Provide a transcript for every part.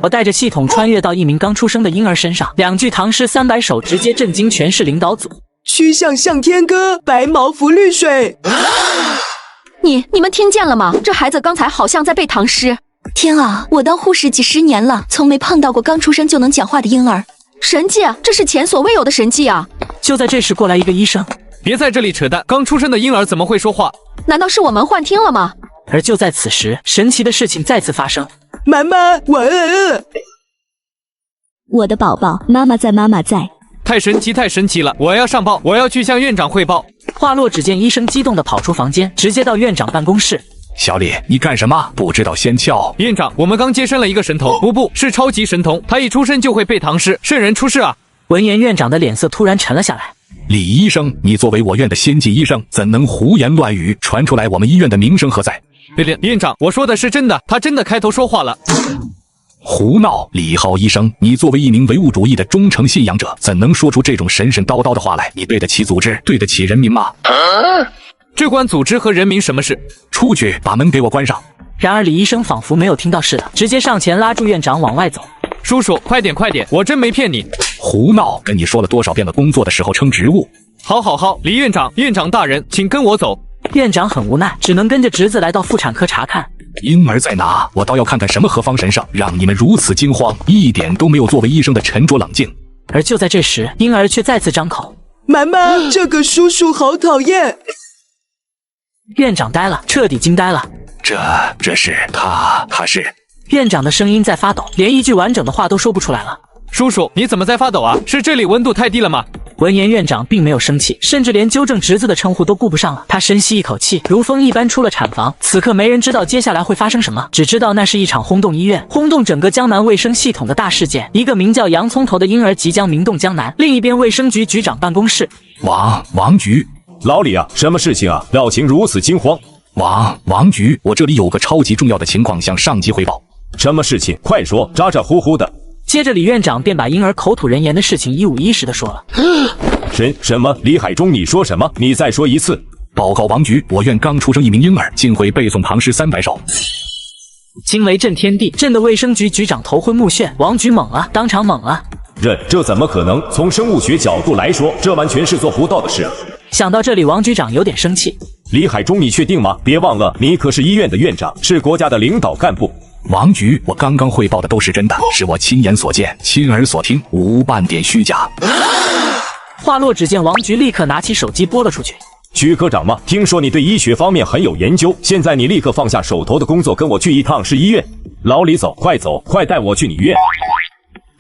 我带着系统穿越到一名刚出生的婴儿身上，2句唐诗300首直接震惊全市领导组。曲项向天歌，白毛浮绿水。你们听见了吗？这孩子刚才好像在背唐诗。天啊，我当护士几10年了，从没碰到过刚出生就能讲话的婴儿。神迹啊，这是前所未有的神迹啊！就在这时，过来一个医生。别在这里扯淡，刚出生的婴儿怎么会说话？难道是我们幻听了吗？而就在此时，神奇的事情再次发生。妈妈，我的宝宝，妈妈在，妈妈在。太神奇，太神奇了！我要上报，我要去向院长汇报。话落，只见医生激动地跑出房间，直接到院长办公室。小李，你干什么？不知道先敲。院长，我们刚接生了一个神童，不，是超级神童，他一出生就会背唐诗，圣人出世啊！闻言，院长的脸色突然沉了下来。李医生，你作为我院的先进医生，怎能胡言乱语？传出来，我们医院的名声何在？院长，我说的是真的，他真的开头说话了。胡闹！李浩医生，你作为一名唯物主义的忠诚信仰者，怎能说出这种神神叨叨的话来？你对得起组织，对得起人民吗？这关组织和人民什么事？出去，把门给我关上。然而李医生仿佛没有听到似的，直接上前拉住院长往外走。叔叔，快点，我真没骗你。胡闹！跟你说了多少遍了，工作的时候称职务。好，李院长，院长大人，请跟我走。院长很无奈，只能跟着侄子来到妇产科查看。婴儿在哪？我倒要看看什么何方神圣，让你们如此惊慌，一点都没有作为医生的沉着冷静。而就在这时，婴儿却再次张口：“妈妈，这个叔叔好讨厌。”院长呆了，彻底惊呆了。这是他是……院长的声音在发抖，连一句完整的话都说不出来了。叔叔，你怎么在发抖啊？是这里温度太低了吗？闻言，院长并没有生气，甚至连纠正侄子的称呼都顾不上了。他深吸一口气，如风一般出了产房。此刻没人知道接下来会发生什么，只知道那是一场轰动医院、轰动整个江南卫生系统的大事件。一个名叫洋葱头的婴儿即将名动江南。另一边，卫生局局长办公室，王局，老李啊，什么事情啊？表情如此惊慌。王局，我这里有个超级重要的情况向上级汇报。什么事情？快说！咋咋呼呼的。接着李院长便把婴儿口吐人言的事情一五一十的说了。什么？李海中，你说什么？你再说一次。报告王局，我院刚出生一名婴儿，竟会背诵唐诗300首。惊为震天地，震得卫生局局长头昏目眩。王局懵了，当场懵了。这怎么可能？从生物学角度来说，这完全是做不到的事。想到这里，王局长有点生气。李海中，你确定吗？别忘了，你可是医院的院长，是国家的领导干部。王局，我刚刚汇报的都是真的，是我亲眼所见，亲耳所听，无半点虚假。话落，只见王局立刻拿起手机拨了出去。徐科长吗？听说你对医学方面很有研究，现在你立刻放下手头的工作，跟我去一趟市医院。老李，走，快带我去你院。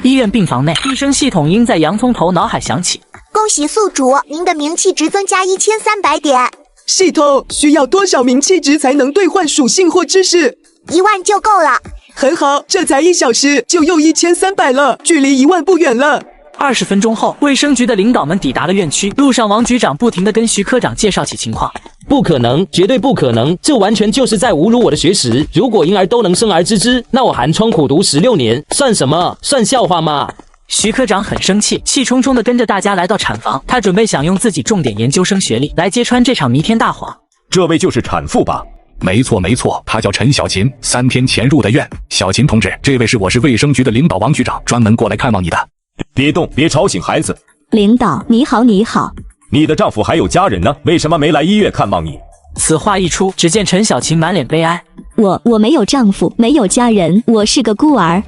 医院病房内，医生系统音在洋葱头脑海响起。恭喜宿主，您的名气值增加1300点。系统需要多少名气值才能兑换属性或知识？1万就够了。很好，这才1小时就又1300了，距离1万不远了。20分钟后，卫生局的领导们抵达了院区。路上，王局长不停地跟徐科长介绍起情况。不可能，绝对不可能，这完全就是在侮辱我的学识。如果婴儿都能生儿知之，那我寒窗苦读16年，算什么？算笑话吗？徐科长很生气，气冲冲地跟着大家来到产房。他准备想用自己重点研究生学历来揭穿这场弥天大谎。这位就是产妇吧？没错，她叫陈小琴，3天前入的院。小琴同志，这位是我市卫生局的领导王局长，专门过来看望你的。别动，别吵醒孩子。领导，你好。你的丈夫还有家人呢，为什么没来医院看望你？此话一出，只见陈小琴满脸悲哀。我没有丈夫，没有家人，我是个孤儿。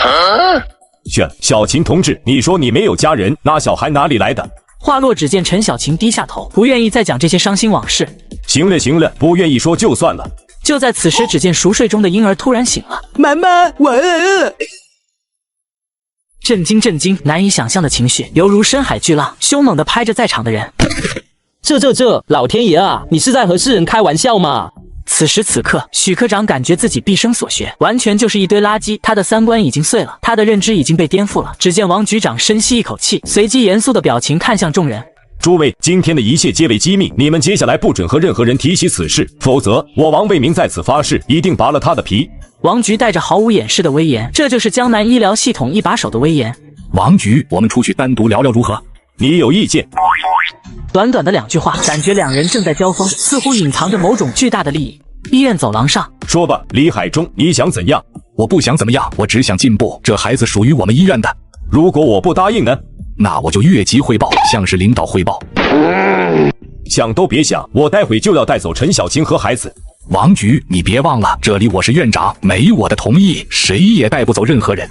小琴同志，你说你没有家人，那小孩哪里来的？话落，只见陈小琴低下头，不愿意再讲这些伤心往事。行了，不愿意说就算了。就在此时，只见熟睡中的婴儿突然醒了。妈妈，我震惊，难以想象的情绪犹如深海巨浪，凶猛地拍着在场的人。这，老天爷啊！你是在和世人开玩笑吗？此时此刻，许科长感觉自己毕生所学完全就是一堆垃圾，他的三观已经碎了，他的认知已经被颠覆了。只见王局长深吸一口气，随即严肃的表情看向众人。诸位，今天的一切皆为机密，你们接下来不准和任何人提起此事，否则我王卫民在此发誓，一定拔了他的皮。王局带着毫无掩饰的威严，这就是江南医疗系统一把手的威严。王局，我们出去单独聊聊如何？你有意见？短短的2句话，感觉两人正在交锋，似乎隐藏着某种巨大的利益。医院走廊上，说吧，李海中，你想怎样？我不想怎么样，我只想进步。这孩子属于我们医院的。如果我不答应呢？那我就越级汇报，向市领导汇报。想都别想，我待会就要带走陈小晴和孩子。王局，你别忘了，这里我是院长，没我的同意，谁也带不走任何人。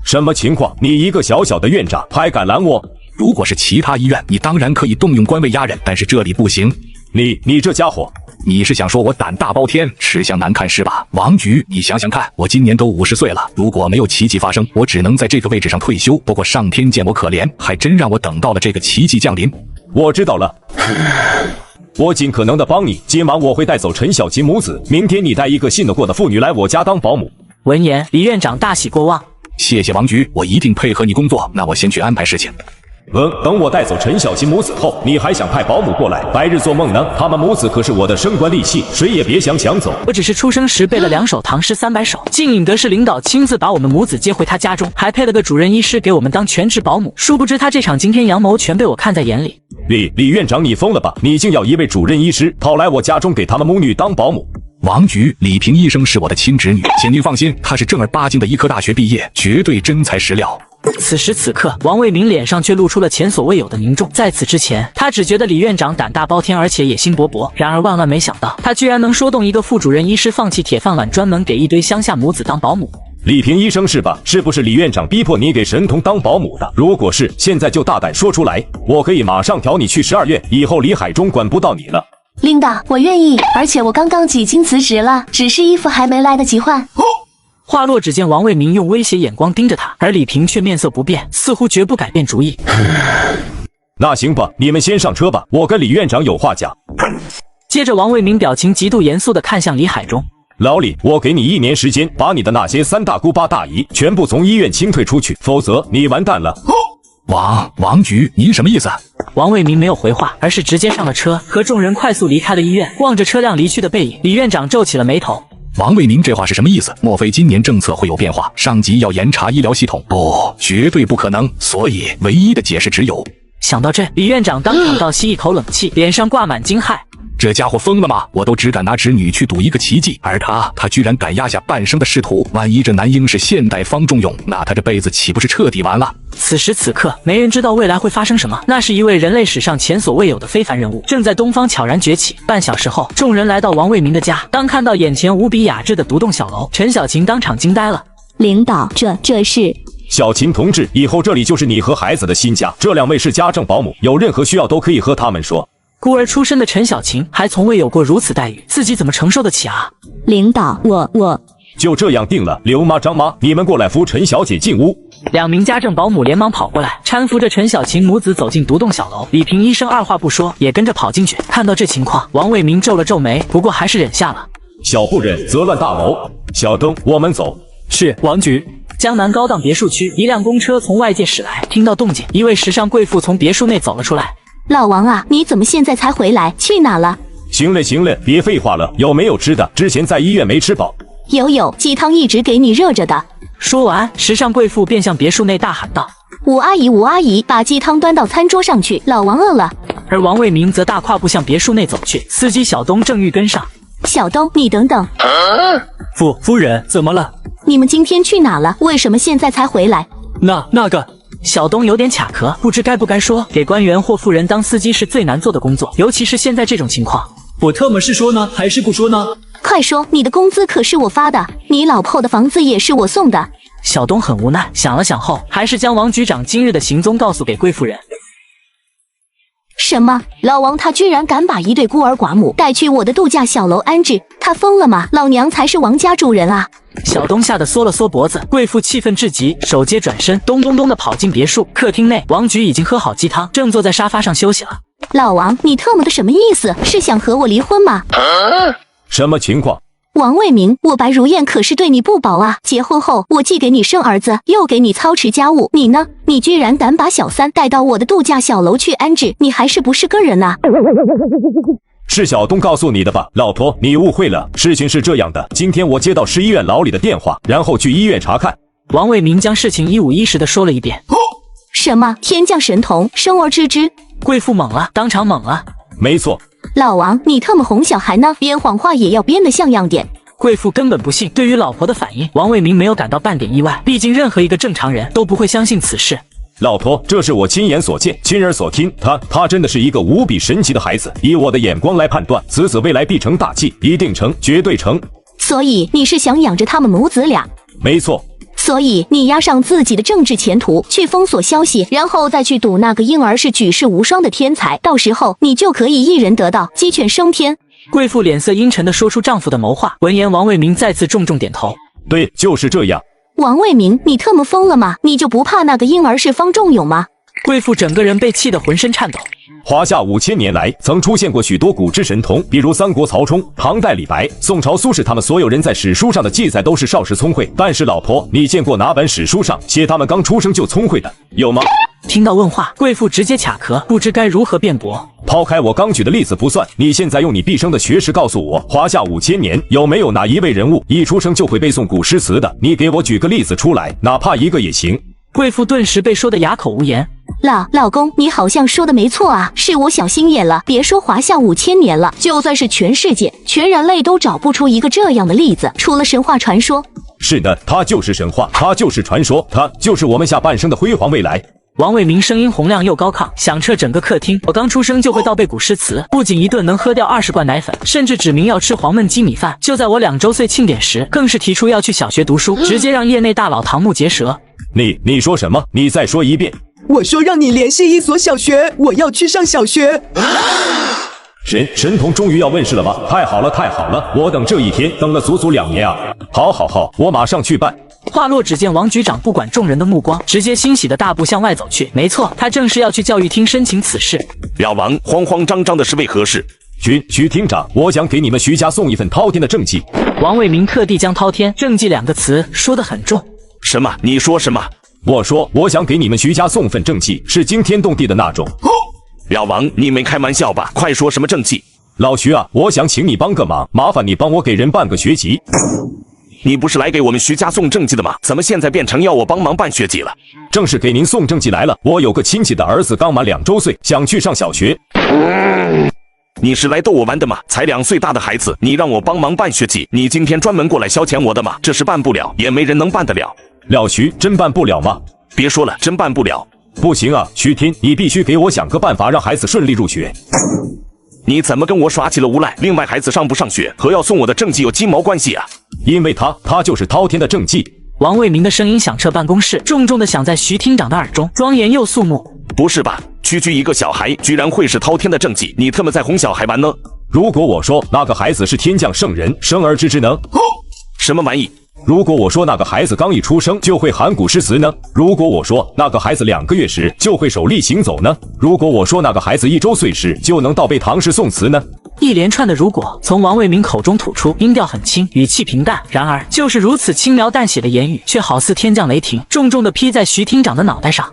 什么情况？你一个小小的院长还敢拦我？如果是其他医院，你当然可以动用官位压人，但是这里不行。你这家伙，你是想说我胆大包天，吃相难看是吧？王局，你想想看，我今年都50岁了，如果没有奇迹发生，我只能在这个位置上退休。不过上天见我可怜，还真让我等到了这个奇迹降临。我知道了，我尽可能的帮你。今晚我会带走陈小琴母子，明天你带一个信得过的妇女来我家当保姆。闻言，李院长大喜过望。谢谢王局，我一定配合你工作。那我先去安排事情。等我带走陈小琴母子后，你还想派保姆过来？白日做梦呢！他们母子可是我的生官利器，谁也别想抢走。我只是出生时背了2首唐诗300首，竟引得是领导亲自把我们母子接回他家中，还配了个主任医师给我们当全职保姆。殊不知他这场惊天阳谋全被我看在眼里。李院长，你疯了吧？你竟要一位主任医师跑来我家中给他们母女当保姆？王局，李萍医生是我的亲侄女，请您放心，她是正儿八经的医科大学毕业，绝对真材实料。此时此刻，王卫民脸上却露出了前所未有的凝重。在此之前，他只觉得李院长胆大包天，而且野心勃勃。然而万万没想到，他居然能说动一个副主任医师放弃铁饭碗，专门给一堆乡下母子当保姆。李萍医生是吧？是不是李院长逼迫你给神童当保姆的？如果是，现在就大胆说出来，我可以马上调你去12院，以后李海中管不到你了。琳达，我愿意，而且我刚刚已经辞职了，只是衣服还没来得及换。话落，只见王卫民用威胁眼光盯着他，而李萍却面色不变，似乎绝不改变主意。那行吧，你们先上车吧，我跟李院长有话讲。接着，王卫民表情极度严肃地看向李海中。老李，我给你1年时间，把你的那些3大姑8大姨全部从医院清退出去，否则你完蛋了。王局，您什么意思？王卫民没有回话，而是直接上了车，和众人快速离开了医院。望着车辆离去的背影，李院长皱起了眉头。王卫民这话是什么意思？莫非今年政策会有变化？上级要严查医疗系统？不，绝对不可能。所以唯一的解释只有……想到这，李院长当场倒吸一口冷气，脸上挂满惊骇。这家伙疯了吗？我都只敢拿侄女去赌一个奇迹，而他居然敢压下半生的仕途。万一这男婴是现代方仲永，那他这辈子岂不是彻底完了？此时此刻，没人知道未来会发生什么。那是一位人类史上前所未有的非凡人物，正在东方悄然崛起。半小时后，众人来到王卫民的家，当看到眼前无比雅致的独栋小楼，陈小晴当场惊呆了。领导，这是……小琴同志，以后这里就是你和孩子的新家，这2位是家政保姆，有任何需要都可以和他们说。孤儿出身的陈小晴还从未有过如此待遇，自己怎么承受得起啊？领导，我就这样定了。刘妈、张妈，你们过来扶陈小姐进屋。2名家政保姆连忙跑过来，搀扶着陈小晴母子走进独栋小楼。李萍医生二话不说，也跟着跑进去。看到这情况，王卫民皱了皱眉，不过还是忍下了。小不忍则乱大谋。小东，我们走。是，王局。江南高档别墅区，一辆公车从外界驶来，听到动静，一位时尚贵妇从别墅内走了出来。老王啊，你怎么现在才回来？去哪了？行了，别废话了，有没有吃的？之前在医院没吃饱。有，鸡汤一直给你热着的。说完，时尚贵妇便向别墅内大喊道：“吴阿姨，把鸡汤端到餐桌上去，老王饿了。”而王卫民则大跨步向别墅内走去，司机小东正欲跟上。小东，你等等。夫人，怎么了？你们今天去哪了？为什么现在才回来？那个……小东有点卡壳，不知该不该说。给官员或富人当司机是最难做的工作，尤其是现在这种情况。我特么是说呢，还是不说呢？快说，你的工资可是我发的，你老婆的房子也是我送的。小东很无奈，想了想后，还是将王局长今日的行踪告诉给贵妇人。什么？老王他居然敢把一对孤儿寡母带去我的度假小楼安置？他疯了吗？老娘才是王家主人啊！小东吓得缩了缩脖子，贵妇气愤至极，手接转身，咚咚咚的跑进别墅。客厅内，王局已经喝好鸡汤，正坐在沙发上休息了。老王，你特么的什么意思？是想和我离婚吗？什么情况？王卫民，我白如燕可是对你不薄啊！结婚后，我既给你生儿子，又给你操持家务，你呢？你居然敢把小三带到我的度假小楼去安置，你还是不是个人啊？是小东告诉你的吧？老婆，你误会了，事情是这样的，今天我接到市医院老李的电话，然后去医院查看。王卫民将事情一五一十的说了一遍。什么天降神童，生而知之？贵妇懵了，当场懵了。没错。老王，你特么哄小孩呢？编谎话也要编得像样点。贵妇根本不信。对于老婆的反应，王卫民没有感到半点意外，毕竟任何一个正常人都不会相信此事。老婆，这是我亲眼所见、亲耳所听，他真的是一个无比神奇的孩子。以我的眼光来判断，此子未来必成大器，一定成，绝对成。所以你是想养着他们母子俩？没错。所以你押上自己的政治前途去封锁消息，然后再去赌那个婴儿是举世无双的天才，到时候你就可以一人得道，鸡犬升天。贵妇脸色阴沉地说出丈夫的谋划。闻言，王卫民再次重重点头。对，就是这样。王卫民，你特么疯了吗？你就不怕那个婴儿是方仲永吗？贵妇整个人被气得浑身颤抖。华夏5000年来，曾出现过许多古之神童，比如三国曹冲、唐代李白、宋朝苏轼，他们所有人在史书上的记载都是少时聪慧。但是老婆，你见过哪本史书上写他们刚出生就聪慧的，有吗？听到问话，贵妇直接卡壳，不知该如何辩驳。抛开我刚举的例子不算，你现在用你毕生的学识告诉我，华夏5000年有没有哪一位人物一出生就会背诵古诗词的？你给我举个例子出来，哪怕一个也行。贵妇顿时被说得哑口无言。老公，你好像说的没错啊，是我小心眼了。别说华夏5000年了，就算是全世界、全人类都找不出一个这样的例子，除了神话传说。是的，它就是神话，它就是传说，它就是我们下半生的辉煌未来。王卫民声音洪亮又高亢，响彻整个客厅。我刚出生就会倒背古诗词，不仅一顿能喝掉20罐奶粉，甚至指明要吃黄焖鸡米饭。就在我2周岁庆典时，更是提出要去小学读书，直接让业内大佬瞠目结舌。你说什么？你再说一遍。我说让你联系一所小学，我要去上小学。神童终于要问世了吗？太好了，太好了！我等这一天等了足足2年啊！好，我马上去办。话落，只见王局长不管众人的目光，直接欣喜的大步向外走去。没错，他正是要去教育厅申请此事。了王慌慌张张的是为何事？徐厅长，我想给你们徐家送一份滔天的政绩。王卫民特地将滔天政绩2个词说得很重。什么？你说什么？我说我想给你们徐家送份政绩，是惊天动地的那种。了王，你没开玩笑吧？快说什么政绩？老徐啊，我想请你帮个忙，麻烦你帮我给人办个学籍。你不是来给我们徐家送政绩的吗？怎么现在变成要我帮忙办学籍了？正是给您送政绩来了。我有个亲戚的儿子刚满2周岁，想去上小学。你是来逗我玩的吗？才2岁大的孩子，你让我帮忙办学籍，你今天专门过来消遣我的吗？这是办不了，也没人能办得了。了徐，真办不了吗？别说了，真办不了。不行啊，徐天，你必须给我想个办法，让孩子顺利入学。你怎么跟我耍起了无赖？另外，孩子上不上学和要送我的政绩有鸡毛关系啊？因为他就是滔天的政绩。王卫民的声音响彻办公室，重重的响在徐厅长的耳中，庄严又肃穆。不是吧？区区一个小孩，居然会是滔天的政绩？你特么在哄小孩玩呢？如果我说那个孩子是天降圣人，生而知之呢？什么玩意？如果我说那个孩子刚一出生就会喊古诗词呢？如果我说那个孩子2个月时就会手立行走呢？如果我说那个孩子1周岁时就能倒背唐诗宋词呢？一连串的如果从王卫民口中吐出，音调很轻，语气平淡。然而，就是如此轻描淡写的言语，却好似天降雷霆，重重的劈在徐厅长的脑袋上。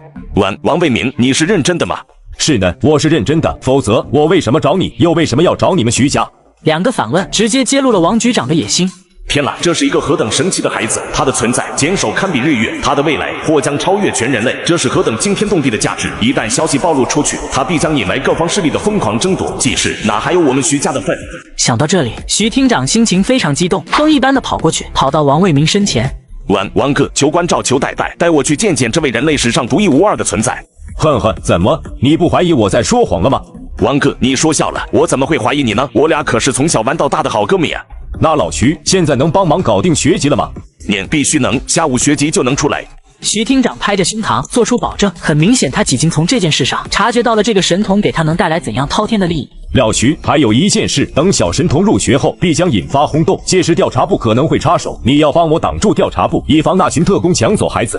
王卫民，你是认真的吗？是呢，我是认真的，否则我为什么找你，又为什么要找你们徐家？2个反问直接揭露了王局长的野心。天啦，这是一个何等神奇的孩子！他的存在坚守堪比日月，他的未来或将超越全人类，这是何等惊天动地的价值！一旦消息暴露出去，他必将引来各方势力的疯狂争夺，届时哪还有我们徐家的份？想到这里，徐厅长心情非常激动，风一般的跑过去，跑到王卫民身前。王哥，求关照，求带我去见见这位人类史上独一无二的存在。怎么？你不怀疑我在说谎了吗？王哥，你说笑了，我怎么会怀疑你呢？我俩可是从小玩到大的好哥们呀！那老徐现在能帮忙搞定学籍了吗？必须能，下午学籍就能出来。徐厅长拍着胸膛做出保证，很明显他已经从这件事上察觉到了这个神童给他能带来怎样滔天的利益。了徐，还有一件事，等小神童入学后必将引发轰动，届时调查部可能会插手，你要帮我挡住调查部，以防那群特工抢走孩子。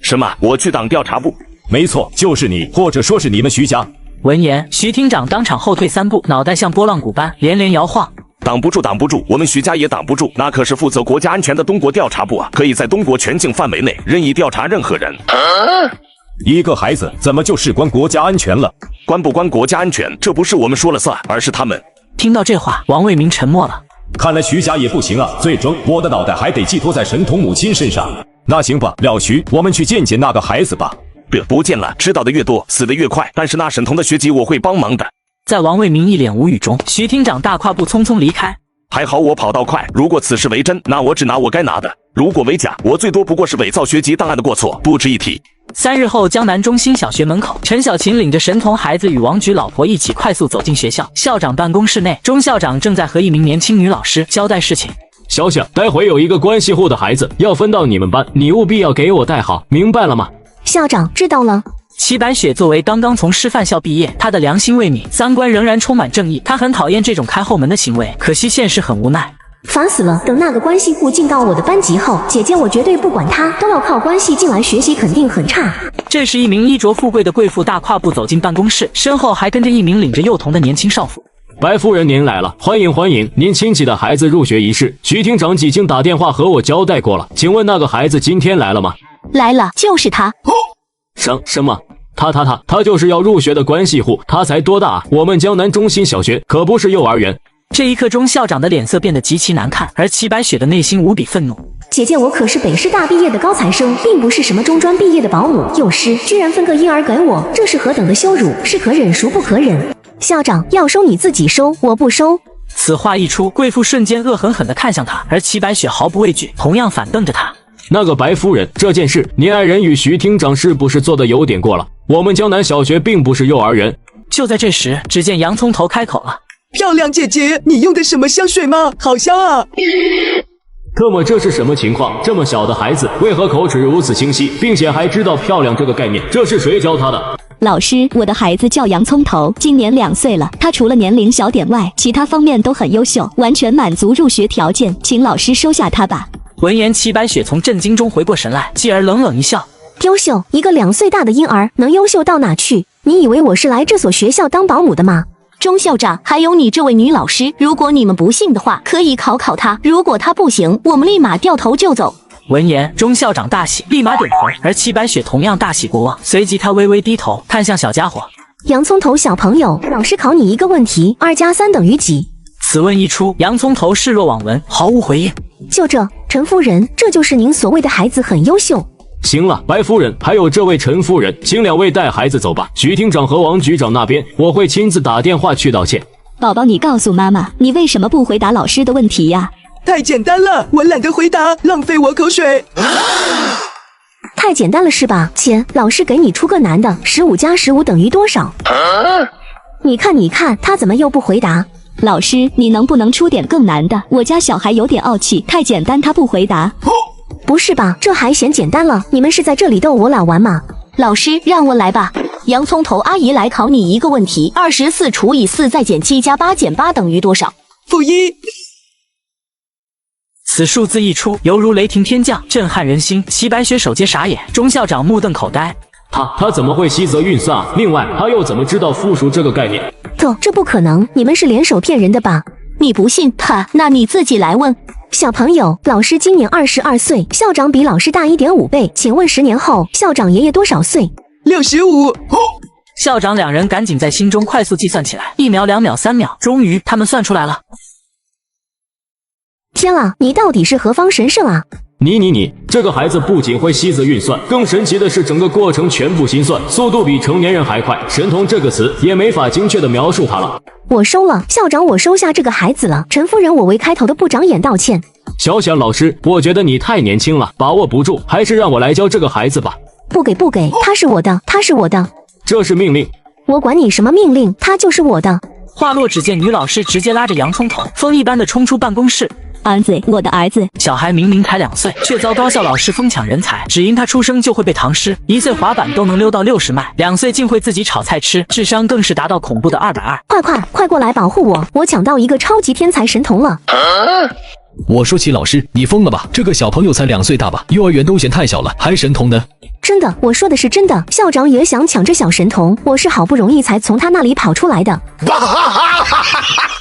什么？我去挡调查部？没错，就是你，或者说是你们徐家。闻言，徐厅长当场后退3步，脑袋像拨浪鼓般连连摇晃。挡不住，我们徐家也挡不住，那可是负责国家安全的东国调查部啊，可以在东国全境范围内任意调查任何人。一个孩子怎么就事关国家安全了？关不关国家安全，这不是我们说了算，而是他们。听到这话，王卫民沉默了。看来徐家也不行啊，最终我的脑袋还得寄托在神童母亲身上。那行吧，了徐，我们去见见那个孩子吧。不见了，知道的越多，死的越快。但是那沈童的学籍我会帮忙的。在王卫民一脸无语中，徐厅长大跨步匆匆离开。还好我跑道快，如果此事为真，那我只拿我该拿的；如果为假，我最多不过是伪造学籍档案的过错，不值一提。3日后，江南中心小学门口，陈小琴领着神童孩子与王局老婆一起快速走进学校。校长办公室内，钟校长正在和一名年轻女老师交代事情。小小，待会有一个关系户的孩子要分到你们班，你务必要给我带好，明白了吗？校长知道了。齐白雪作为刚刚从师范校毕业，她的良心未泯，三观仍然充满正义。她很讨厌这种开后门的行为，可惜现实很无奈。烦死了！等那个关系户进到我的班级后，姐姐我绝对不管他，都要靠关系进来，学习肯定很差。这时，一名衣着富贵的贵妇大跨步走进办公室，身后还跟着一名领着幼童的年轻少妇。白夫人您来了，欢迎欢迎！您亲戚的孩子入学一事，徐厅长已经打电话和我交代过了，请问那个孩子今天来了吗？来了，就是他。什么？他就是要入学的关系户，他才多大啊？我们江南中心小学可不是幼儿园。这一刻钟校长的脸色变得极其难看，而齐白雪的内心无比愤怒。姐姐，我可是北师大毕业的高材生，并不是什么中专毕业的保姆。幼师居然分个婴儿给我，这是何等的羞辱！是可忍孰不可忍。校长要收你自己收，我不收。此话一出，贵妇瞬间恶狠狠地看向他，而齐白雪毫不畏惧，同样反瞪着他。那个白夫人，这件事您爱人与徐厅长是不是做的有点过了？我们江南小学并不是幼儿园。就在这时，只见洋葱头开口了。漂亮姐姐，你用的什么香水吗？好香啊！特么，这是什么情况？这么小的孩子，为何口齿如此清晰，并且还知道漂亮这个概念？这是谁教他的？老师，我的孩子叫洋葱头，今年2岁了。他除了年龄小点外，其他方面都很优秀，完全满足入学条件，请老师收下他吧。闻言，齐白雪从震惊中回过神来，继而冷冷一笑：优秀？一个2岁大的婴儿能优秀到哪去？你以为我是来这所学校当保姆的吗？钟校长，还有你这位女老师，如果你们不信的话，可以考考她。如果她不行，我们立马掉头就走。闻言，钟校长大喜，立马点头，而齐白雪同样大喜过望。随即，他微微低头，看向小家伙：洋葱头小朋友，老师考你一个问题，2加3等于几？此问一出，洋葱头视若罔闻，毫无回应。就这，陈夫人，这就是您所谓的孩子很优秀。行了，白夫人，还有这位陈夫人，请2位带孩子走吧。徐厅长和王局长那边，我会亲自打电话去道歉。宝宝，你告诉妈妈，你为什么不回答老师的问题呀？太简单了，我懒得回答，浪费我口水。太简单了是吧？钱，老师给你出个难的，15加15等于多少？你看，他怎么又不回答？老师，你能不能出点更难的？我家小孩有点傲气，太简单他不回答。不是吧，这还嫌简单了？你们是在这里逗我俩玩吗？老师，让我来吧。洋葱头阿姨来考你一个问题：24除以4再减7加8减8等于多少-1。此数字一出，犹如雷霆天降，震撼人心。齐白雪首皆傻眼，钟校长目瞪口呆。他怎么会悉则运算啊？另外，他又怎么知道复数这个概念？这不可能，你们是联手骗人的吧？你不信他，那你自己来问。小朋友，老师今年22岁，校长比老师大1.5倍，请问10年后校长爷爷多少岁？65。校长两人赶紧在心中快速计算起来，1秒、2秒、3秒，终于他们算出来了。天啊，你到底是何方神圣啊？你，这个孩子不仅会悉则运算，更神奇的是整个过程全部心算，速度比成年人还快。神童这个词也没法精确的描述他了。我收了，校长，我收下这个孩子了。陈夫人，我为开头的不长眼道歉。小小老师，我觉得你太年轻了，把握不住，还是让我来教这个孩子吧。不给，他是我的。这是命令。我管你什么命令，他就是我的。话落，只见女老师直接拉着洋葱头，风一般的冲出办公室。儿子，我的儿子。小孩明明才2岁，却遭高校老师疯抢人才，只因他出生就会被唐诗，1岁滑板都能溜到60迈，2岁竟会自己炒菜吃，智商更是达到恐怖的220。快过来保护我！我抢到一个超级天才神童了！我说齐老师，你疯了吧？这个小朋友才2岁大吧？幼儿园都嫌太小了，还神童呢？真的，我说的是真的。校长也想抢这小神童，我是好不容易才从他那里跑出来的。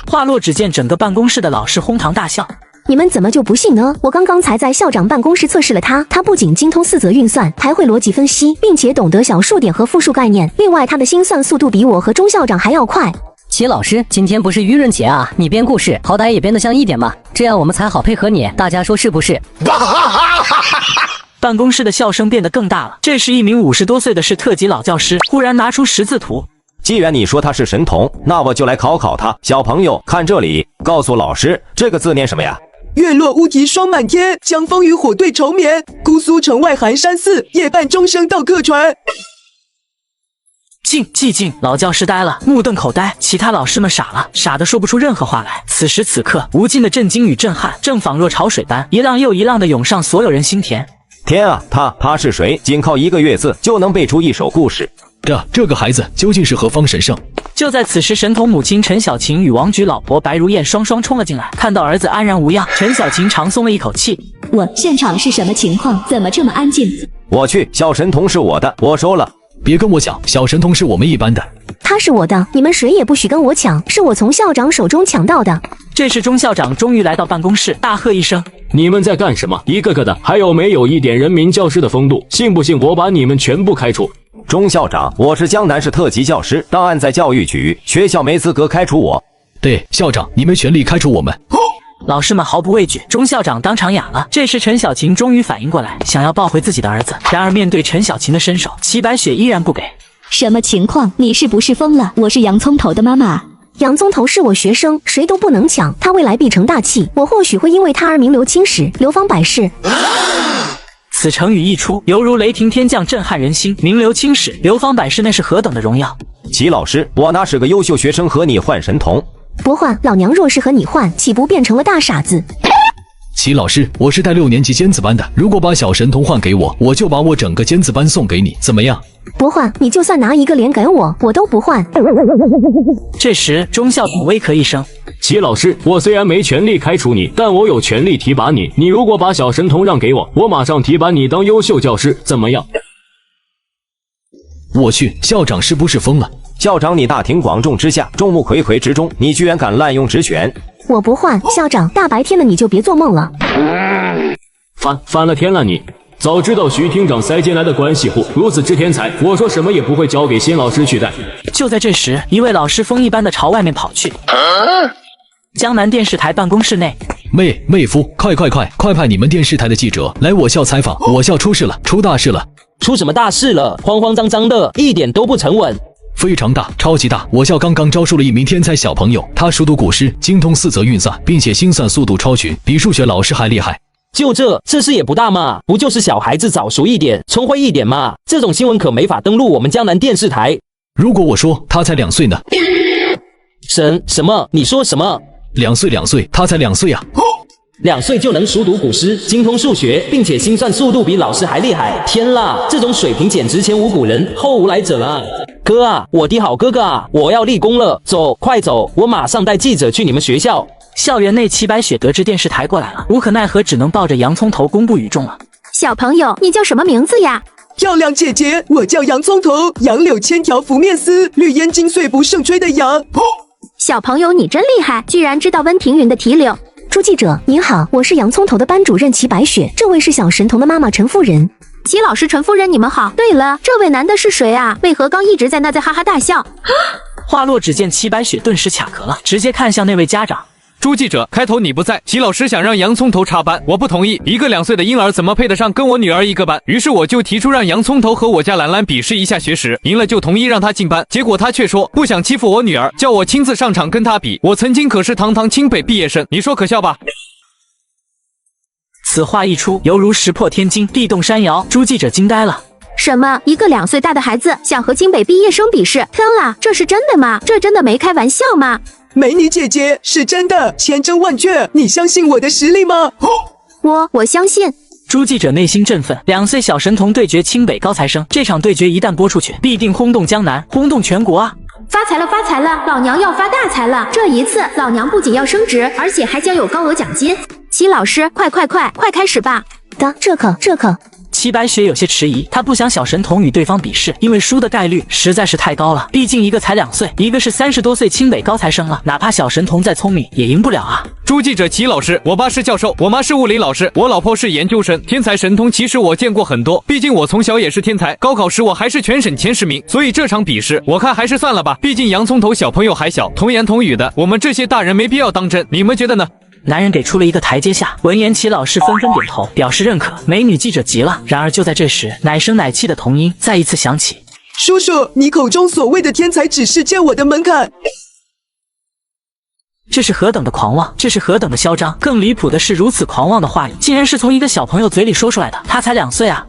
话落，只见整个办公室的老师哄堂大笑。你们怎么就不信呢？我刚刚才在校长办公室测试了他不仅精通4则运算，还会逻辑分析，并且懂得小数点和复数概念。另外，他的心算速度比我和钟校长还要快。齐老师，今天不是愚人节啊，你编故事好歹也编得像一点嘛，这样我们才好配合你。大家说是不是？办公室的笑声变得更大了。这时，一名50多岁的市特级老教师忽然拿出10字图。既然你说他是神童，那我就来考考他。小朋友，看这里，告诉老师这个字念什么呀？月落乌啼霜满天，江枫渔火对愁眠。姑苏城外寒山寺，夜半钟声到客船。寂静，老教师呆了，目瞪口呆，其他老师们傻了，傻得说不出任何话来。此时此刻，无尽的震惊与震撼正仿若潮水般，一浪又一浪地涌上所有人心田。天啊，他是谁？仅靠1个月字就能背出一首故事。这个孩子究竟是何方神圣？就在此时，神童母亲陈小晴与王菊老婆白如燕双双冲了进来，看到儿子安然无恙，陈小晴长松了一口气。现场是什么情况？怎么这么安静？我去，小神童是我的，我收了。别跟我抢，小神童是我们一班的。他是我的，你们谁也不许跟我抢，是我从校长手中抢到的。这时钟校长终于来到办公室，大喝一声：你们在干什么？一个个的，还有没有一点人民教师的风度？信不信我把你们全部开除？钟校长，我是江南市特级教师，档案在教育局，学校没资格开除我。对，校长，你没权利开除我们。老师们毫不畏惧，钟校长当场哑了。这时陈小晴终于反应过来，想要抱回自己的儿子，然而面对陈小晴的伸手，齐白雪依然不给。什么情况？你是不是疯了？我是洋葱头的妈妈。洋葱头是我学生，谁都不能抢，他未来必成大器，我或许会因为他而名留青史，流芳百世。此成语一出，犹如雷霆天降，震撼人心。名留青史，流芳百世，那是何等的荣耀！齐老师，我哪是个优秀学生和你换神童？不换，老娘若是和你换，岂不变成了大傻子？齐老师，我是带6年级尖子班的，如果把小神童换给我，我就把我整个尖子班送给你，怎么样？不换，你就算拿1个脸给我，我都不换。这时钟校长微咳一声：齐老师，我虽然没权利开除你，但我有权利提拔你。你如果把小神童让给我，我马上提拔你当优秀教师，怎么样？我去，校长是不是疯了？校长，你大庭广众之下，众目睽睽之中，你居然敢滥用职权！我不换，校长，大白天的你就别做梦了。翻了天了你！早知道徐厅长塞进来的关系户如此之天才，我说什么也不会交给新老师取代。就在这时，一位老师风一般的朝外面跑去。江南电视台办公室内，妹夫，快派你们电视台的记者来我校采访，我校出事了，出大事了。出什么大事了？慌张张的，一点都不沉稳。非常大，超级大！我校刚刚招收了一名天才小朋友，他熟读古诗，精通4则运算，并且心算速度超群，比数学老师还厉害。就这事也不大嘛，不就是小孩子早熟一点，聪慧一点嘛？这种新闻可没法登录我们江南电视台。如果我说他才2岁呢？什么？你说什么？2岁，他才2岁啊！2岁就能熟读古诗，精通数学，并且心算速度比老师还厉害！天啦，这种水平简直前无古人，后无来者啊！哥啊，我的好哥哥啊，我要立功了！走，快走，我马上带记者去你们学校。校园内，齐白雪得知电视台过来了，无可奈何，只能抱着洋葱头公布与众了。小朋友，你叫什么名字呀？漂亮姐姐，我叫洋葱头，杨柳千条拂面丝，绿烟金穗不胜吹的杨。小朋友，你真厉害，居然知道温庭筠的题柳。朱记者您好，我是洋葱头的班主任齐白雪，这位是小神童的妈妈陈夫人。齐老师，陈夫人，你们好。对了，这位男的是谁啊？为何刚一直在那在哈哈大笑？话落，只见齐白雪顿时卡壳了，直接看向那位家长。朱记者，开头你不在，齐老师想让洋葱头插班，我不同意。一个2岁的婴儿怎么配得上跟我女儿一个班？于是我就提出让洋葱头和我家兰兰比试一下学识，赢了就同意让他进班。结果他却说不想欺负我女儿，叫我亲自上场跟他比。我曾经可是堂堂清北毕业生，你说可笑吧？此话一出，犹如石破天惊，地动山摇。朱记者惊呆了。什么？一个2岁大的孩子想和清北毕业生比试？天啦，这是真的吗？这真的没开玩笑吗？美女姐姐，是真的，千真万确，你相信我的实力吗？我相信。朱记者内心振奋，2岁小神童对决清北高材生，这场对决一旦播出去，必定轰动江南，轰动全国啊！发财了，发财了，老娘要发大财了！这一次，老娘不仅要升职，而且还将有高额奖金。齐老师，快开始吧！这可。齐白雪有些迟疑，她不想小神童与对方比试，因为输的概率实在是太高了。毕竟一个才2岁，一个是30多岁清北高材生了，哪怕小神童再聪明，也赢不了啊！朱记者，齐老师，我爸是教授，我妈是物理老师，我老婆是研究生。天才神童其实我见过很多，毕竟我从小也是天才，高考时我还是全省前10名，所以这场比试我看还是算了吧。毕竟洋葱头小朋友还小，童言童语的，我们这些大人没必要当真，你们觉得呢？男人给出了一个台阶下，闻言齐老师纷纷点头，表示认可。美女记者急了，然而就在这时，奶声奶气的童音再一次响起。叔叔，你口中所谓的天才只是见我的门槛。这是何等的狂妄，这是何等的嚣张！更离谱的是，如此狂妄的话语，竟然是从一个小朋友嘴里说出来的。他才2岁啊！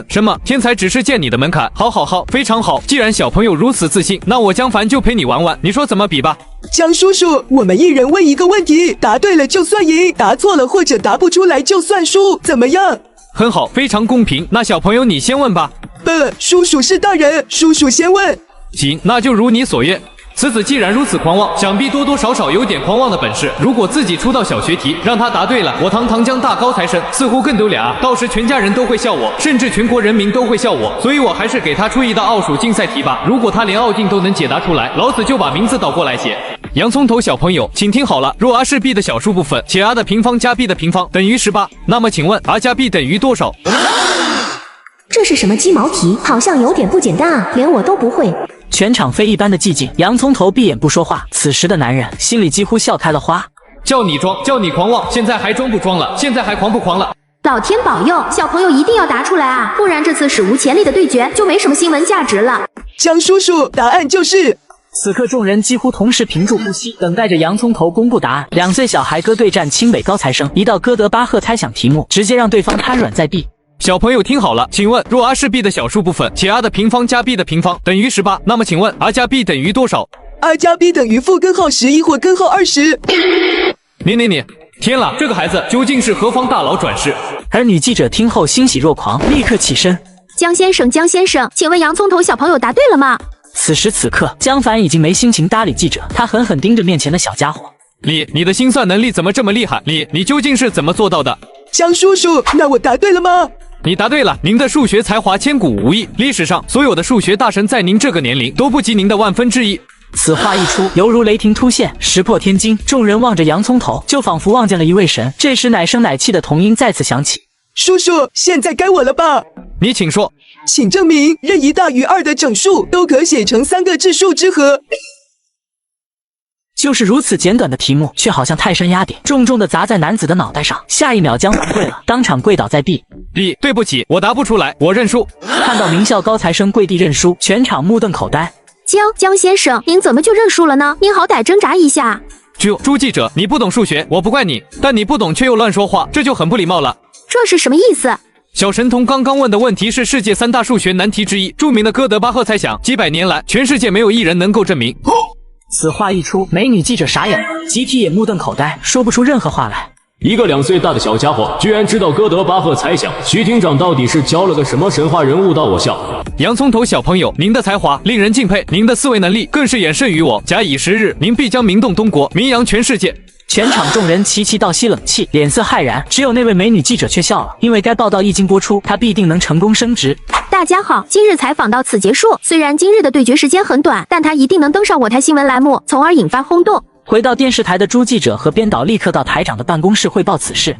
什么？天才只是见你的门槛？好，非常好。既然小朋友如此自信，那我江凡就陪你玩玩。你说怎么比吧？江叔叔，我们一人问一个问题，答对了就算赢，答错了或者答不出来就算输，怎么样？很好，非常公平。那小朋友你先问吧。不，叔叔是大人，叔叔先问。行，那就如你所愿。此子既然如此狂妄，想必多多少少有点狂妄的本事。如果自己出道小学题让他答对了，我堂将大高材生，似乎更丢脸啊！到时全家人都会笑我，甚至全国人民都会笑我。所以我还是给他出一道奥数竞赛题吧。如果他连奥竞都能解答出来，老子就把名字倒过来写。洋葱头小朋友，请听好了，若 a 是 b 的小数部分，且 a 的平方加 b 的平方等于18，那么请问 a 加 b 等于多少？这是什么鸡毛题？好像有点不简单啊，连我都不会。全场非一般的寂静，洋葱头闭眼不说话。此时的男人心里几乎笑开了花。叫你装，叫你狂妄，现在还装不装了？现在还狂不狂了？老天保佑，小朋友一定要答出来啊，不然这次史无前例的对决就没什么新闻价值了。江叔叔，答案就是。此刻众人几乎同时屏住呼吸，等待着洋葱头公布答案。2岁小孩哥对战清北高材生，一道哥德巴赫猜想题目，直接让对方瘫软在地。小朋友听好了，请问若 a 是 b 的小数部分，且 a 的平方加 b 的平方等于18，那么请问 a 加 b 等于多少？ a 加 b 等于负根号11或根号20。你，天啦，这个孩子究竟是何方大佬转世？而女记者听后欣喜若狂，立刻起身。江先生，请问洋葱头小朋友答对了吗？此时此刻，江凡已经没心情搭理记者，他狠狠盯着面前的小家伙。你的心算能力怎么这么厉害？你究竟是怎么做到的？江叔叔，那我答对了吗？你答对了，您的数学才华千古无异，历史上所有的数学大神在您这个年龄都不及您的1/1000。此话一出，犹如雷霆突现，石破天惊。众人望着洋葱头，就仿佛望见了一位神。这时奶声奶气的童音再次响起：“叔叔，现在该我了吧？你请说。请证明任意大于2的整数都可写成3个质数之和。”就是如此简短的题目，却好像泰山压顶，重重的砸在男子的脑袋上。下一秒，江凡跪了，当场跪倒在地。对不起，我答不出来，我认输。看到名校高材生跪地认输，全场目瞪口呆。江先生，您怎么就认输了呢？您好歹挣扎一下。朱记者，你不懂数学，我不怪你，但你不懂却又乱说话，这就很不礼貌了。这是什么意思？小神童刚刚问的问题是世界3大数学难题之一，著名的哥德巴赫猜想，几百年来全世界没有一人能够证明。此话一出，美女记者傻眼了，集体也目瞪口呆，说不出任何话来。一个2岁大的小家伙居然知道哥德巴赫猜想，徐厅长到底是教了个什么神话人物到我笑？洋葱头小朋友，您的才华令人敬佩，您的思维能力更是远胜于我。假以时日，您必将名动东国，名扬全世界。全场众人齐齐倒吸冷气，脸色骇然，只有那位美女记者却笑了，因为该报道一经播出，她必定能成功升职。大家好，今日采访到此结束。虽然今日的对决时间很短，但他一定能登上我台新闻栏目，从而引发轰动。回到电视台的朱记者和编导立刻到台长的办公室汇报此事。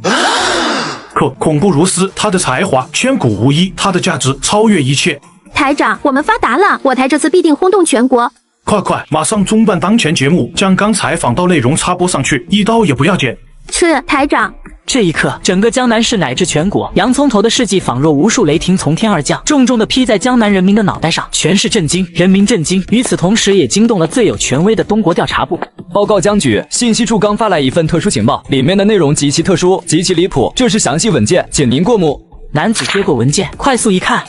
恐怖如斯，他的才华千古无一，他的价值超越一切。台长，我们发达了，我台这次必定轰动全国。快，马上中断当前节目，将刚采访到内容插播上去，一刀也不要剪。是，台长。这一刻，整个江南市乃至全国，洋葱头的事迹仿若无数雷霆从天而降，重重的劈在江南人民的脑袋上，全市震惊，人民震惊。与此同时，也惊动了最有权威的东国调查部。报告江局，信息处刚发来一份特殊情报，里面的内容极其特殊，极其离谱，这是详细文件，请您过目。男子接过文件，快速一看。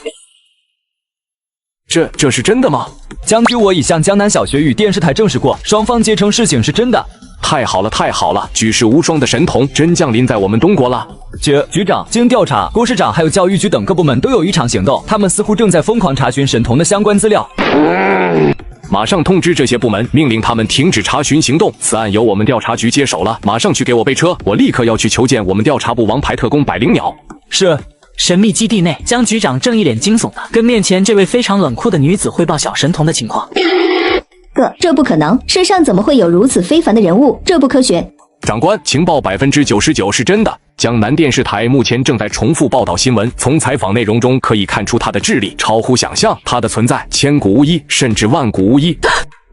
这是真的吗？江局，我已向江南小学与电视台证实过，双方皆称事情是真的。太好了，举世无双的神童真降临在我们东国了。局长，经调查，郭市长还有教育局等各部门都有一场行动，他们似乎正在疯狂查询神童的相关资料。马上通知这些部门，命令他们停止查询行动。此案由我们调查局接手了，马上去给我备车，我立刻要去求见我们调查部王牌特工百灵鸟。是。神秘基地内，江局长正一脸惊悚的跟面前这位非常冷酷的女子汇报小神童的情况。这不可能，世上怎么会有如此非凡的人物？这不科学。长官，情报99%是真的。江南电视台目前正在重复报道新闻，从采访内容中可以看出他的智力超乎想象，他的存在千古无一，甚至万古无一。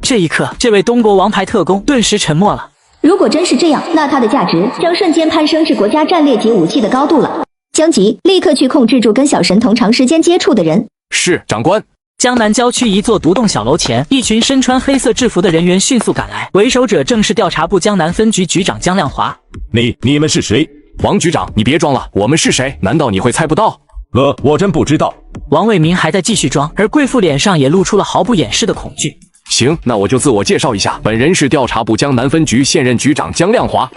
这一刻，这位东国王牌特工顿时沉默了。如果真是这样，那他的价值将瞬间攀升至国家战略级武器的高度了。江吉，立刻去控制住跟小神童长时间接触的人。是，长官。江南郊区一座独栋小楼前，一群身穿黑色制服的人员迅速赶来，为首者正是调查部江南分局局长江亮华。你们是谁？王局长，你别装了，我们是谁？难道你会猜不到？我真不知道。王伟民还在继续装，而贵妇脸上也露出了毫不掩饰的恐惧。行，那我就自我介绍一下，本人是调查部江南分局现任局长江亮华。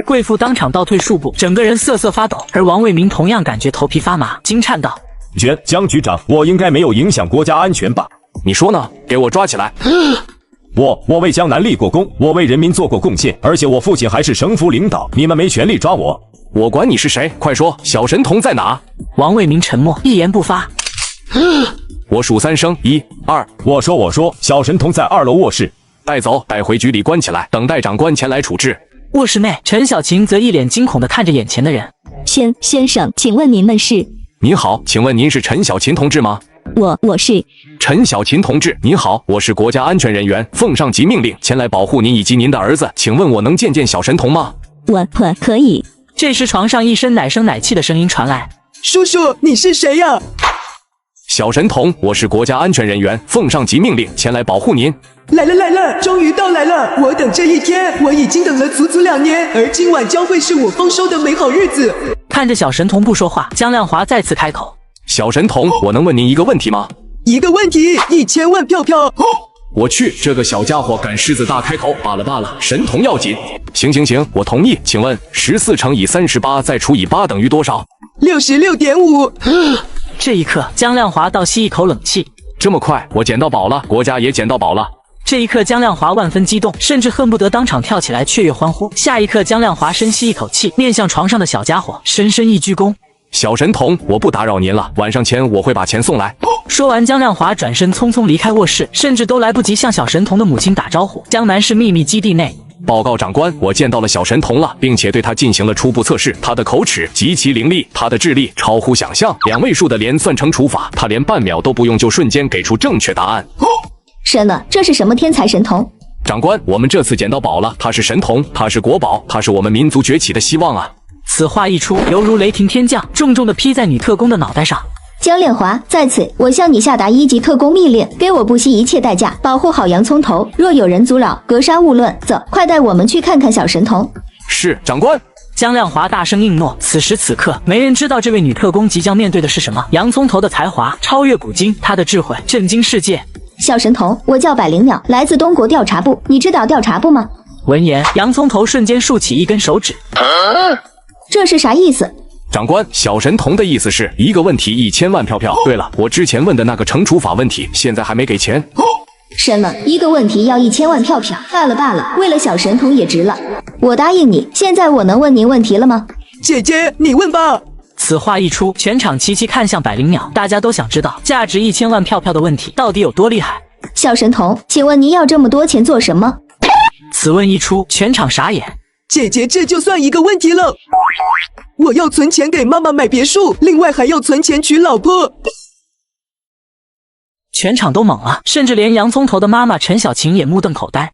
贵妇当场倒退数步，整个人瑟瑟发抖，而王伟民同样感觉头皮发麻，惊颤道：江局长，我应该没有影响国家安全吧？你说呢？给我抓起来！我为江南立过功，我为人民做过贡献，而且我父亲还是省府领导，你们没权利抓我。我管你是谁，快说，小神童在哪？王伟民沉默，一言不发。我数3声，1、2。我说，小神童在2楼卧室，带走，带回局里关起来，等待长官前来处置。卧室内，陈小琴则一脸惊恐地看着眼前的人。先生，请问您们是？您好，请问您是陈小琴同志吗？我是。陈小琴同志，您好，我是国家安全人员，奉上级命令前来保护您以及您的儿子，请问我能见小神童吗？我可以。这时床上一声奶声奶气的声音传来：叔叔，你是谁呀？小神童，我是国家安全人员，奉上级命令前来保护您。来了，终于到来了！我等这一天，我已经等了足2年，而今晚将会是我丰收的美好日子。看着小神童不说话，江亮华再次开口：小神童，我能问您一个问题吗？一个问题，1000万票票。我去，这个小家伙敢狮子大开口，罢了，神童要紧。行，我同意。请问14乘以38再除以8等于多少？66.5。这一刻，江亮华倒吸一口冷气。这么快，我捡到宝了，国家也捡到宝了。这一刻，江亮华万分激动，甚至恨不得当场跳起来雀跃欢呼。下一刻，江亮华深吸一口气，面向床上的小家伙，深深一鞠躬。小神童，我不打扰您了，晚上前我会把钱送来。说完，江亮华转身匆匆离开卧室，甚至都来不及向小神童的母亲打招呼。江南市秘密基地内，报告长官，我见到了小神童了，并且对他进行了初步测试，他的口齿极其伶俐，他的智力超乎想象，2位数的连算乘除法，他连半秒都不用就瞬间给出正确答案。神了，这是什么天才神童？长官，我们这次捡到宝了，他是神童，他是国宝，他是我们民族崛起的希望啊！此话一出，犹如雷霆天降，重重的劈在女特工的脑袋上。江亮华，在此我向你下达1级特工密令，给我不惜一切代价保护好洋葱头，若有人阻扰，格杀勿论。走，快带我们去看看小神童。是，长官。江亮华大声应诺。此时此刻，没人知道这位女特工即将面对的是什么。洋葱头的才华超越古今，她的智慧震惊世界。小神童，我叫百灵鸟，来自东国调查部，你知道调查部吗？闻言，洋葱头瞬间竖起一根手指。这是啥意思？长官，小神童的意思是一个问题1000万票票。对了，我之前问的那个乘除法问题，现在还没给钱。神了，一个问题要1000万票票，罢了，为了小神童也值了。我答应你，现在我能问您问题了吗？姐姐，你问吧。此话一出，全场齐齐看向百灵鸟，大家都想知道价值1000万票票的问题到底有多厉害。小神童，请问您要这么多钱做什么？此问一出，全场傻眼。姐姐，这就算一个问题了。我要存钱给妈妈买别墅，另外还要存钱娶老婆。全场都懵了，甚至连洋葱头的妈妈陈小晴也目瞪口呆。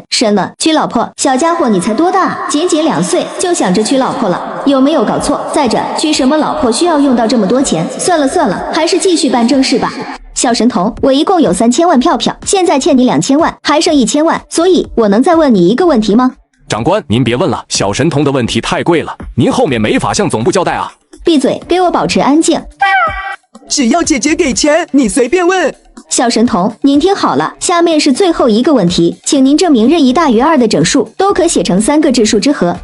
神了，娶老婆？小家伙你才多大？仅2岁就想着娶老婆了，有没有搞错？再者，娶什么老婆需要用到这么多钱？算了，还是继续办正事吧。小神童，我一共有3000万票票，现在欠你2000万，还剩1000万，所以我能再问你一个问题吗？长官，您别问了，小神童的问题太贵了，您后面没法向总部交代啊。闭嘴，给我保持安静。只要姐姐给钱，你随便问。小神童，您听好了，下面是最后一个问题，请您证明任意大于2的整数都可写成3个质数之和。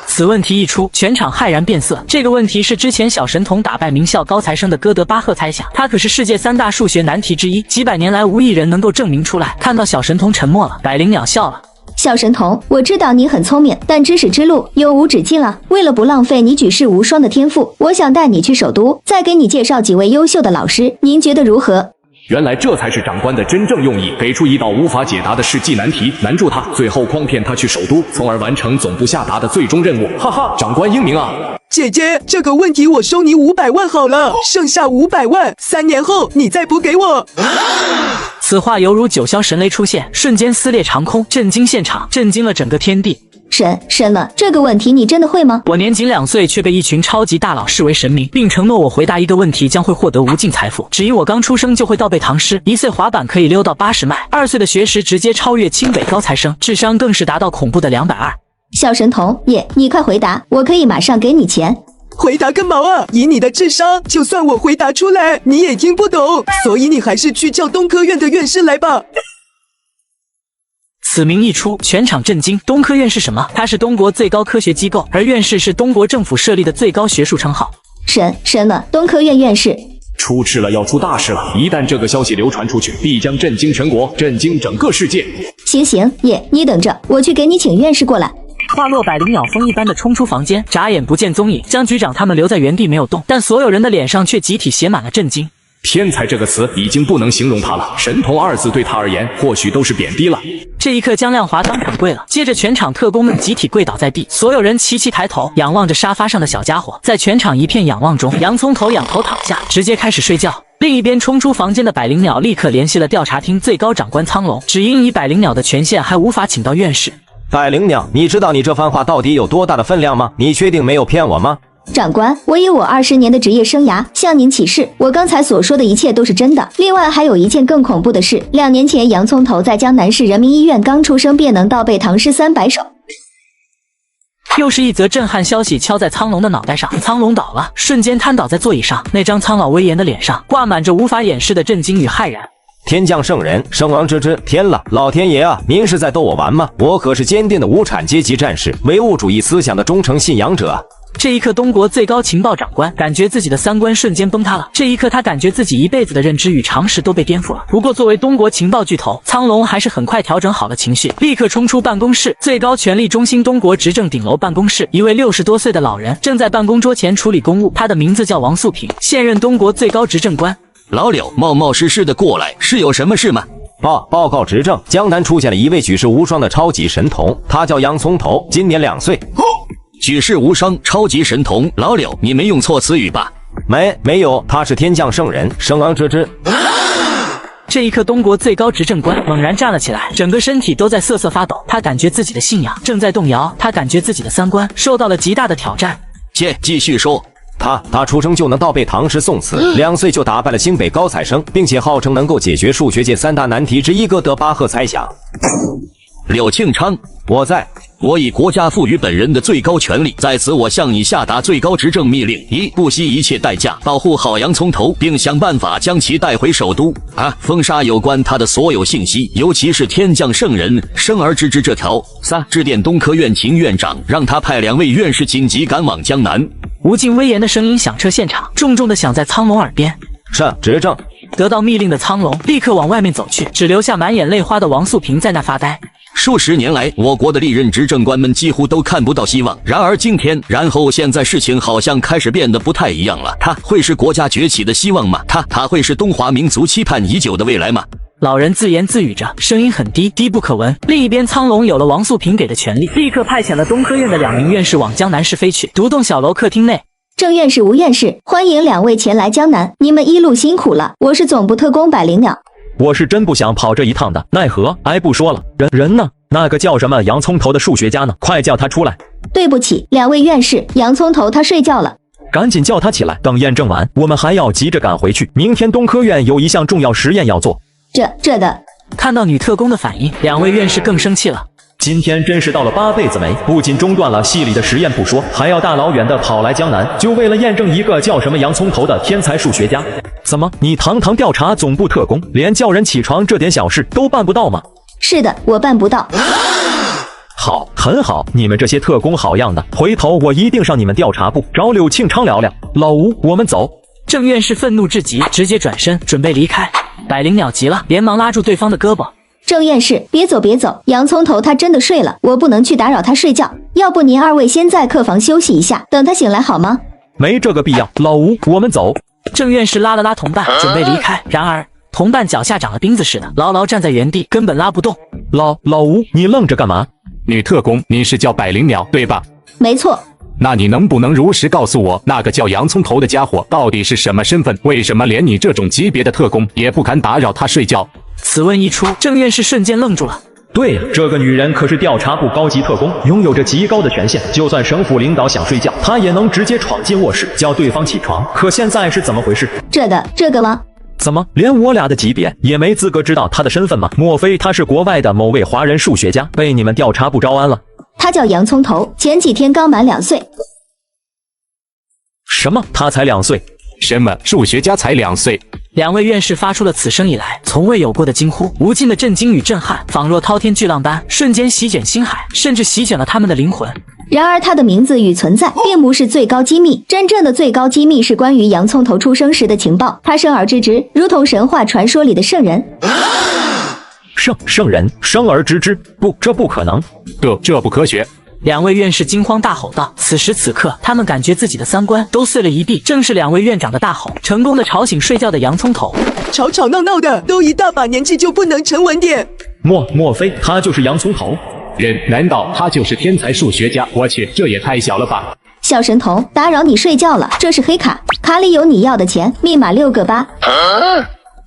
此问题一出，全场骇然变色。这个问题是之前小神童打败名校高材生的哥德巴赫猜想，他可是世界3大数学难题之一，几百年来无一人能够证明出来。看到小神童沉默了，百灵鸟笑了。小神童，我知道你很聪明，但知识之路永无止境了。为了不浪费你举世无双的天赋，我想带你去首都，再给你介绍几位优秀的老师，您觉得如何？原来这才是长官的真正用意，给出一道无法解答的世纪难题，难住他，最后诓骗他去首都，从而完成总部下达的最终任务。哈哈，长官英明啊！姐姐，这个问题我收你500万好了，剩下500万，3年后你再补给我。此话犹如9霄神雷出现，瞬间撕裂长空，震惊现场，震惊了整个天地。神了，这个问题你真的会吗？我年仅2岁，却被一群超级大佬视为神明，并承诺我回答一个问题将会获得无尽财富。只因我刚出生就会倒背唐诗，1岁滑板可以溜到80迈，2岁的学识直接超越清北高材生，智商更是达到恐怖的220。小神童耶，你快回答，我可以马上给你钱。回答个毛啊！以你的智商，就算我回答出来，你也听不懂，所以你还是去叫东科院的院士来吧。此名一出，全场震惊。东科院是什么？它是中国最高科学机构，而院士是中国政府设立的最高学术称号。神了，东科院院士出事了，要出大事了！一旦这个消息流传出去，必将震惊全国，震惊整个世界。行耶，你等着，我去给你请院士过来。话落，百灵鸟风一般的冲出房间，眨眼不见踪影，将局长他们留在原地没有动，但所有人的脸上却集体写满了震惊。天才这个词已经不能形容他了，神童2字对他而言或许都是贬低了。这一刻，江亮华当场跪了，接着全场特工们集体跪倒在地，所有人齐齐抬头，仰望着沙发上的小家伙。在全场一片仰望中，洋葱头仰头躺下，直接开始睡觉。另一边冲出房间的百灵鸟立刻联系了调查厅最高长官苍龙，只因以百灵鸟的权限还无法请到院士。百灵鸟，你知道你这番话到底有多大的分量吗？你确定没有骗我吗？长官，我以我20年的职业生涯向您起誓，我刚才所说的一切都是真的。另外还有一件更恐怖的事，2年前洋葱头在江南市人民医院刚出生便能倒背唐诗300首。又是一则震撼消息敲在苍龙的脑袋上，苍龙倒了，瞬间瘫倒在座椅上，那张苍老威严的脸上挂满着无法掩饰的震惊与骇然。天降圣人，圣王之之，天了！老天爷啊，您是在逗我玩吗？我可是坚定的无产阶级战士，唯物主义思想的忠诚信仰者。这一刻，中国最高情报长官感觉自己的三观瞬间崩塌了。这一刻，他感觉自己一辈子的认知与常识都被颠覆了。不过，作为中国情报巨头，苍龙还是很快调整好了情绪，立刻冲出办公室。最高权力中心中国执政顶楼办公室，一位60多岁的老人正在办公桌前处理公务，他的名字叫王素平，现任中国最高执政官。老柳冒冒失失的过来，是有什么事吗？报告执政，江南出现了一位举世无双的超级神童，他叫洋葱头，今年2岁。举世无双超级神童，老柳，你没用错词语吧？没有，他是天降圣人，圣王之之。这一刻，中国最高执政官猛然站了起来，整个身体都在瑟瑟发抖。他感觉自己的信仰正在动摇，他感觉自己的三观受到了极大的挑战。继续说。他出生就能倒背唐诗宋词，2岁就打败了清北高材生，并且号称能够解决数学界3大难题之一哥德巴赫猜想。柳庆昌，我在。我以国家赋予本人的最高权力，在此我向你下达最高执政命令：一、不惜一切代价保护好洋葱头，并想办法将其带回首都；封杀有关他的所有信息，尤其是天降圣人生而知之这条；三、致电东科院秦院长，让他派2位院士紧急赶往江南。无尽威严的声音响彻现场，重重的响在苍龙耳边。是，执政。得到密令的苍龙立刻往外面走去，只留下满眼泪花的王素平在那发呆。数十年来，我国的历任执政官们几乎都看不到希望。然而今天，现在事情好像开始变得不太一样了。他会是国家崛起的希望吗？他会是中华民族期盼已久的未来吗？老人自言自语着，声音很低，低不可闻。另一边，苍龙有了王素平给的权力，立刻派遣了东科院的2名院士往江南市飞去。独栋小楼客厅内，郑院士、吴院士，欢迎2位前来江南，你们一路辛苦了。我是总部特工百灵鸟。我是真不想跑这一趟的，奈何不说了，人呢？那个叫什么洋葱头的数学家呢？快叫他出来！对不起，2位院士，洋葱头他睡觉了。赶紧叫他起来，等验证完，我们还要急着赶回去。明天东科院有一项重要实验要做。这的。看到女特工的反应，2位院士更生气了。今天真是到了8辈子没，不仅中断了系里的实验不说，还要大老远的跑来江南，就为了验证一个叫什么洋葱头的天才数学家。怎么，你堂堂调查总部特工，连叫人起床这点小事都办不到吗？是的，我办不到。好，很好，你们这些特工好样的，回头我一定上你们调查部找柳庆昌聊聊。老吴，我们走。郑院士愤怒至极，直接转身准备离开。百灵鸟急了，连忙拉住对方的胳膊。郑院士，别走，洋葱头他真的睡了，我不能去打扰他睡觉。要不您2位先在客房休息一下，等他醒来好吗？没这个必要，老吴，我们走。郑院士拉了拉同伴，准备离开。然而同伴脚下长了钉子似的，牢牢站在原地，根本拉不动。老吴，你愣着干嘛？女特工，你是叫百灵鸟对吧？没错。那你能不能如实告诉我，那个叫洋葱头的家伙到底是什么身份？为什么连你这种级别的特工也不敢打扰他睡觉？此问一出，郑院士瞬间愣住了。对呀，这个女人可是调查部高级特工，拥有着极高的权限，就算省府领导想睡觉，她也能直接闯进卧室叫对方起床。可现在是怎么回事？这个吗？怎么连我俩的级别也没资格知道她的身份吗？莫非她是国外的某位华人数学家，被你们调查部招安了？她叫洋葱头，前几天刚满2岁。什么？她才2岁？什么？数学家才2岁？两位院士发出了此生以来从未有过的惊呼，无尽的震惊与震撼，仿若滔天巨浪般，瞬间席卷星海，甚至席卷了他们的灵魂。然而他的名字与存在并不是最高机密，真正的最高机密是关于洋葱头出生时的情报。他生而知之，如同神话传说里的圣人。圣人生而知之？不，这不可能，这不科学。两位院士惊慌大吼道。此时此刻，他们感觉自己的三观都碎了一地。正是两位院长的大吼，成功的吵醒睡觉的洋葱头。吵吵闹闹的，都一大把年纪就不能沉稳点？莫非他就是洋葱头？难道他就是天才数学家？我去，这也太小了吧！小神童，打扰你睡觉了，这是黑卡，卡里有你要的钱，密码6个8。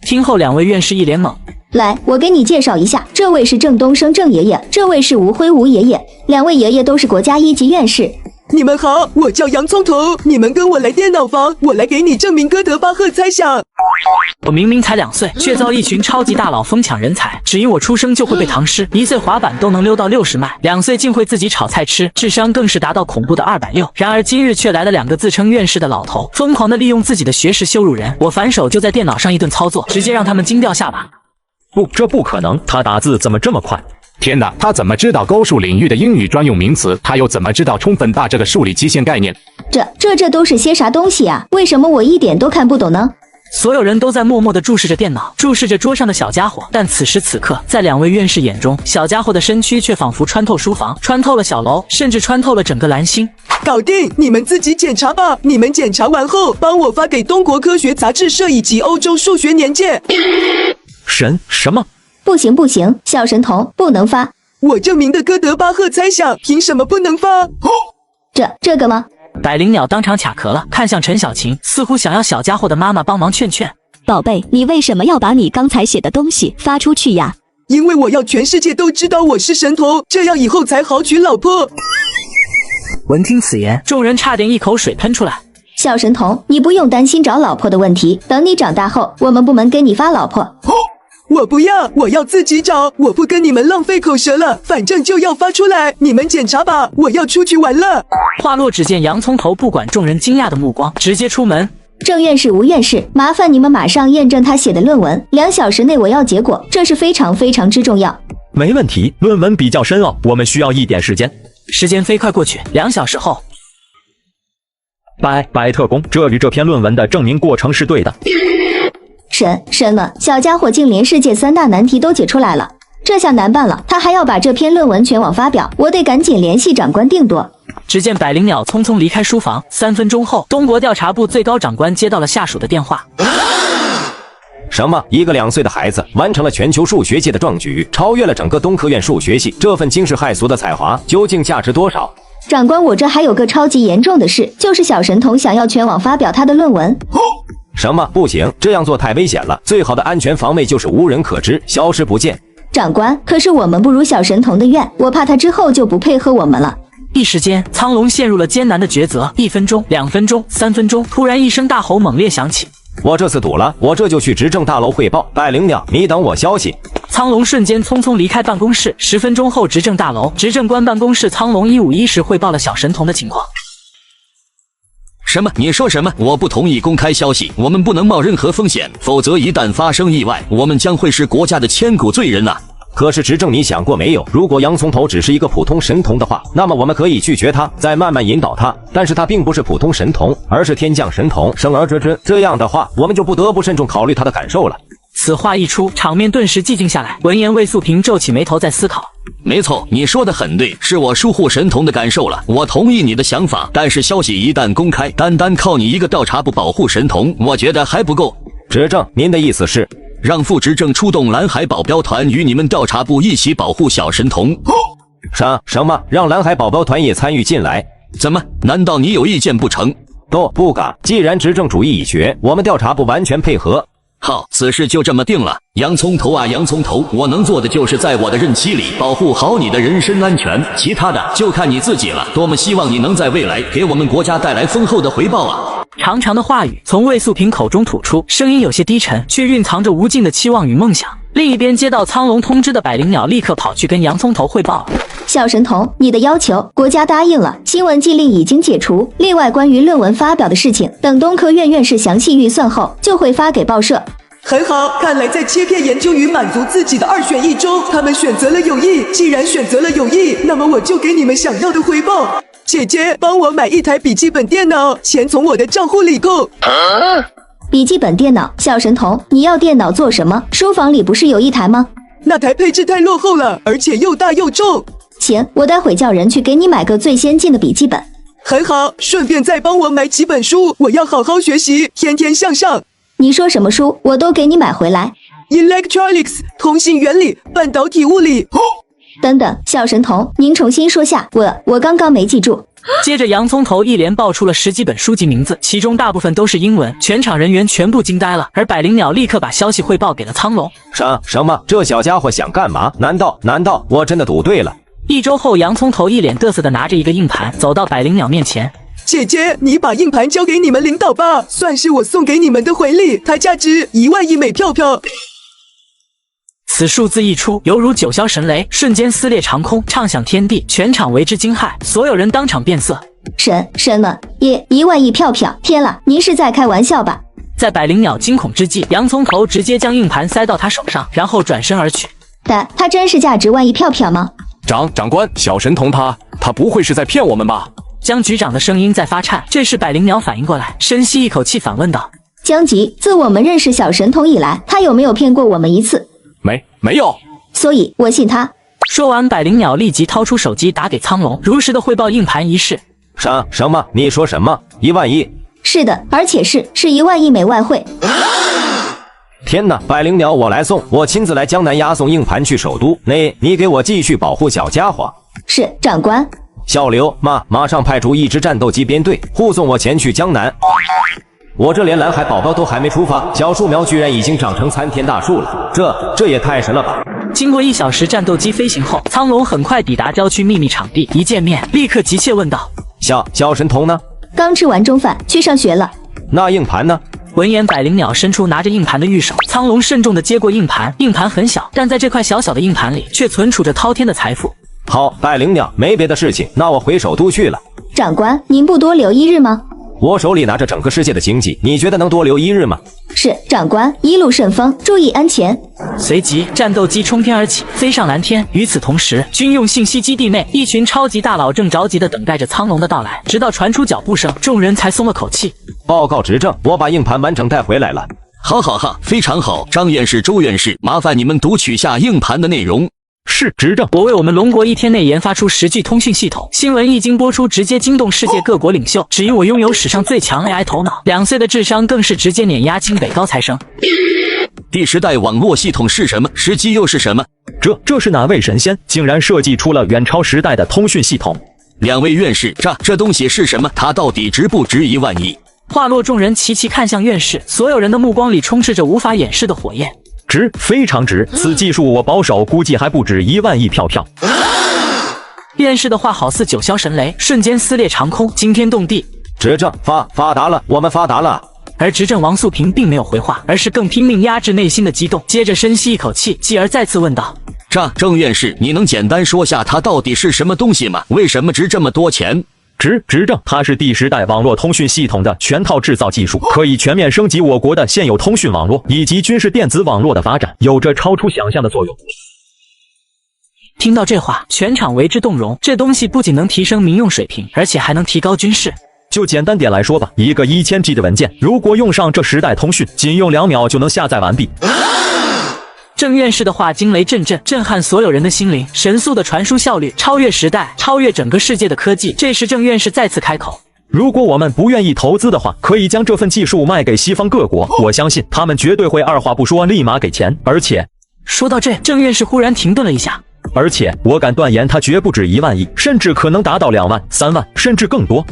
听后，两位院士一脸懵。来，我给你介绍一下，这位是郑东升郑爷爷，这位是吴辉吴爷爷，两位爷爷都是国家1级院士。你们好，我叫洋葱头，你们跟我来电脑房，我来给你证明哥德巴赫猜想。我明明才2岁，却遭一群超级大佬疯抢人才，只因我出生就会被唐诗，1岁滑板都能溜到60迈，2岁竟会自己炒菜吃，智商更是达到恐怖的260。然而今日却来了2个自称院士的老头，疯狂地利用自己的学识羞辱人，我反手就在电脑上一顿操作，直接让他们惊掉下巴。不，这不可能，他打字怎么这么快？天哪，他怎么知道高数领域的英语专用名词？他又怎么知道充分大这个数理极限概念？这都是些啥东西啊？为什么我一点都看不懂呢？所有人都在默默地注视着电脑，注视着桌上的小家伙。但此时此刻，在两位院士眼中，小家伙的身躯却仿佛穿透书房，穿透了小楼，甚至穿透了整个蓝星。搞定，你们自己检查吧。你们检查完后，帮我发给东国科学杂志社以及欧洲数学年鉴。什么？不行，小神童不能发。我证明的哥德巴赫猜想，凭什么不能发？这个吗？百灵鸟当场卡壳了，看向陈小晴，似乎想要小家伙的妈妈帮忙劝劝。宝贝，你为什么要把你刚才写的东西发出去呀？因为我要全世界都知道我是神童，这样以后才好娶老婆。闻听此言，众人差点一口水喷出来。小神童，你不用担心找老婆的问题，等你长大后，我们部门给你发老婆。我不要，我要自己找，我不跟你们浪费口舌了，反正就要发出来，你们检查吧，我要出去玩了。话落，只见洋葱头不管众人惊讶的目光，直接出门。郑院士、吴院士，麻烦你们马上验证他写的论文，2小时内我要结果，这是非常之重要。没问题，论文比较深奥，我们需要一点时间。时间飞快过去，2小时后，白特工，这与这篇论文的证明过程是对的。神了，小家伙竟连世界3大难题都解出来了，这下难办了，他还要把这篇论文全网发表，我得赶紧联系长官定夺。只见百灵鸟匆匆离开书房，3分钟后，东国调查部最高长官接到了下属的电话。什么？一个2岁的孩子完成了全球数学界的壮举，超越了整个东科院数学系，这份惊世骇俗的才华究竟价值多少？长官，我这还有个超级严重的事，就是小神童想要全网发表他的论文。什么？不行，这样做太危险了，最好的安全防卫就是无人可知，消失不见。长官，可是我们不如小神童的愿，我怕他之后就不配合我们了。一时间，苍龙陷入了艰难的抉择。1分钟、2分钟、3分钟，突然一声大吼猛烈响起。我这次赌了，我这就去执政大楼汇报。百灵鸟，你等我消息。苍龙瞬间匆匆离开办公室。10分钟后，执政大楼，执政官办公室，苍龙151时汇报了小神童的情况。什么？你说什么？我不同意公开消息，我们不能冒任何风险，否则一旦发生意外，我们将会是国家的千古罪人呐。可是执政，你想过没有？如果洋葱头只是一个普通神童的话，那么我们可以拒绝他，再慢慢引导他。但是他并不是普通神童，而是天降神童，生而知之。这样的话，我们就不得不慎重考虑他的感受了。此话一出，场面顿时寂静下来。闻言，魏素平皱起眉头，在思考。没错，你说的很对，是我疏忽神童的感受了。我同意你的想法，但是消息一旦公开，单靠你一个调查部保护神童，我觉得还不够。执政，您的意思是让副执政出动蓝海保镖团与你们调查部一起保护小神童？什么？让蓝海保镖团也参与进来？怎么？难道你有意见不成？不敢。既然执政主意已决，我们调查部完全配合。好，此事就这么定了。洋葱头啊，洋葱头，我能做的就是在我的任期里保护好你的人身安全，其他的就看你自己了。多么希望你能在未来给我们国家带来丰厚的回报啊！长长的话语从魏素萍口中吐出，声音有些低沉，却蕴藏着无尽的期望与梦想。另一边接到苍龙通知的百灵鸟立刻跑去跟洋葱头汇报了。小神童，你的要求国家答应了，新闻禁令已经解除。另外，关于论文发表的事情，等东科院院士详细预算后，就会发给报社。很好，看来在切片研究与满足自己的2选1中，他们选择了有益。既然选择了有益，那么我就给你们想要的回报。姐姐，帮我买1台笔记本电脑，钱从我的账户里扣。笔记本电脑，小神童，你要电脑做什么？书房里不是有1台吗？那台配置太落后了，而且又大又重。行，我待会叫人去给你买个最先进的笔记本。很好，顺便再帮我买几本书，我要好好学习，天天向上。你说什么书，我都给你买回来。Electronics 通信原理，半导体物理。等等，小神童，您重新说下，我刚刚没记住。接着洋葱头一连报出了10几本书籍名字，其中大部分都是英文，全场人员全部惊呆了。而百灵鸟立刻把消息汇报给了苍龙。什么？这小家伙想干嘛？难道我真的赌对了？1周后，洋葱头一脸嘚瑟的拿着一个硬盘走到百灵鸟面前。姐姐，你把硬盘交给你们领导吧，算是我送给你们的回礼，它价值1万亿美票票。此数字一出，犹如九霄神雷，瞬间撕裂长空，唱响天地，全场为之惊骇，所有人当场变色。什么1万亿票票？天了，您是在开玩笑吧？在百灵鸟惊恐之际，洋葱头直接将硬盘塞到他手上，然后转身而去。他真是价值1万亿票票吗？长官，小神童他不会是在骗我们吧？江局长的声音在发颤，这时百灵鸟反应过来，深吸一口气反问道：江吉，自我们认识小神童以来，他有没有骗过我们一次？没有，所以我信他。说完，百灵鸟立即掏出手机打给苍龙，如实的汇报硬盘一事。什么？你说什么？1万亿？是的，而且是1万亿美外汇。天哪，百灵鸟，我来送，我亲自来江南押送硬盘去首都。你给我继续保护小家伙。是，长官。小刘，马上派出1支战斗机编队护送我前去江南。我这连蓝海宝宝都还没出发，小树苗居然已经长成参天大树了，这也太神了吧！经过1小时战斗机飞行后，苍龙很快抵达郊区秘密场地，一见面立刻急切问道：小神童呢？刚吃完中饭，去上学了。那硬盘呢？闻言，百灵鸟伸出拿着硬盘的玉手，苍龙慎重地接过硬盘。硬盘很小，但在这块小小的硬盘里，却存储着滔天的财富。好，百灵鸟，没别的事情，那我回首都去了。长官，您不多留1日吗？我手里拿着整个世界的经济，你觉得能多留1日吗？是，长官，一路顺风，注意安全。随即，战斗机冲天而起，飞上蓝天。与此同时，军用信息基地内，一群超级大佬正着急地等待着苍龙的到来。直到传出脚步声，众人才松了口气。报告执政，我把硬盘完整带回来了。好，非常好。张院士、周院士，麻烦你们读取下硬盘的内容。是，执政。我为我们龙国1天内研发出10G 通讯系统，新闻一经播出，直接惊动世界各国领袖。至于我拥有史上最强 AI 头脑，2岁的智商更是直接碾压京北高材生。第10代网络系统是什么？10G 又是什么？这是哪位神仙竟然设计出了远超10代的通讯系统？2位院士，这东西是什么？它到底值不值1万亿？话落，众人齐齐看向院士，所有人的目光里充斥着无法掩饰的火焰。值，非常值。此技术我保守估计还不止1万亿票票。院士的话好似九霄神雷，瞬间撕裂长空，惊天动地。执政发达了，我们发达了。而执政王素萍并没有回话，而是更拼命压制内心的激动，接着深吸一口气，继而再次问道：郑院士，你能简单说下它到底是什么东西吗？为什么值这么多钱？执政，它是第10代网络通讯系统的全套制造技术，可以全面升级我国的现有通讯网络以及军事电子网络的发展，有着超出想象的作用。听到这话，全场为之动容。这东西不仅能提升民用水平，而且还能提高军事。就简单点来说吧，一个1000G 的文件，如果用上这10代通讯，仅用2秒就能下载完毕。郑院士的话惊雷震震，震撼所有人的心灵。神速的传输效率超越时代，超越整个世界的科技。这时郑院士再次开口：如果我们不愿意投资的话，可以将这份技术卖给西方各国，我相信他们绝对会二话不说立马给钱。而且说到这，郑院士忽然停顿了一下。而且我敢断言，它绝不止1万亿，甚至可能达到2万、3万，甚至更多。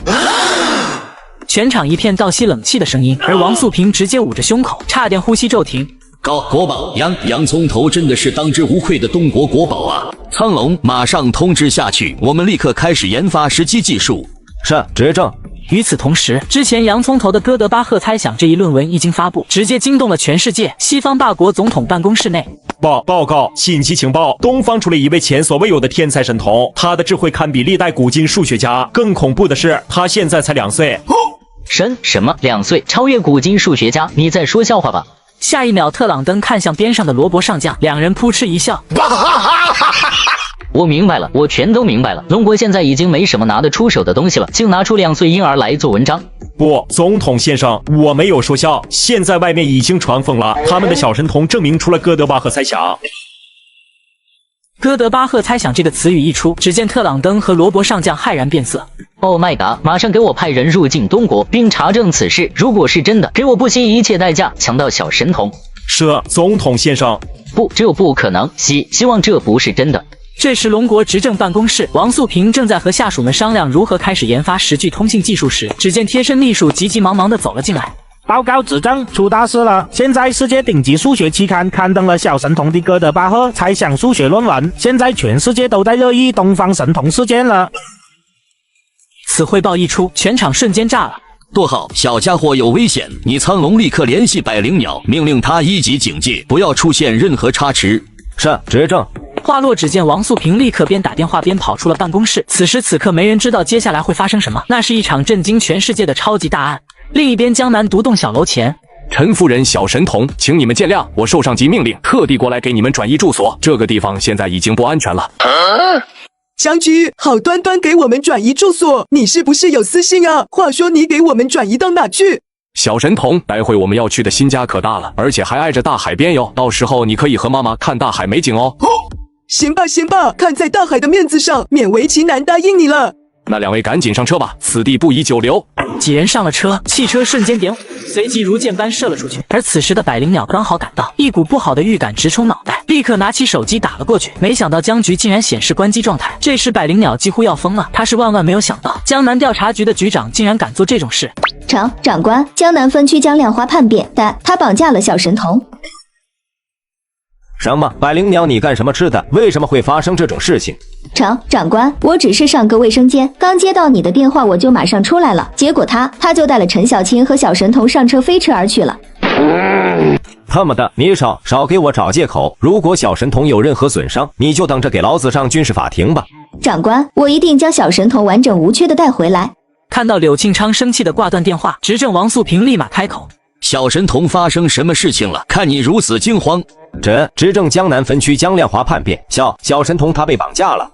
全场一片倒吸冷气的声音，而王素平直接捂着胸口，差点呼吸骤停。国宝洋葱头真的是当之无愧的东国国宝啊！苍龙，马上通知下去，我们立刻开始研发实际技术。是，执政。与此同时，之前洋葱头的哥德巴赫猜想这一论文一经发布，直接惊动了全世界。西方霸国总统办公室内，报告，信息情报，东方出了一位前所未有的天才神童，他的智慧堪比历代古今数学家。更恐怖的是，他现在才2岁。什么2岁超越古今数学家？你在说笑话吧？下一秒，特朗登看向边上的罗伯上将，两人扑哧一笑。我明白了，我全都明白了。龙国现在已经没什么拿得出手的东西了，竟拿出2岁婴儿来做文章。不，总统先生，我没有说笑。现在外面已经传疯了，他们的小神童证明出了哥德巴赫猜想。哥德巴赫猜想这个词语一出，只见特朗登和罗伯上将骇然变色。Oh my god！ 马上给我派人入境东国，并查证此事。如果是真的，给我不惜一切代价抢到小神童。是，总统先生。不，这不可能。希望这不是真的。这时，龙国执政办公室，王素平正在和下属们商量如何开始研发时距通信技术时，只见贴身秘书急急忙忙地走了进来。报告执政，出大事了！现在世界顶级数学期刊刊登了小神童的哥德巴赫猜想数学论文，现在全世界都在热议东方神童事件了。此汇报一出，全场瞬间炸了。舵号，小家伙有危险！你苍龙立刻联系百灵鸟，命令他1级警戒，不要出现任何差池。是，执政。话落，只见王素平立刻边打电话边跑出了办公室。此时此刻，没人知道接下来会发生什么，那是一场震惊全世界的超级大案。另一边，江南独栋小楼前，陈夫人，小神童，请你们见谅，我受上级命令，特地过来给你们转移住所。这个地方现在已经不安全了。将军，好端端给我们转移住所，你是不是有私心啊？话说你给我们转移到哪去？小神童，待会我们要去的新家可大了，而且还挨着大海边哟，到时候你可以和妈妈看大海美景哦。行吧，看在大海的面子上，勉为其难答应你了。那2位赶紧上车吧，此地不宜久留。几人上了车，汽车瞬间点火，随即如箭般射了出去。而此时的百灵鸟刚好赶到，一股不好的预感直冲脑袋，立刻拿起手机打了过去。没想到僵局竟然显示关机状态。这时百灵鸟几乎要疯了，他是万万没有想到，江南调查局的局长竟然敢做这种事。长官，江南分区江亮花叛变，但他绑架了小神童。什么？百灵鸟，你干什么吃的？为什么会发生这种事情？长官，我只是上个卫生间，刚接到你的电话，我就马上出来了。结果他就带了陈小青和小神童上车飞驰而去了。他妈的，你少给我找借口！如果小神童有任何损伤，你就等着给老子上军事法庭吧！长官，我一定将小神童完整无缺的带回来。看到柳庆昌生气的挂断电话，执政王素平立马开口：小神童发生什么事情了？看你如此惊慌。执政江南分区江亮华叛变，小神童他被绑架了。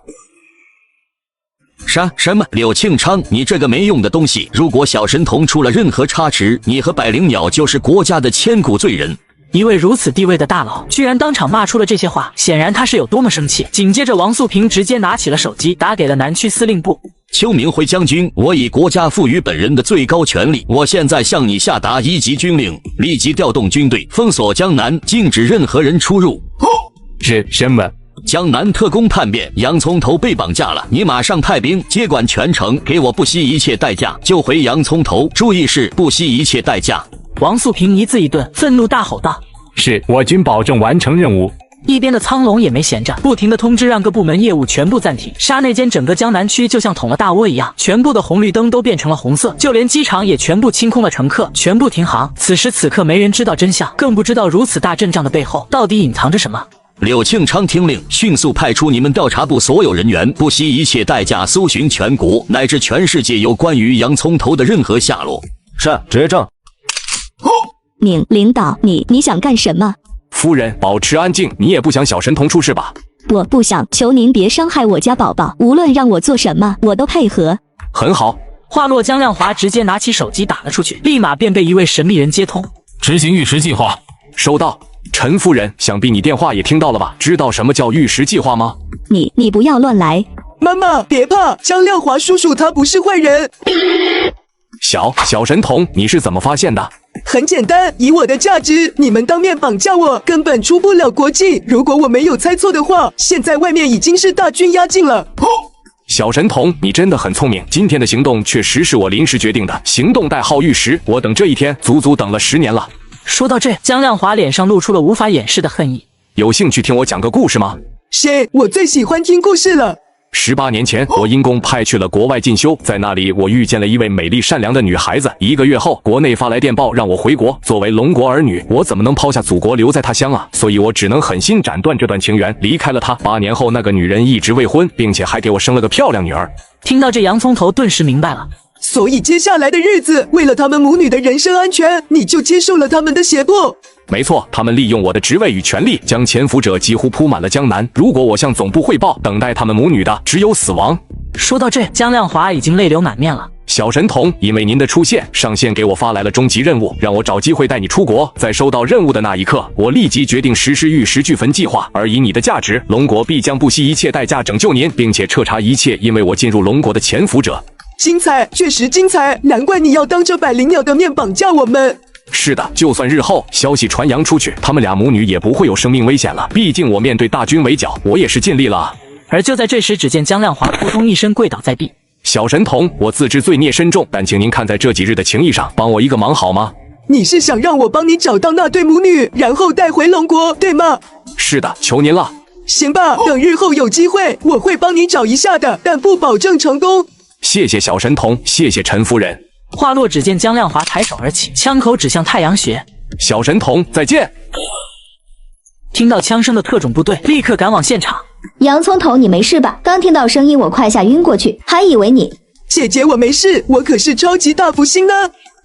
什么？柳庆昌，你这个没用的东西！如果小神童出了任何差池，你和百灵鸟就是国家的千古罪人。一位如此地位的大佬，居然当场骂出了这些话，显然他是有多么生气。紧接着，王素平直接拿起了手机，打给了南区司令部。邱明辉将军，我以国家赋予本人的最高权力，我现在向你下达1级军令，立即调动军队，封锁江南，禁止任何人出入。是什么？江南特工叛变，洋葱头被绑架了，你马上派兵接管全城，给我不惜一切代价救回洋葱头，注意是不惜一切代价。王素平一字一顿，愤怒大吼道：是，我军保证完成任务。一边的苍龙也没闲着，不停的通知让各部门业务全部暂停。刹那间，整个江南区就像捅了大窝一样，全部的红绿灯都变成了红色，就连机场也全部清空了乘客，全部停航。此时此刻，没人知道真相，更不知道如此大阵仗的背后到底隐藏着什么。柳庆昌听令，迅速派出你们调查部所有人员，不惜一切代价搜寻全国乃至全世界有关于洋葱头的任何下落。是，执政。领导，你想干什么？夫人，保持安静，你也不想小神童出事吧？我不想，求您别伤害我家宝宝，无论让我做什么，我都配合。很好。话落，江亮华直接拿起手机打了出去，立马便被一位神秘人接通。执行玉石计划。收到。陈夫人，想必你电话也听到了吧？知道什么叫玉石计划吗？你不要乱来。妈妈，别怕，江亮华叔叔他不是坏人。小神童，你是怎么发现的？很简单，以我的价值，你们当面绑架我，根本出不了国际。如果我没有猜错的话，现在外面已经是大军压境了。小神童，你真的很聪明。今天的行动确实是我临时决定的，行动代号玉石。我等这一天足足等了10年了。说到这，江亮华脸上露出了无法掩饰的恨意。有兴趣听我讲个故事吗？谁？我最喜欢听故事了。18年前，我因公派去了国外进修，在那里我遇见了一位美丽善良的女孩子。1个月后，国内发来电报让我回国。作为龙国儿女，我怎么能抛下祖国留在他乡啊？所以我只能狠心斩断这段情缘，离开了她。8年后，那个女人一直未婚，并且还给我生了个漂亮女儿。听到这，洋葱头顿时明白了。所以接下来的日子，为了他们母女的人身安全，你就接受了他们的胁迫。没错，他们利用我的职位与权力，将潜伏者几乎铺满了江南。如果我向总部汇报，等待他们母女的只有死亡。说到这，江亮华已经泪流满面了。小神童，因为您的出现，上线给我发来了终极任务，让我找机会带你出国。在收到任务的那一刻，我立即决定实施玉石俱焚计划。而以你的价值，龙国必将不惜一切代价拯救您，并且彻查一切因为我进入龙国的潜伏者。精彩，确实精彩，难怪你要当着百灵鸟的面绑架我们。是的，就算日后消息传扬出去，他们俩母女也不会有生命危险了。毕竟我面对大军围剿，我也是尽力了啊。而就在这时，只见江亮华扑通一声跪倒在地。小神童，我自知罪孽深重，但请您看在这几日的情谊上，帮我一个忙好吗？你是想让我帮你找到那对母女，然后带回龙国，对吗？是的，求您了。行吧，等日后有机会，我会帮你找一下的，但不保证成功。谢谢小神童，谢谢陈夫人。话落，只见江亮华抬手而起，枪口指向太阳穴。小神童，再见。听到枪声的特种部队立刻赶往现场。洋葱头，你没事吧？刚听到声音，我快吓晕过去，还以为你……姐姐，我没事，我可是超级大福星呢。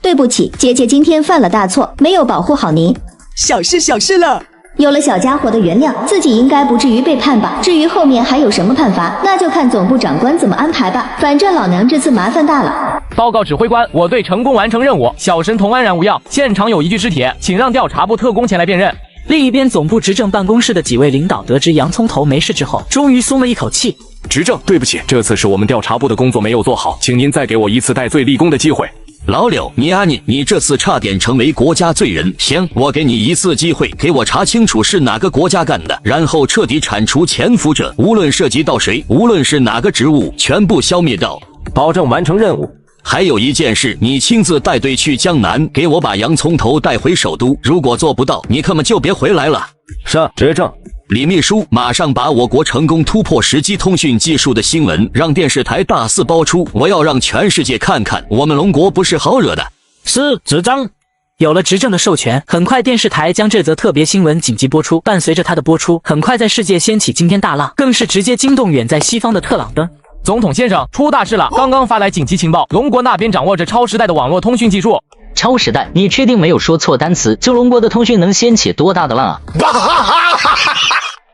对不起，姐姐今天犯了大错，没有保护好您。小事小事了。有了小家伙的原谅，自己应该不至于被判吧？至于后面还有什么判罚，那就看总部长官怎么安排吧。反正老娘这次麻烦大了。报告指挥官，我队成功完成任务，小神童安然无恙，现场有一具尸体，请让调查部特工前来辨认。另一边，总部执政办公室的几位领导得知洋葱头没事之后，终于松了一口气。执政，对不起，这次是我们调查部的工作没有做好，请您再给我一次戴罪立功的机会。老柳，你这次差点成为国家罪人。行，我给你一次机会，给我查清楚是哪个国家干的，然后彻底铲除潜伏者，无论涉及到谁，无论是哪个职务，全部消灭掉，保证完成任务。还有一件事，你亲自带队去江南，给我把洋葱头带回首都。如果做不到，你根本就别回来了。是，执政。李秘书，马上把我国成功突破10G 通讯技术的新闻让电视台大肆播出，我要让全世界看看我们龙国不是好惹的。是，执政。有了执政的授权，很快电视台将这则特别新闻紧急播出。伴随着它的播出，很快在世界掀起惊天大浪，更是直接惊动远在西方的特朗登。总统先生，出大事了！刚刚发来紧急情报，龙国那边掌握着超时代的网络通讯技术。超时代？你确定没有说错单词？就龙国的通讯能掀起多大的浪啊？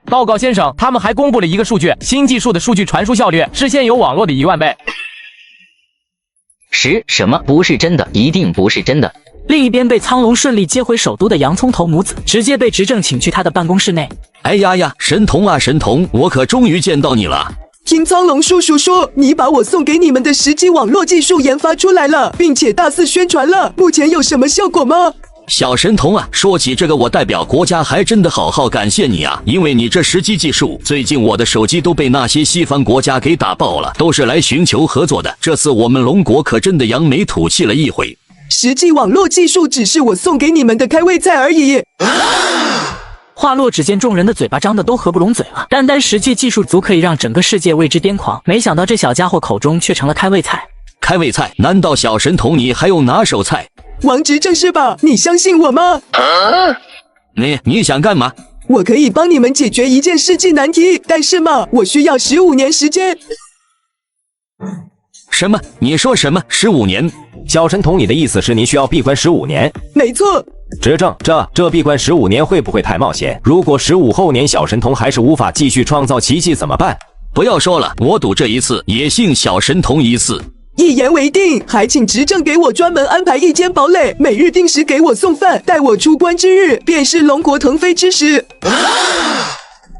报告先生，他们还公布了一个数据，新技术的数据传输效率是现有网络的1万倍。什么？不是真的，一定不是真的。另一边，被苍龙顺利接回首都的洋葱头母子，直接被执政请去他的办公室内。哎呀，神童啊神童，我可终于见到你了。听苍龙叔叔说，你把我送给你们的10G网络技术研发出来了，并且大肆宣传了，目前有什么效果吗？小神童啊，说起这个，我代表国家还真的好感谢你啊，因为你这10G技术，最近我的手机都被那些西方国家给打爆了，都是来寻求合作的。这次我们龙国可真的扬眉吐气了一回。10G网络技术只是我送给你们的开胃菜而已。话落，只见众人的嘴巴张得都合不拢嘴了。单单10G技术足可以让整个世界为之癫狂，没想到这小家伙口中却成了开胃菜。开胃菜？难道小神童你还有拿手菜？王执政是吧？你相信我吗？你想干嘛？我可以帮你们解决一件世纪难题，但是嘛，我需要15年时间。什么？你说什么？15年？小神童，你的意思是您需要闭关15年？没错。执政，这闭关15年会不会太冒险？如果15后年小神童还是无法继续创造奇迹怎么办？不要说了，我赌这一次也信小神童一次。一言为定，还请执政给我专门安排一间堡垒，每日定时给我送饭，待我出关之日，便是龙国腾飞之时。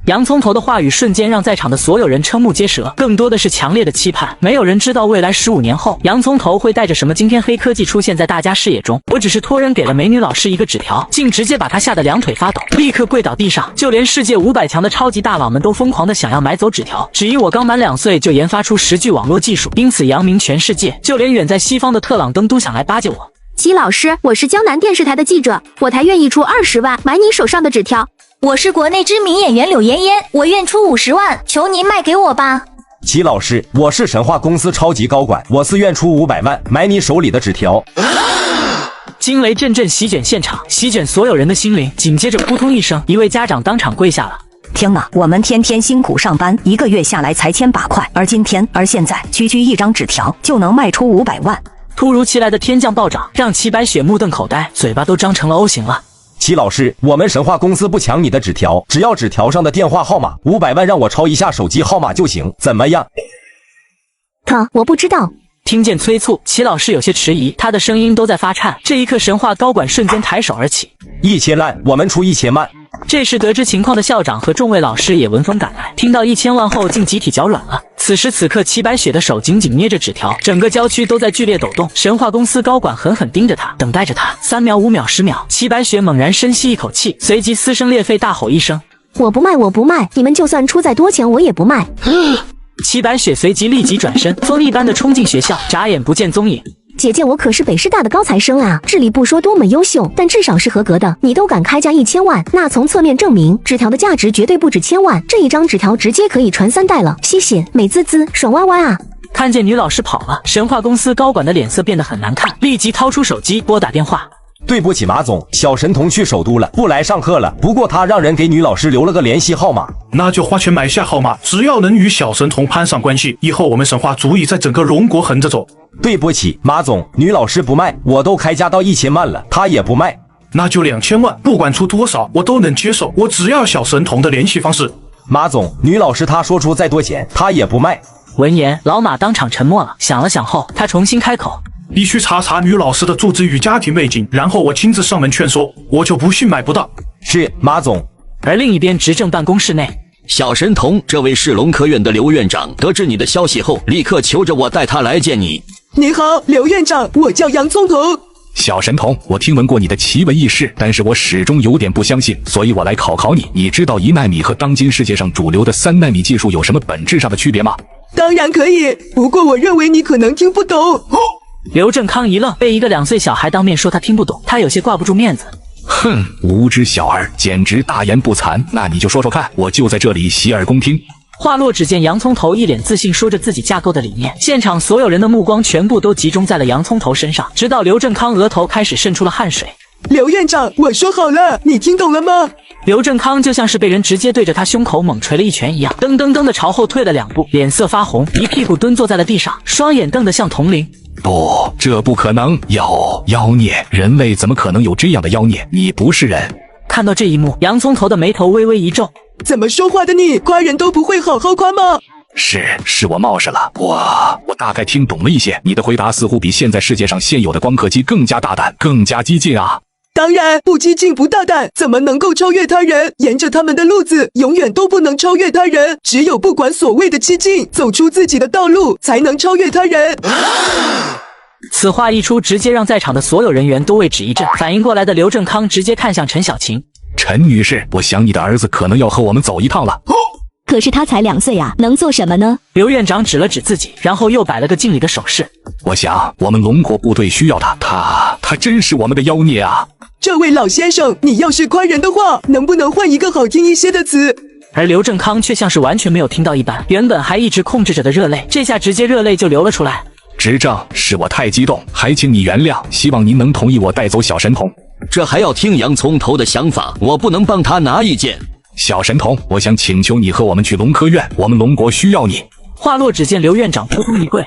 洋葱头的话语瞬间让在场的所有人瞠目结舌，更多的是强烈的期盼。没有人知道未来15年后，洋葱头会带着什么惊天黑科技出现在大家视野中。我只是托人给了美女老师一个纸条，竟直接把她吓得两腿发抖，立刻跪倒地上。就连世界500强的超级大佬们都疯狂的想要买走纸条，只因我刚满2岁就研发出10G网络技术，因此扬名全世界。就连远在西方的特朗登都想来巴结我。齐老师，我是江南电视台的记者，我台愿意出20万买你手上的纸条。我是国内知名演员柳妍妍，我愿出50万，求您卖给我吧。齐老师，我是神话公司超级高管，我自愿出500万买你手里的纸条。惊雷阵阵席卷现场，席卷所有人的心灵。紧接着扑通一声，一位家长当场跪下了。天哪，我们天天辛苦上班，1个月下来才1000把块，而现在，区区一张纸条就能卖出500万。突如其来的天降暴涨，让齐白雪目瞪口呆，嘴巴都张成了 O 型了。齐老师，我们神话公司不抢你的纸条，只要纸条上的电话号码，500万让我抄一下手机号码就行，怎么样？我不知道。听见催促，齐老师有些迟疑，他的声音都在发颤。这一刻，神话高管瞬间抬手而起，1000万，我们出1000万。这时得知情况的校长和众位老师也闻风赶来，听到1000万后竟集体脚软了。此时此刻，齐白雪的手紧紧捏着纸条，整个郊区都在剧烈抖动。神话公司高管狠狠盯着他，等待着他。3秒、5秒、10秒，齐白雪猛然深吸一口气，随即撕声裂肺大吼一声：“我不卖，我不卖！你们就算出再多钱，我也不卖！”齐白雪随即立即转身，风一般的冲进学校，眨眼不见踪影。姐姐，我可是北师大的高材生啊，智力不说多么优秀，但至少是合格的。你都敢开价1000万，那从侧面证明纸条的价值绝对不止1000万。这一张纸条直接可以传3代了，谢谢，美滋滋，爽歪歪啊！看见女老师跑了，神话公司高管的脸色变得很难看，立即掏出手机拨打电话。对不起，马总，小神童去首都了，不来上课了。不过他让人给女老师留了个联系号码，那就花钱买下号码。只要能与小神童攀上关系，以后我们神话足以在整个荣国横着走。对不起，马总，女老师不卖，我都开价到1000万了，她也不卖。那就2000万，不管出多少，我都能接受。我只要小神童的联系方式。马总，女老师她说出再多钱，她也不卖。闻言，老马当场沉默了，想了想后，他重新开口。必须查女老师的住址与家庭背景，然后我亲自上门劝说，我就不信买不到。是，马总。而另一边执政办公室内，小神童，这位是龙科院的刘院长，得知你的消息后，立刻求着我带他来见你。你好，刘院长，我叫洋葱头。小神童，我听闻过你的奇闻异事，但是我始终有点不相信，所以我来考考你。你知道1奈米和当今世界上主流的3奈米技术有什么本质上的区别吗？当然可以，不过我认为你可能听不懂。刘正康一愣，被一个2岁小孩当面说他听不懂，他有些挂不住面子。哼，无知小儿，简直大言不惭。那你就说说看，我就在这里洗耳恭听。话落，只见洋葱头一脸自信说着自己架构的理念，现场所有人的目光全部都集中在了洋葱头身上，直到刘正康额头开始渗出了汗水。刘院长，我说好了，你听懂了吗？刘正康就像是被人直接对着他胸口猛捶了一拳一样，噔噔噔的朝后退了2步，脸色发红，一屁股蹲坐在了地上，双眼瞪得像铜铃。不，这不可能！妖孽，人类怎么可能有这样的妖孽？你不是人！看到这一幕，洋葱头的眉头微微一皱。怎么说话的你，夸人都不会好好夸吗？是我冒失了，我大概听懂了一些。你的回答似乎比现在世界上现有的光刻机更加大胆，更加激进啊！当然，不激进不大胆，怎么能够超越他人？沿着他们的路子，永远都不能超越他人。只有不管所谓的激进，走出自己的道路，才能超越他人。此话一出，直接让在场的所有人员都为之一震。反应过来的刘正康直接看向陈小晴：“陈女士，我想你的儿子可能要和我们走一趟了。”可是他才2岁啊，能做什么呢？刘院长指了指自己，然后又摆了个敬礼的手势。我想我们龙国部队需要他，他真是我们的妖孽啊！这位老先生，你要是夸人的话，能不能换一个好听一些的词？而刘正康却像是完全没有听到一般，原本还一直控制着的热泪，这下直接热泪就流了出来。执政，是我太激动，还请你原谅，希望您能同意我带走小神童。这还要听洋葱头的想法，我不能帮他拿意见。小神童，我想请求你和我们去龙科院，我们龙国需要你。话落，只见刘院长扑通一跪。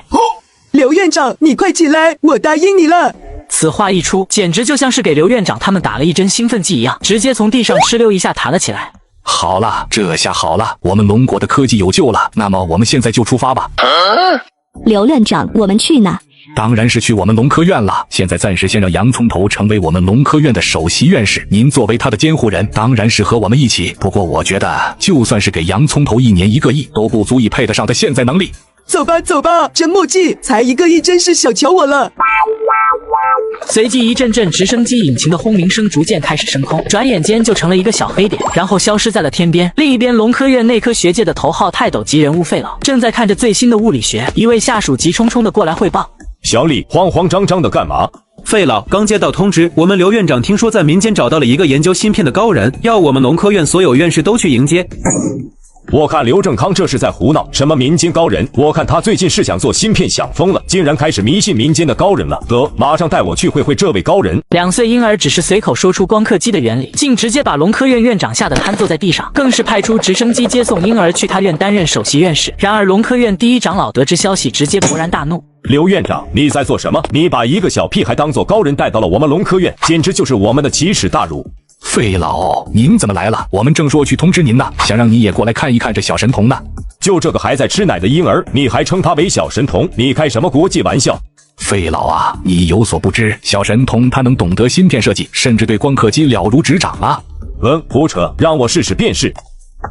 刘院长，你快起来，我答应你了。此话一出，简直就像是给刘院长他们打了一针兴奋剂一样，直接从地上哧溜一下弹了起来。好了，这下好了，我们龙国的科技有救了。那么我们现在就出发吧。刘院长，我们去哪？当然是去我们龙科院了。现在暂时先让洋葱头成为我们龙科院的首席院士，您作为他的监护人，当然是和我们一起。不过我觉得，就算是给洋葱头1年1个亿，都不足以配得上他现在能力。走吧走吧，真墨迹，才1个亿真是小瞧我了。随即一阵阵直升机引擎的轰鸣声逐渐开始升空，转眼间就成了一个小黑点，然后消失在了天边。另一边，龙科院内科学界的头号泰斗级人物费老正在看着最新的物理学，一位下属急冲冲的过来汇报。小李慌慌张张的干嘛？费老，刚接到通知，我们刘院长听说在民间找到了一个研究芯片的高人，要我们龙科院所有院士都去迎接。我看刘正康这是在胡闹，什么民间高人？我看他最近是想做芯片想疯了，竟然开始迷信民间的高人了。得，马上带我去会会这位高人。2岁婴儿只是随口说出光刻机的原理，竟直接把龙科院院长吓得瘫坐在地上，更是派出直升机接送婴儿去他院担任首席院士。然而龙科院第一长老得知消息，直接勃然大怒。刘院长，你在做什么？你把一个小屁孩当做高人带到了我们龙科院，简直就是我们的奇耻大辱。费老，您怎么来了？我们正说去通知您呢，想让你也过来看一看这小神童呢。就这个还在吃奶的婴儿，你还称他为小神童？你开什么国际玩笑？费老啊，你有所不知，小神童他能懂得芯片设计，甚至对光刻机了如指掌啊。胡扯，让我试试便是。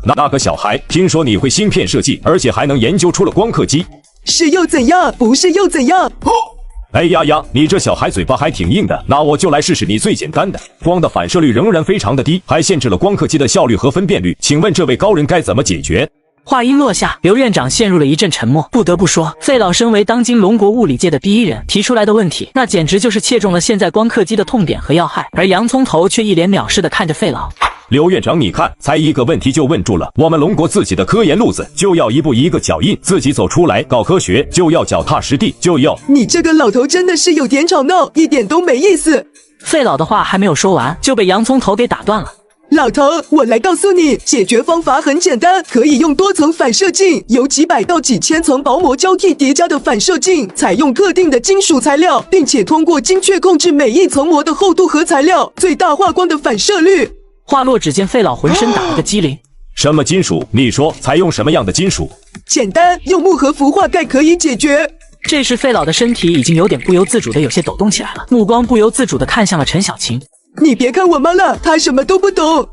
那个小孩，听说你会芯片设计，而且还能研究出了光刻机，是又怎样？不是又怎样？哎呀呀，你这小孩嘴巴还挺硬的，那我就来试试你最简单的。光的反射率仍然非常的低，还限制了光刻机的效率和分辨率，请问这位高人该怎么解决？话音落下，刘院长陷入了一阵沉默。不得不说，费老身为当今龙国物理界的第一人，提出来的问题，那简直就是切中了现在光刻机的痛点和要害。而洋葱头却一脸藐视地看着费老。刘院长，你看，才一个问题就问住了。我们龙国自己的科研路子就要一步一个脚印，自己走出来搞科学就要脚踏实地，就要……你这个老头真的是有点吵闹，一点都没意思。费老的话还没有说完，就被洋葱头给打断了。老头，我来告诉你，解决方法很简单，可以用多层反射镜，由几百到几千层薄膜交替叠加的反射镜，采用特定的金属材料，并且通过精确控制每一层膜的厚度和材料，最大化光的反射率。话落，只见费老浑身打了个激灵。什么金属？你说采用什么样的金属？简单，用木和氟化钙可以解决。这时费老的身体已经有点不由自主的有些抖动起来了，目光不由自主的看向了陈小晴。你别看我妈了，她什么都不懂。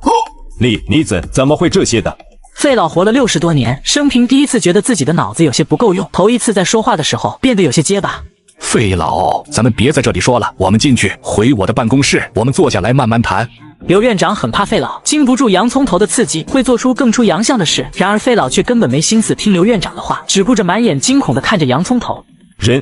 你怎么会这些的？费老活了60多年，生平第一次觉得自己的脑子有些不够用，头一次在说话的时候变得有些结巴。费老，咱们别在这里说了，我们进去，回我的办公室，我们坐下来慢慢谈。刘院长很怕费老经不住洋葱头的刺激，会做出更出洋相的事。然而费老却根本没心思听刘院长的话，只顾着满眼惊恐地看着洋葱头。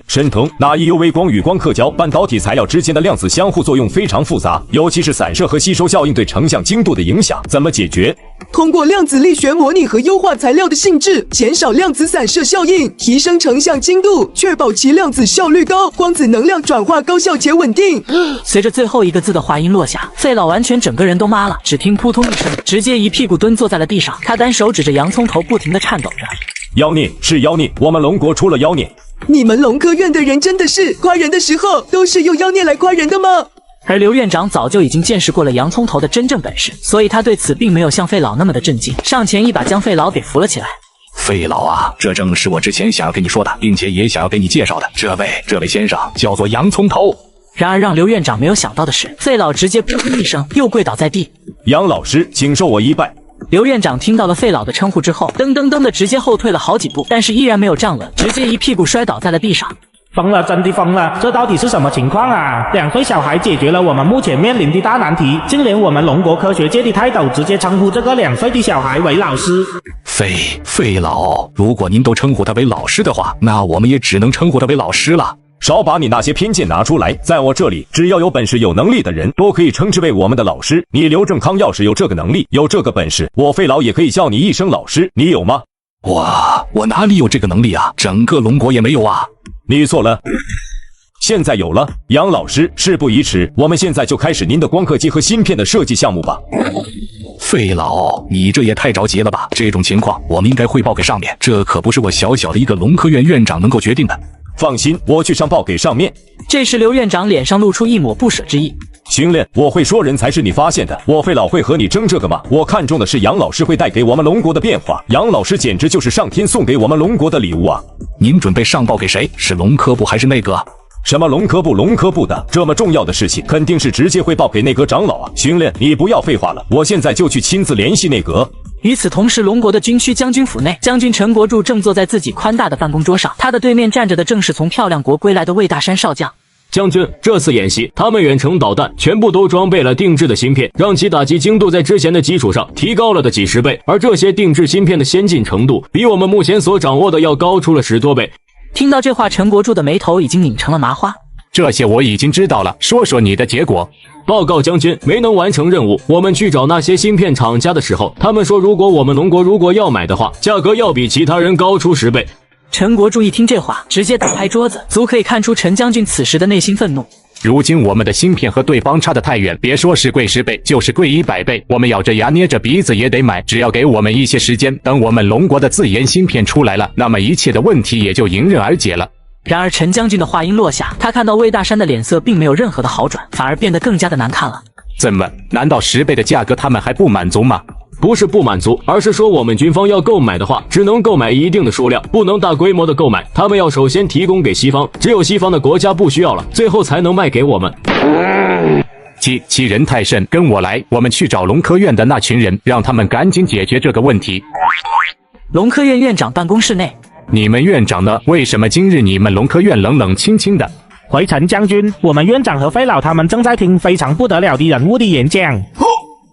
神童，那 EUV 光与光刻胶半导体材料之间的量子相互作用非常复杂，尤其是散射和吸收效应对成像精度的影响，怎么解决？通过量子力学模拟和优化材料的性质，减少量子散射效应，提升成像精度，确保其量子效率高，光子能量转化高效且稳定。随着最后一个字的话音落下，费老完全整个人都麻了，只听扑通一声，直接一屁股蹲坐在了地上。他单手指着洋葱头，不停地颤抖着。妖孽是妖孽，我们龙国出了妖孽。你们龙科院的人真的是夸人的时候都是用妖孽来夸人的吗？而刘院长早就已经见识过了洋葱头的真正本事，所以他对此并没有像费老那么的震惊，上前一把将费老给扶了起来。费老啊，这正是我之前想要跟你说的，并且也想要给你介绍的。这位先生叫做洋葱头。然而让刘院长没有想到的是，费老直接扑通一声又跪倒在地。杨老师，请受我一拜。刘院长听到了费老的称呼之后，噔噔噔的直接后退了好几步，但是依然没有站稳，直接一屁股摔倒在了地上。疯了，真的疯了！这到底是什么情况啊？2岁小孩解决了我们目前面临的大难题，竟连我们龙国科学界的泰斗直接称呼这个2岁的小孩为老师。费老，如果您都称呼他为老师的话，那我们也只能称呼他为老师了。少把你那些偏见拿出来，在我这里，只要有本事、有能力的人都可以称之为我们的老师。你刘正康要是有这个能力、有这个本事，我费老也可以叫你一声老师，你有吗？我哪里有这个能力啊？整个龙国也没有啊！你错了，现在有了。杨老师，事不宜迟，我们现在就开始您的光刻机和芯片的设计项目吧。费老，你这也太着急了吧？这种情况我们应该汇报给上面，这可不是我小小的一个龙科院院长能够决定的。放心，我去上报给上面。这时刘院长脸上露出一抹不舍之意。行了，我会说人才是你发现的，我费老会和你争这个吗？我看中的是杨老师会带给我们龙国的变化，杨老师简直就是上天送给我们龙国的礼物啊！您准备上报给谁？是龙科部还是内阁？什么龙科部的，这么重要的事情，肯定是直接汇报给内阁长老啊！训练，你不要废话了，我现在就去亲自联系内阁。与此同时，龙国的军区将军府内，将军陈国柱正坐在自己宽大的办公桌上，他的对面站着的正是从漂亮国归来的魏大山少将。将军，这次演习，他们远程导弹全部都装备了定制的芯片，让其打击精度在之前的基础上提高了的几十倍，而这些定制芯片的先进程度，比我们目前所掌握的要高出了10多倍。听到这话，陈国柱的眉头已经拧成了麻花。这些我已经知道了，说说你的结果。报告将军，没能完成任务。我们去找那些芯片厂家的时候，他们说如果我们龙国要买的话，价格要比其他人高出10倍。陈国柱一听这话，直接打拍桌子，足可以看出陈将军此时的内心愤怒。如今我们的芯片和对方差得太远，别说是贵10倍，就是贵100倍，我们咬着牙捏着鼻子也得买。只要给我们一些时间，等我们龙国的自研芯片出来了，那么一切的问题也就迎刃而解了。然而陈将军的话音落下，他看到魏大山的脸色并没有任何的好转，反而变得更加的难看了。怎么？难道10倍的价格他们还不满足吗？不是不满足，而是说我们军方要购买的话，只能购买一定的数量，不能大规模的购买。他们要首先提供给西方，只有西方的国家不需要了，最后才能卖给我们。其人太甚，跟我来，我们去找龙科院的那群人，让他们赶紧解决这个问题。龙科院院长办公室内，你们院长呢？为什么今日你们龙科院冷冷清清的？回陈将军，我们院长和费老他们正在听非常不得了的人物的演讲。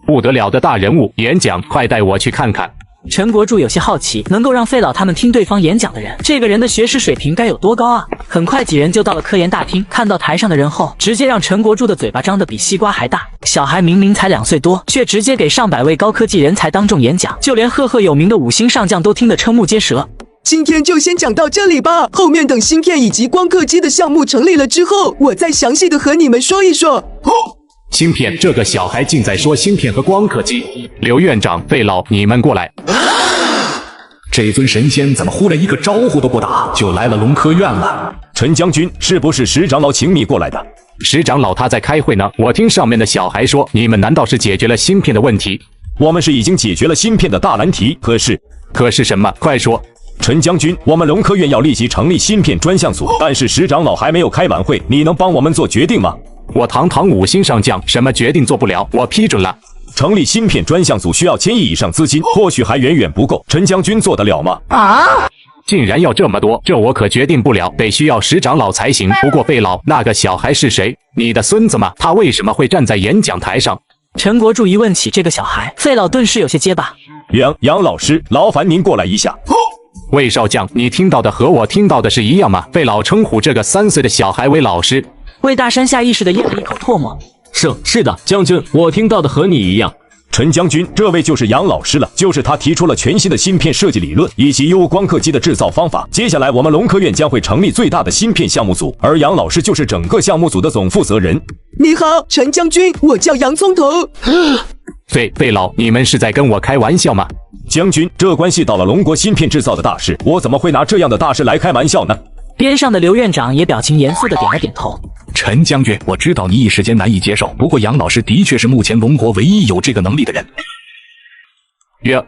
不得了的大人物演讲，快带我去看看。陈国柱有些好奇，能够让费老他们听对方演讲的人，这个人的学识水平该有多高啊？很快几人就到了科研大厅，看到台上的人后，直接让陈国柱的嘴巴张得比西瓜还大。小孩明明才2岁多，却直接给上百位高科技人才当众演讲，就连赫赫有名的5星上将都听得瞠目结舌。今天就先讲到这里吧，后面等芯片以及光刻机的项目成立了之后，我再详细的和你们说一说。芯片，这个小孩竟在说芯片和光刻机。刘院长、费老，你们过来。这尊神仙怎么忽然一个招呼都不打，就来了龙科院了？陈将军，是不是石长老请你过来的？石长老他在开会呢，我听上面的小孩说，你们难道是解决了芯片的问题？我们是已经解决了芯片的大难题，可是什么？快说。陈将军，我们龙科院要立即成立芯片专项组，但是石长老还没有开晚会，你能帮我们做决定吗？我堂5星上将，什么决定做不了？我批准了。成立芯片专项组需要1000亿以上资金，或许还远远不够。陈将军做得了吗？竟然要这么多，这我可决定不了，得需要石长老才行。不过费老，那个小孩是谁？你的孙子吗？他为什么会站在演讲台上？陈国柱一问起这个小孩，费老顿时有些结巴。杨老师，劳烦您过来一下。魏少将，你听到的和我听到的是一样吗？费老称呼这个3岁的小孩为老师。魏大山下意识地咽了一口唾沫。是的，将军，我听到的和你一样。陈将军，这位就是杨老师了，就是他提出了全新的芯片设计理论以及优光刻机的制造方法。接下来我们龙科院将会成立最大的芯片项目组，而杨老师就是整个项目组的总负责人。你好，陈将军，我叫洋葱头。费老，你们是在跟我开玩笑吗？将军，这关系到了龙国芯片制造的大事，我怎么会拿这样的大事来开玩笑呢？边上的刘院长也表情严肃地点了点头。陈将军，我知道你一时间难以接受，不过杨老师的确是目前龙国唯一有这个能力的人。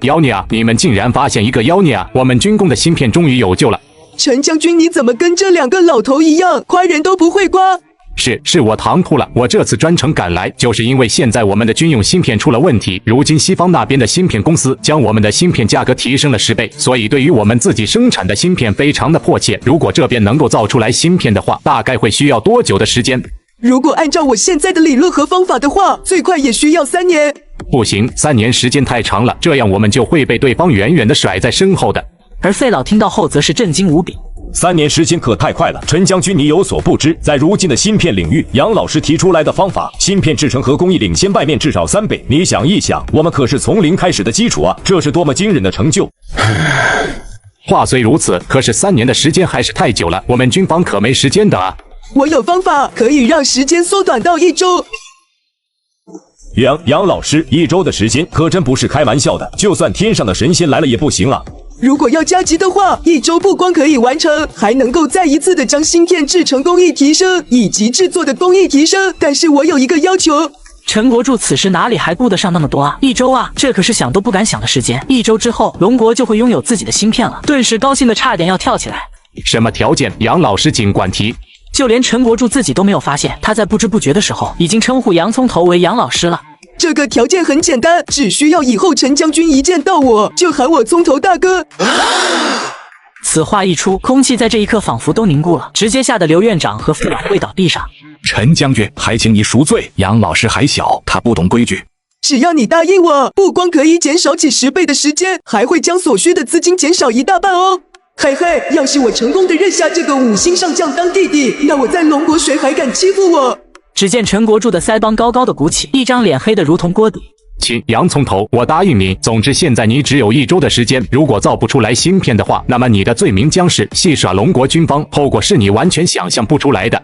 妖孽啊！你们竟然发现一个妖孽啊！我们军工的芯片终于有救了。陈将军，你怎么跟这2个老头一样，夸人都不会夸？是我唐突了，我这次专程赶来，就是因为现在我们的军用芯片出了问题。如今西方那边的芯片公司将我们的芯片价格提升了10倍，所以对于我们自己生产的芯片非常的迫切。如果这边能够造出来芯片的话，大概会需要多久的时间？如果按照我现在的理论和方法的话，最快也需要3年。不行，3年时间太长了，这样我们就会被对方远远的甩在身后的。而费老听到后则是震惊无比。3年时间可太快了，陈将军你有所不知，在如今的芯片领域，杨老师提出来的方法，芯片制成和工艺领先外面至少3倍。你想一想，我们可是从零开始的基础啊，这是多么惊人的成就！话虽如此，可是3年的时间还是太久了，我们军方可没时间的啊。我有方法可以让时间缩短到1周。杨老师，1周的时间可真不是开玩笑的，就算天上的神仙来了也不行啊。如果要加急的话，1周不光可以完成，还能够再一次的将芯片制成工艺提升，以及制作的工艺提升。但是我有一个要求。陈国柱此时哪里还顾得上那么多啊？1周啊，这可是想都不敢想的时间。1周之后，龙国就会拥有自己的芯片了，顿时高兴的差点要跳起来。什么条件？杨老师尽管提。就连陈国柱自己都没有发现，他在不知不觉的时候已经称呼洋葱头为杨老师了。这个条件很简单，只需要以后陈将军一见到我就喊我葱头大哥。此话一出，空气在这一刻仿佛都凝固了，直接吓得刘院长和费老跪倒地上。陈将军，还请你赎罪。杨老师还小，他不懂规矩。只要你答应我，不光可以减少几10倍的时间，还会将所需的资金减少1大半哦。嘿嘿，要是我成功的认下这个5星上将当弟弟，那我在龙国谁还敢欺负我？只见陈国柱的腮帮高高的鼓起，一张脸黑得如同锅底。亲，洋葱头，我答应你。总之，现在你只有1周的时间，如果造不出来芯片的话，那么你的罪名将是戏耍龙国军方，后果是你完全想象不出来的。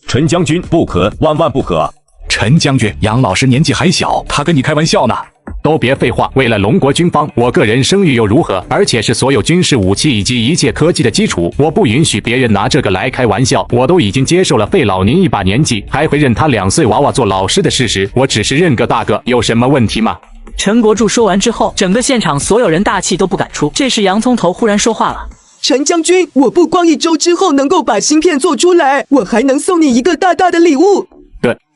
陈将军，不可，万万不可！陈将军，杨老师年纪还小，他跟你开玩笑呢。都别废话，为了龙国军方，我个人声誉又如何？而且是所有军事武器以及一切科技的基础，我不允许别人拿这个来开玩笑。我都已经接受了费老您一把年纪，还会认他2岁娃娃做老师的事实，我只是认个大哥，有什么问题吗？陈国柱说完之后，整个现场所有人大气都不敢出。这时洋葱头忽然说话了：陈将军，我不光1周之后能够把芯片做出来，我还能送你一个大大的礼物。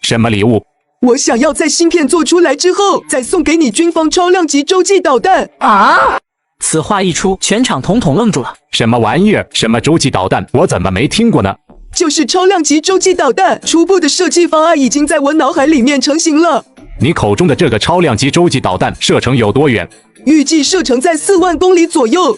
什么礼物？我想要在芯片做出来之后，再送给你军方超量级洲际导弹啊！此话一出，全场统统愣住了。什么玩意儿？什么洲际导弹？我怎么没听过呢？就是超量级洲际导弹，初步的设计方案已经在我脑海里面成型了。你口中的这个超量级洲际导弹射程有多远？预计射程在4万公里左右。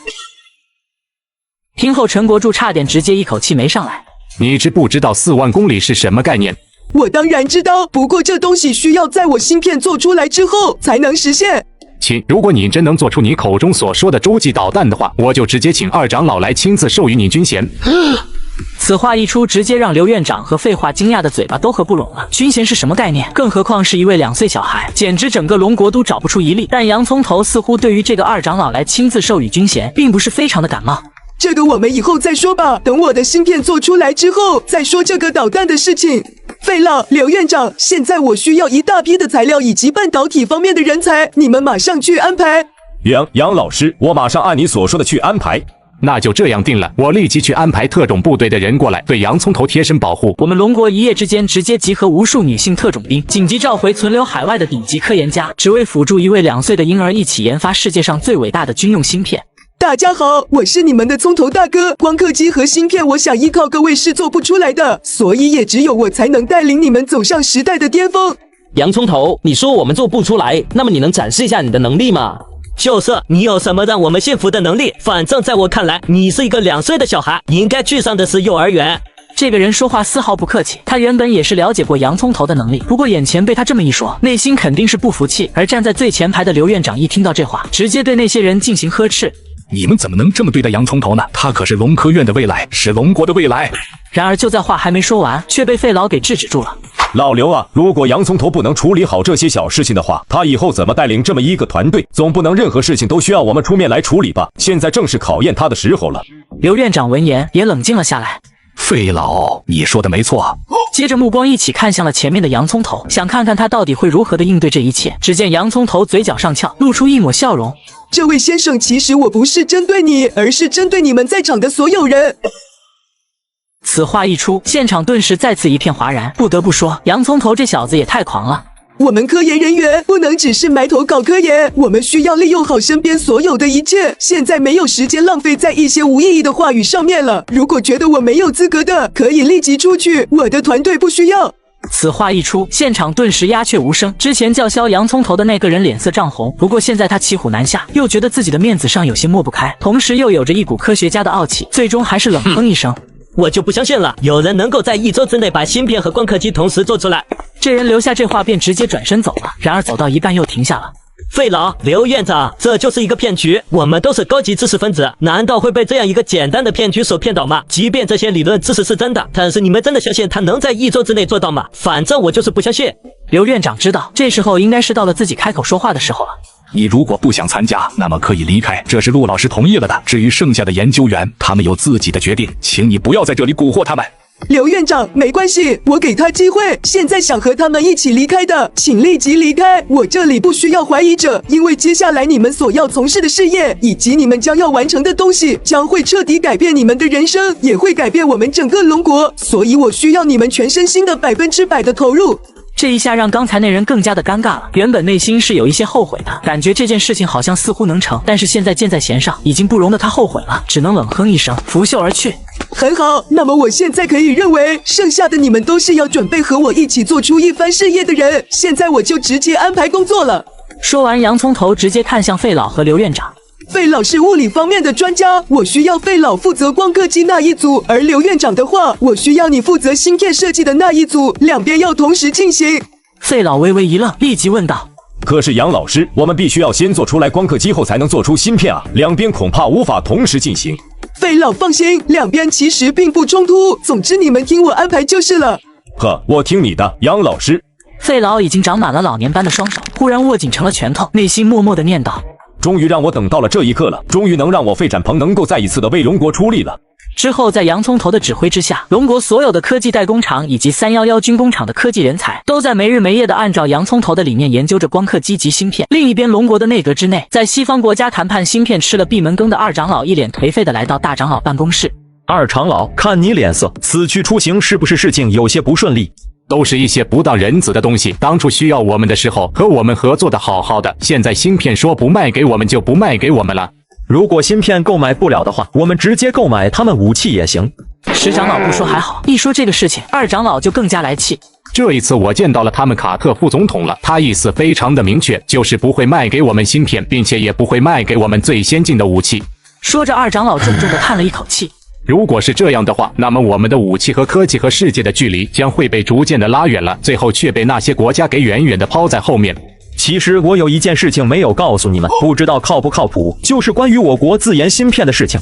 听后，陈国柱差点直接一口气没上来。你知不知道4万公里是什么概念？我当然知道，不过这东西需要在我芯片做出来之后才能实现。亲，如果你真能做出你口中所说的洲际导弹的话，我就直接请2长老来亲自授予你军衔。此话一出，直接让刘院长和废话惊讶的嘴巴都合不拢了。军衔是什么概念？更何况是一位2岁小孩，简直整个龙国都找不出一例。但洋葱头似乎对于这个2长老来亲自授予军衔，并不是非常的感冒。这个我们以后再说吧，等我的芯片做出来之后再说这个导弹的事情。费老，刘院长，现在我需要一大批的材料以及半导体方面的人才，你们马上去安排。杨老师，我马上按你所说的去安排。那就这样定了，我立即去安排特种部队的人过来，对洋葱头贴身保护。我们龙国一夜之间直接集合无数女性特种兵，紧急召回存留海外的顶级科研家，只为辅助一位2岁的婴儿一起研发世界上最伟大的军用芯片。大家好，我是你们的葱头大哥。光刻机和芯片，我想依靠各位是做不出来的，所以也只有我才能带领你们走上时代的巅峰。洋葱头，你说我们做不出来，那么你能展示一下你的能力吗？就是你有什么让我们信服的能力？反正在我看来，你是一个2岁的小孩，应该去上的是幼儿园。这个人说话丝毫不客气，他原本也是了解过洋葱头的能力，不过眼前被他这么一说，内心肯定是不服气。而站在最前排的刘院长一听到这话，直接对那些人进行呵斥。你们怎么能这么对待洋葱头呢？他可是龙科院的未来，是龙国的未来。然而就在话还没说完，却被费老给制止住了。老刘啊，如果洋葱头不能处理好这些小事情的话，他以后怎么带领这么一个团队？总不能任何事情都需要我们出面来处理吧？现在正是考验他的时候了。刘院长闻言也冷静了下来。费老，你说的没错。接着目光一起看向了前面的洋葱头，想看看他到底会如何的应对这一切。只见洋葱头嘴角上翘，露出一抹笑容。这位先生，其实我不是针对你，而是针对你们在场的所有人。此话一出，现场顿时再次一片哗然。不得不说，洋葱头这小子也太狂了。我们科研人员不能只是埋头搞科研，我们需要利用好身边所有的一切。现在没有时间浪费在一些无意义的话语上面了。如果觉得我没有资格的，可以立即出去，我的团队不需要。此话一出，现场顿时鸦雀无声。之前叫嚣洋葱头的那个人脸色涨红，不过现在他骑虎难下，又觉得自己的面子上有些抹不开，同时又有着一股科学家的傲气，最终还是冷哼一声。我就不相信了，有人能够在1周之内把芯片和光刻机同时做出来。这人留下这话便直接转身走了，然而走到一半又停下了。费老，刘院长，这就是一个骗局，我们都是高级知识分子，难道会被这样一个简单的骗局所骗倒吗？即便这些理论知识是真的，但是你们真的相信他能在1周之内做到吗？反正我就是不相信。刘院长知道，这时候应该是到了自己开口说话的时候了。你如果不想参加，那么可以离开，这是陆老师同意了的。至于剩下的研究员，他们有自己的决定，请你不要在这里蛊惑他们。刘院长，没关系，我给他机会。现在想和他们一起离开的，请立即离开。我这里不需要怀疑者，因为接下来你们所要从事的事业，以及你们将要完成的东西，将会彻底改变你们的人生，也会改变我们整个龙国。所以我需要你们全身心的100%的投入。这一下让刚才那人更加的尴尬了，原本内心是有一些后悔的，感觉这件事情好像似乎能成，但是现在箭在弦上，已经不容得他后悔了，只能冷哼一声，拂袖而去。很好，那么我现在可以认为，剩下的你们都是要准备和我一起做出一番事业的人。现在我就直接安排工作了。说完，洋葱头直接看向费老和刘院长。费老是物理方面的专家，我需要费老负责光刻机那一组，而刘院长的话，我需要你负责芯片设计的那一组，两边要同时进行。费老微微一愣，立即问道：可是杨老师，我们必须要先做出来光刻机后才能做出芯片啊，两边恐怕无法同时进行。费老放心，两边其实并不冲突，总之你们听我安排就是了。呵，我听你的，杨老师。费老已经长满了老年般的双手，忽然握紧成了拳头，内心默默的念叨：终于让我等到了这一刻了，终于能让我费展鹏能够再一次的为龙国出力了。之后，在洋葱头的指挥之下，龙国所有的科技代工厂以及311军工厂的科技人才，都在没日没夜的按照洋葱头的理念研究着光刻机及芯片。另一边，龙国的内阁之内，在西方国家谈判芯片吃了闭门羹的二长老一脸颓废的来到大长老办公室。二长老，看你脸色，此去出行是不是事情有些不顺利？都是一些不当人子的东西。当初需要我们的时候，和我们合作的好好的，现在芯片说不卖给我们就不卖给我们了。如果芯片购买不了的话，我们直接购买他们武器也行。石长老不说还好，一说这个事情，二长老就更加来气。这一次我见到了他们卡特副总统了，他意思非常的明确，就是不会卖给我们芯片，并且也不会卖给我们最先进的武器。说着，二长老重重的叹了一口气。如果是这样的话，那么我们的武器和科技和世界的距离将会被逐渐的拉远了，最后却被那些国家给远远的抛在后面。其实我有一件事情没有告诉你们，不知道靠不靠谱，就是关于我国自研芯片的事情。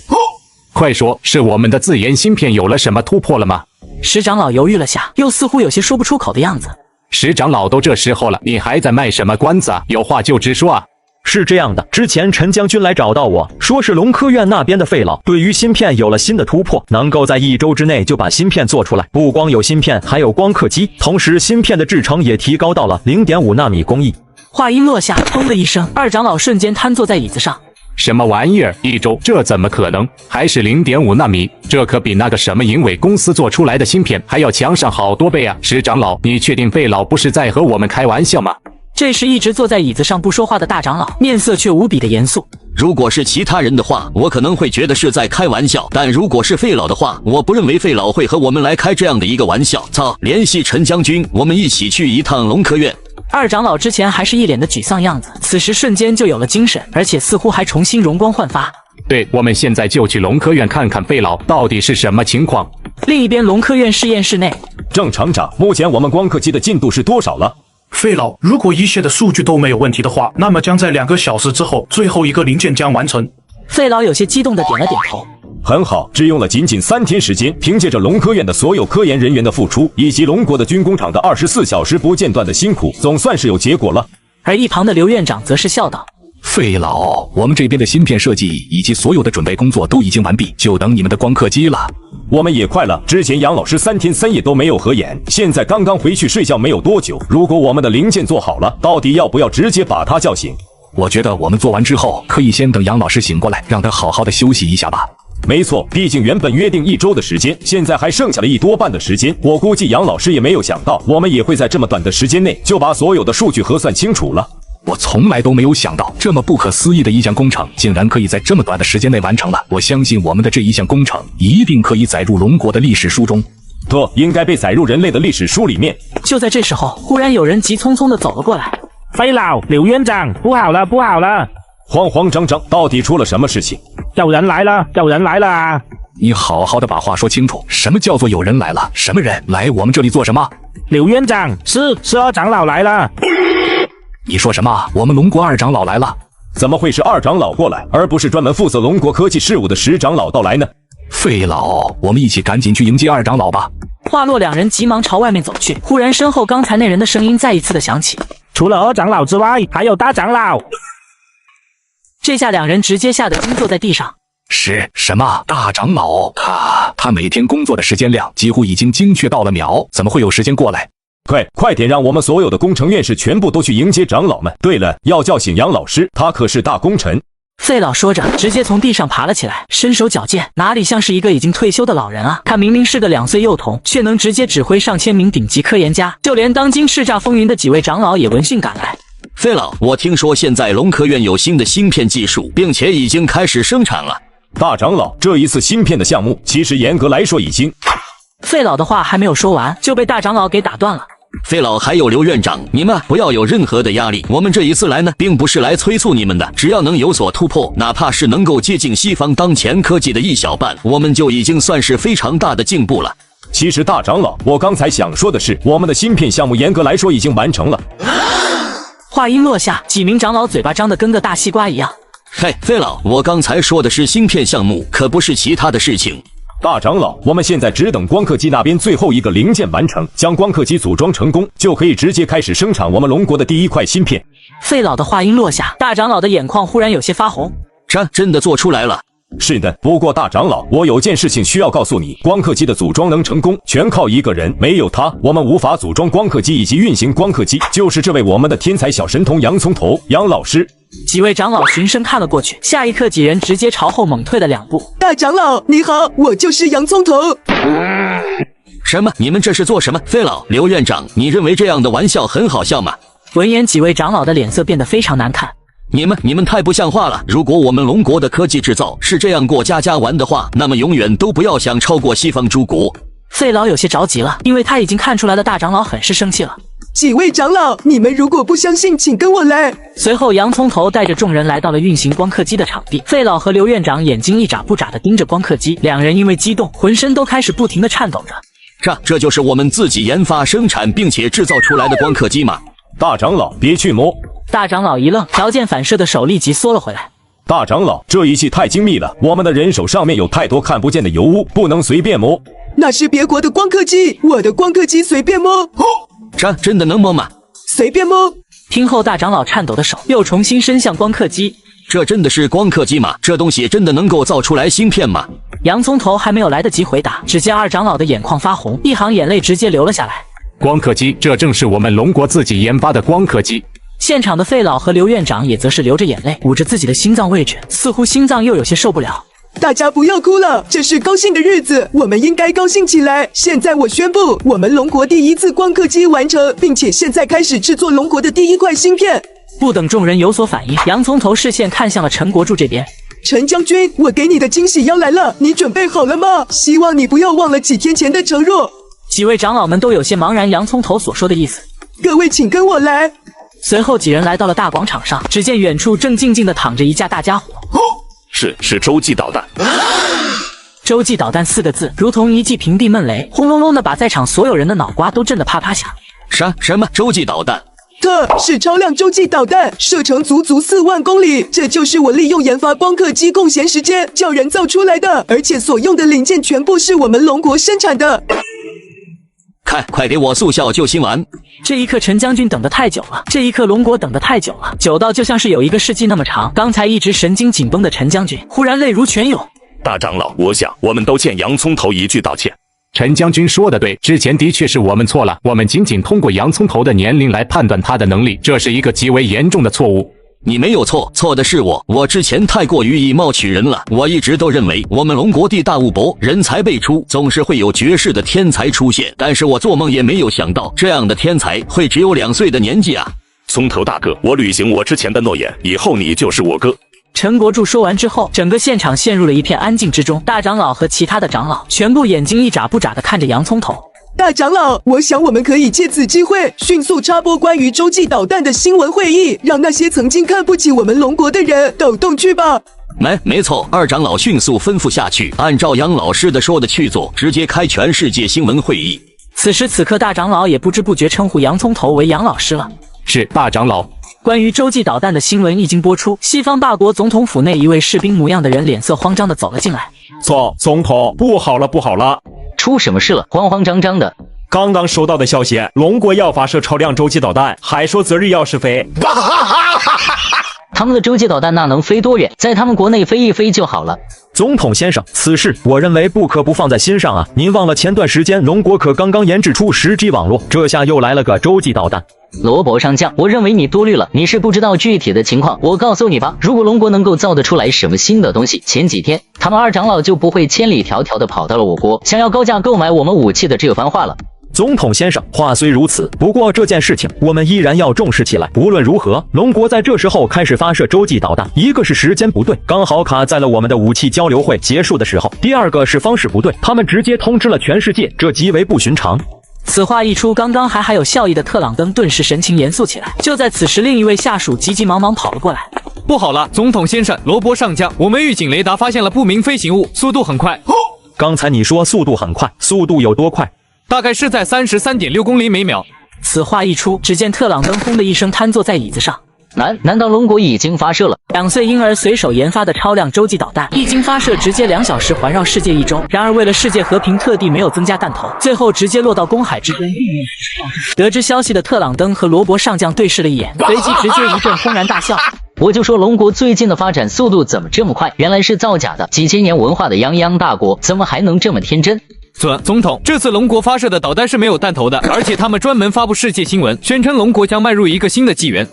快说，是我们的自研芯片有了什么突破了吗？石长老犹豫了下，又似乎有些说不出口的样子。石长老都这时候了，你还在卖什么关子啊？有话就直说啊。是这样的，之前陈将军来找到我，说是龙科院那边的费老对于芯片有了新的突破，能够在1周之内就把芯片做出来。不光有芯片，还有光刻机，同时芯片的制程也提高到了0.5纳米工艺。话音落下，砰的一声，二长老瞬间瘫坐在椅子上。什么玩意儿？1周？这怎么可能？还是0.5纳米？这可比那个什么银伟公司做出来的芯片还要强上好多倍啊！石长老，你确定费老不是在和我们开玩笑吗？这时一直坐在椅子上不说话的大长老，面色却无比的严肃。如果是其他人的话，我可能会觉得是在开玩笑，但如果是费老的话，我不认为费老会和我们来开这样的一个玩笑。操，联系陈将军，我们一起去一趟龙科院。二长老之前还是一脸的沮丧样子，此时瞬间就有了精神，而且似乎还重新容光焕发。对，我们现在就去龙科院看看费老到底是什么情况。另一边，龙科院实验室内，郑厂长，目前我们光刻机的进度是多少了？费老，如果一切的数据都没有问题的话，那么将在2个小时之后，最后一个零件将完成。费老有些激动地点了点头。很好，只用了仅仅3天时间，凭借着龙科院的所有科研人员的付出，以及龙国的军工厂的24小时不间断的辛苦，总算是有结果了。而一旁的刘院长则是笑道：费老，我们这边的芯片设计以及所有的准备工作都已经完毕，就等你们的光刻机了。我们也快了，之前杨老师3天3夜都没有合眼，现在刚刚回去睡觉没有多久。如果我们的零件做好了，到底要不要直接把他叫醒？我觉得我们做完之后，可以先等杨老师醒过来，让他好好的休息一下吧。没错，毕竟原本约定1周的时间，现在还剩下了1多半的时间。我估计杨老师也没有想到，我们也会在这么短的时间内就把所有的数据核算清楚了。我从来都没有想到，这么不可思议的一项工程，竟然可以在这么短的时间内完成了。我相信我们的这一项工程一定可以载入龙国的历史书中。对，应该被载入人类的历史书里面。就在这时候，忽然有人急匆匆地走了过来。费老，刘院长，不好了，不好了！慌慌张张，到底出了什么事情？有人来了，有人来了啊！你好好的把话说清楚，什么叫做有人来了？什么人来我们这里做什么？刘院长，是二长老来了。你说什么？我们龙国2长老来了？怎么会是2长老过来，而不是专门负责龙国科技事务的10长老到来呢？费老，我们一起赶紧去迎接2长老吧。话落，两人急忙朝外面走去。忽然，身后刚才那人的声音再一次的响起：除了2长老之外，还有大长老。这下两人直接吓得惊坐在地上。什么？大长老他每天工作的时间量几乎已经精确到了秒，怎么会有时间过来？快点，让我们所有的工程院士全部都去迎接长老们。对了，要叫醒杨老师，他可是大功臣。费老说着，直接从地上爬了起来，身手矫健，哪里像是一个已经退休的老人啊？他明明是个2岁幼童，却能直接指挥上千名顶级科研家，就连当今叱咤风云的几位长老也闻讯赶来。费老，我听说现在龙科院有新的芯片技术，并且已经开始生产了。大长老，这一次芯片的项目，其实严格来说已经……费老的话还没有说完，就被大长老给打断了。费老还有刘院长，你们不要有任何的压力。我们这一次来呢，并不是来催促你们的，只要能有所突破，哪怕是能够接近西方当前科技的一小半，我们就已经算是非常大的进步了。其实大长老，我刚才想说的是，我们的芯片项目严格来说已经完成了。话音落下，几名长老嘴巴张得跟个大西瓜一样。嘿，费老，我刚才说的是芯片项目，可不是其他的事情。大长老，我们现在只等光刻机那边最后一个零件完成，将光刻机组装成功，就可以直接开始生产我们龙国的第一块芯片。费老的话音落下，大长老的眼眶忽然有些发红。真的做出来了？是的，不过大长老，我有件事情需要告诉你，光刻机的组装能成功，全靠一个人，没有他，我们无法组装光刻机以及运行光刻机，就是这位我们的天才小神童杨葱头杨老师。几位长老循声看了过去，下一刻几人直接朝后猛退了2步。大长老你好，我就是洋葱头。什么？你们这是做什么？费老，刘院长，你认为这样的玩笑很好笑吗？闻言，几位长老的脸色变得非常难看。你们太不像话了！如果我们龙国的科技制造是这样过家玩的话，那么永远都不要想超过西方诸国。费老有些着急了，因为他已经看出来了大长老很是生气了。几位长老，你们如果不相信，请跟我来。随后，洋葱头带着众人来到了运行光刻机的场地。费老和刘院长眼睛一眨不眨地盯着光刻机，两人因为激动，浑身都开始不停地颤抖着。这就是我们自己研发、生产并且制造出来的光刻机吗？大长老，别去摸！大长老一愣，条件反射的手立即缩了回来。大长老，这仪器太精密了，我们的人手上面有太多看不见的油污，不能随便摸。那是别国的光刻机，我的光刻机随便摸。真的能摸吗？随便摸。听后，大长老颤抖的手又重新伸向光刻机。这真的是光刻机吗？这东西真的能够造出来芯片吗？洋葱头还没有来得及回答，只见二长老的眼眶发红，一行眼泪直接流了下来。光刻机，这正是我们龙国自己研发的光刻机。现场的费老和刘院长也则是流着眼泪，捂着自己的心脏位置，似乎心脏又有些受不了。大家不要哭了，这是高兴的日子，我们应该高兴起来。现在我宣布，我们龙国第一次光刻机完成，并且现在开始制作龙国的第一块芯片。不等众人有所反应，洋葱头视线看向了陈国柱这边。陈将军，我给你的惊喜要来了，你准备好了吗？希望你不要忘了几天前的承诺。几位长老们都有些茫然，洋葱头所说的意思。各位请跟我来。随后几人来到了大广场上，只见远处正静静地躺着一架大家伙。是洲际导弹。洲际导弹4个字，如同一记平地闷雷，轰隆隆的把在场所有人的脑瓜都震得啪啪响。什么洲际导弹？这是超量洲际导弹，射程足4万公里。这就是我利用研发光刻机空闲时间叫人造出来的，而且所用的零件全部是我们龙国生产的。快给我速效救心丸！这一刻，陈将军等得太久了，这一刻，龙国等得太久了，久到就像是有1个世纪那么长。刚才一直神经紧绷的陈将军，忽然泪如泉涌。大长老，我想我们都欠洋葱头一句道歉。陈将军说的对，之前的确是我们错了，我们仅通过洋葱头的年龄来判断他的能力，这是一个极为严重的错误。你没有错，错的是我之前太过于以貌取人了。我一直都认为我们龙国地大物博，人才辈出，总是会有绝世的天才出现，但是我做梦也没有想到这样的天才会只有2岁的年纪啊。葱头大哥，我履行我之前的诺言，以后你就是我哥。陈国柱说完之后，整个现场陷入了一片安静之中，大长老和其他的长老全部眼睛一眨不眨地看着洋葱头。大长老，我想我们可以借此机会迅速插播关于洲际导弹的新闻会议，让那些曾经看不起我们龙国的人抖动去吧。没错，二长老迅速吩咐下去，按照杨老师的说的去做，直接开全世界新闻会议。此时此刻，大长老也不知不觉称呼洋葱头为杨老师了。是大长老。关于洲际导弹的新闻一经播出，西方霸国总统府内一位士兵模样的人脸色慌张地走了进来。总统，不好了！出什么事了？慌慌张张的。刚刚收到的消息，龙国要发射超量洲际导弹，还说择日要试飞。他们的洲际导弹那能飞多远？在他们国内飞一飞就好了。总统先生，此事我认为不可不放在心上啊！您忘了前段时间龙国可刚刚研制出10G 网络，这下又来了个洲际导弹。罗伯上将，我认为你多虑了，你是不知道具体的情况。我告诉你吧，如果龙国能够造得出来什么新的东西，前几天他们二长老就不会千里迢迢的跑到了我国，想要高价购买我们武器的这番话了。总统先生，话虽如此，不过这件事情我们依然要重视起来。无论如何，龙国在这时候开始发射洲际导弹，一个是时间不对，刚好卡在了我们的武器交流会结束的时候；第二个是方式不对，他们直接通知了全世界，这极为不寻常。此话一出，刚刚还有笑意的特朗登顿时神情严肃起来。就在此时，另一位下属急急忙忙跑了过来。不好了，总统先生，罗伯上将，我们预警雷达发现了不明飞行物，速度很快。刚才你说速度很快，速度有多快？大概是在33.6公里每秒。此话一出，只见特朗登轰的一声瘫坐在椅子上。难道龙国已经发射了2岁婴儿随手研发的超量洲际导弹？一经发射，直接2小时环绕世界1周。然而为了世界和平，特地没有增加弹头，最后直接落到公海之中。得知消息的特朗登和罗伯上将对视了一眼，随即直接一阵轰然大笑。我就说龙国最近的发展速度怎么这么快？原来是造假的！几千年文化的泱泱大国，怎么还能这么天真？总统，这次龙国发射的导弹是没有弹头的，而且他们专门发布世界新闻，宣称龙国将迈入一个新的纪元。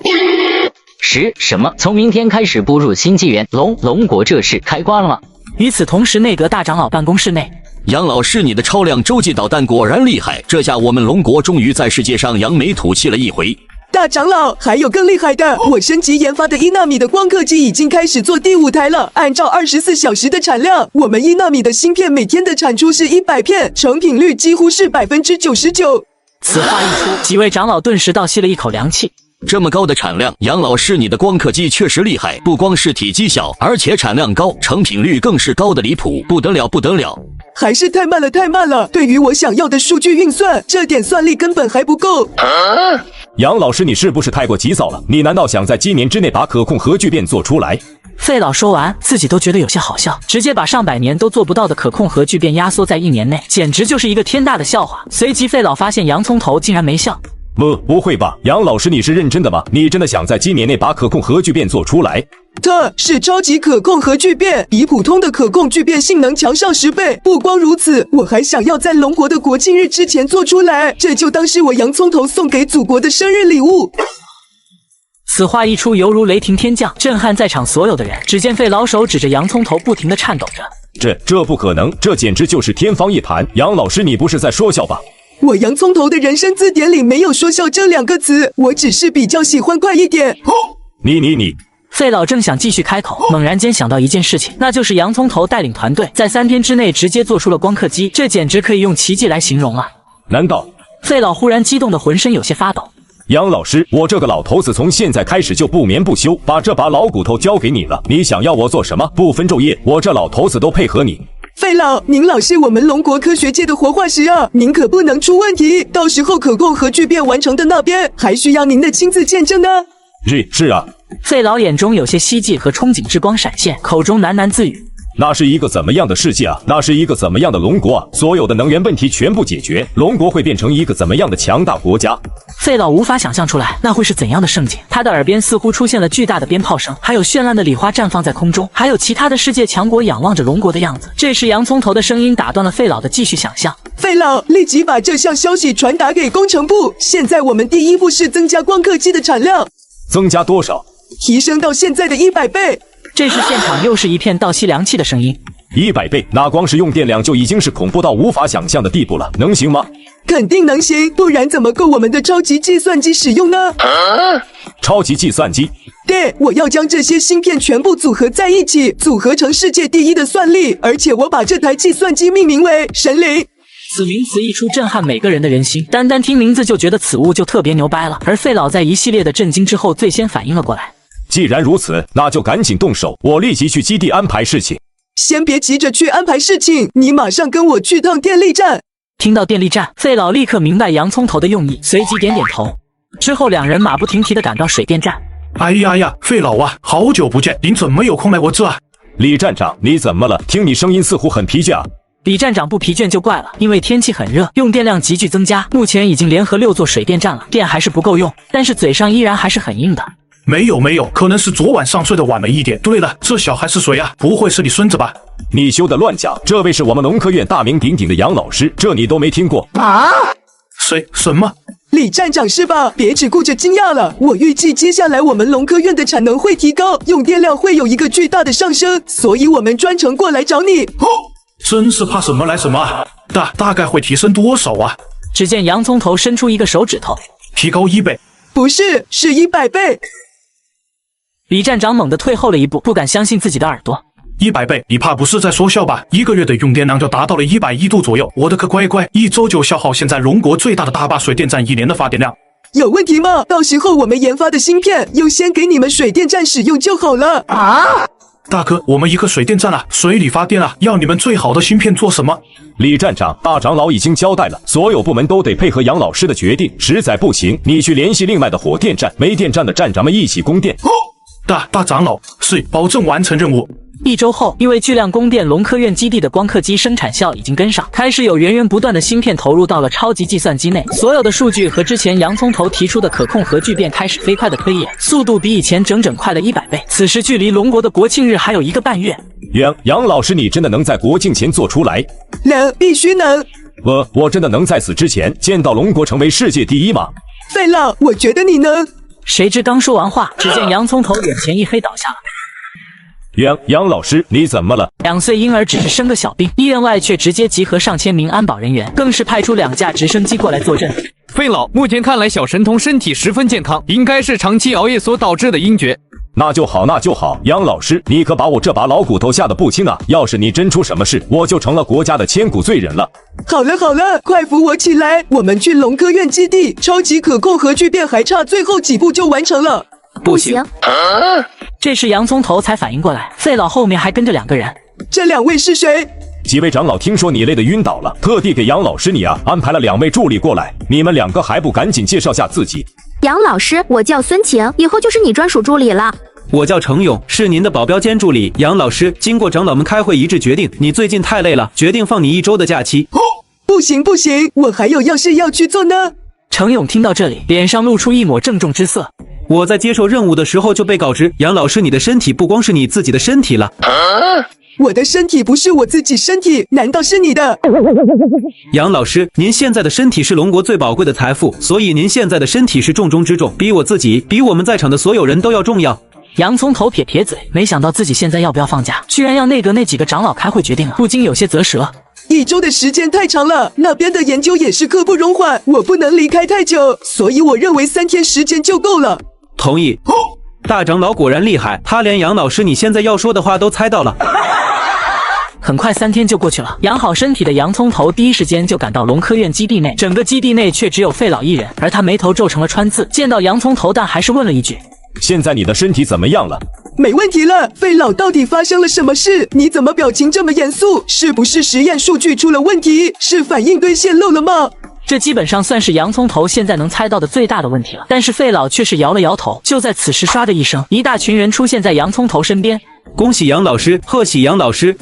什么？从明天开始步入新纪元？龙国这是开挂了吗？与此同时，内阁大长老办公室内，杨老师，你的超量洲际导弹果然厉害，这下我们龙国终于在世界上扬眉吐气了一回。大长老，还有更厉害的！我升级研发的1纳米的光刻机已经开始做第5台了。按照24小时的产量，我们1纳米的芯片每天的产出是100片，成品率几乎是99%。此话一出，几位长老顿时倒吸了一口凉气。这么高的产量，杨老师，你的光刻机确实厉害，不光是体积小，而且产量高，成品率更是高的离谱，不得了，不得了！还是太慢了！对于我想要的数据运算，这点算力根本还不够。杨老师，你是不是太过急躁了？你难道想在今年之内把可控核聚变做出来？费老说完，自己都觉得有些好笑，直接把上百年都做不到的可控核聚变压缩在1年内，简直就是一个天大的笑话。随即，费老发现洋葱头竟然没笑。不会吧，杨老师，你是认真的吗？你真的想在今年内把可控核聚变做出来？是超级可控核聚变，比普通的可控聚变性能强上10倍。不光如此，我还想要在龙国的国庆日之前做出来，这就当是我洋葱头送给祖国的生日礼物。此话一出，犹如雷霆天降，震撼在场所有的人。只见费老手指着洋葱头，不停地颤抖着。这不可能，这简直就是天方夜谭。杨老师，你不是在说笑吧？我洋葱头的人生字典里没有说笑这2个词，我只是比较喜欢快一点。你。费老正想继续开口，猛然间想到一件事情，那就是洋葱头带领团队在3天之内直接做出了光刻机，这简直可以用奇迹来形容啊！难道？费老忽然激动的浑身有些发抖。杨老师，我这个老头子从现在开始就不眠不休，把这把老骨头交给你了。你想要我做什么？不分昼夜，我这老头子都配合你。费老，您老是我们龙国科学界的活化石啊，您可不能出问题，到时候可控核聚变完成的那边还需要您的亲自见证呢。是啊。费老眼中有些希冀和憧憬之光闪现，口中喃喃自语。那是一个怎么样的世界啊？那是一个怎么样的龙国啊？所有的能源问题全部解决，龙国会变成一个怎么样的强大国家？费老无法想象出来那会是怎样的盛景。他的耳边似乎出现了巨大的鞭炮声，还有绚烂的礼花绽放在空中，还有其他的世界强国仰望着龙国的样子。这时洋葱头的声音打断了费老的继续想象。费老，立即把这项消息传达给工程部。现在我们第一步是增加光刻机的产量。增加多少？提升到现在的100倍。这时现场又是一片倒吸凉气的声音。100倍，那光是用电量就已经是恐怖到无法想象的地步了，能行吗？肯定能行，不然怎么够我们的超级计算机使用呢？超级计算机？对，我要将这些芯片全部组合在一起，组合成世界第1的算力，而且我把这台计算机命名为神灵。此名词一出，震撼每个人的人心，单听名字就觉得此物就特别牛掰了。而费老在一系列的震惊之后，最先反应了过来。既然如此，那就赶紧动手，我立即去基地安排事情。先别急着去安排事情，你马上跟我去趟电力站。听到电力站，费老立刻明白洋葱头的用意，随即点点头。之后两人马不停蹄地赶到水电站。哎呀，费老啊，好久不见，您怎么有空来我这啊？李站长，你怎么了？听你声音似乎很疲倦啊。李站长不疲倦就怪了，因为天气很热，用电量急剧增加，目前已经联合6座水电站了，电还是不够用，但是嘴上依然还是很硬的。没有，可能是昨晚上睡得晚了一点。对了，这小孩是谁啊？不会是你孙子吧？你休得乱讲，这位是我们农科院大名鼎鼎的杨老师，这你都没听过啊？什么？李站长是吧？别只顾着惊讶了，我预计接下来我们农科院的产能会提高，用电量会有一个巨大的上升，所以我们专程过来找你。真是怕什么来什么啊！大概会提升多少啊？只见洋葱头伸出一个手指头，提高1倍，不是，是100倍。李站长猛地退后了一步，不敢相信自己的耳朵。100倍，你怕不是在说笑吧？1个月的用电量就达到了100亿度左右，我的个乖乖，1周就消耗现在龙国最大的大坝水电站1年的发电量。有问题吗？到时候我们研发的芯片优先给你们水电站使用就好了啊！大哥，我们一个水电站啊，水里发电啊，要你们最好的芯片做什么？李站长，大长老已经交代了，所有部门都得配合杨老师的决定，实在不行，你去联系另外的火电站、煤电站的站长们一起供电。大长老，是保证完成任务。1周后，因为巨量供电，龙科院基地的光刻机生产效已经跟上，开始有源源不断的芯片投入到了超级计算机内。所有的数据和之前洋葱头提出的可控核聚变开始飞快的推演，速度比以前整整快了100倍。此时距离龙国的国庆日还有1个半月。杨老师，你真的能在国庆前做出来？能，必须能。我真的能在此之前见到龙国成为世界第一吗？废了，我觉得你能。谁知刚说完话，只见洋葱头眼前一黑倒下了。杨老师，你怎么了？2岁婴儿只是生个小病，医院外却直接集合上千名安保人员，更是派出2架直升机过来坐镇。费老，目前看来小神童身体十分健康，应该是长期熬夜所导致的晕厥。那就好，杨老师，你可把我这把老骨头吓得不轻啊！要是你真出什么事，我就成了国家的千古罪人了。好了，快扶我起来，我们去龙科院基地，超级可控核聚变还差最后几步就完成了。不行！这时洋葱头才反应过来，费老后面还跟着2个人。这2位是谁？几位长老听说你累得晕倒了，特地给杨老师你安排了2位助理过来，你们2个还不赶紧介绍下自己？杨老师，我叫孙晴，以后就是你专属助理了。我叫程勇，是您的保镖兼助理。杨老师，经过长老们开会一致决定，你最近太累了，决定放你1周的假期。不行，我还有要事要去做呢。程勇听到这里，脸上露出一抹郑重之色。我在接受任务的时候就被告知，杨老师，你的身体不光是你自己的身体了。我的身体不是我自己身体，难道是你的？杨老师，您现在的身体是龙国最宝贵的财富，所以您现在的身体是重中之重，比我自己，比我们在场的所有人都要重要。洋葱头撇嘴，没想到自己现在要不要放假，居然要那几个长老开会决定了，不禁有些啧舌。1周的时间太长了，那边的研究也是刻不容缓，我不能离开太久，所以我认为3天时间就够了。同意。大长老果然厉害，他连杨老师你现在要说的话都猜到了。很快3天就过去了，养好身体的洋葱头第一时间就赶到龙科院基地内，整个基地内却只有费老1人，而他眉头皱成了川字，见到洋葱头但还是问了一句：现在你的身体怎么样了？没问题了，费老，到底发生了什么事？你怎么表情这么严肃？是不是实验数据出了问题？是反应堆泄漏了吗？这基本上算是洋葱头现在能猜到的最大的问题了，但是费老却是摇了摇头。就在此时，唰的一声，一大群人出现在洋葱头身边。恭喜杨老师，贺喜杨老师！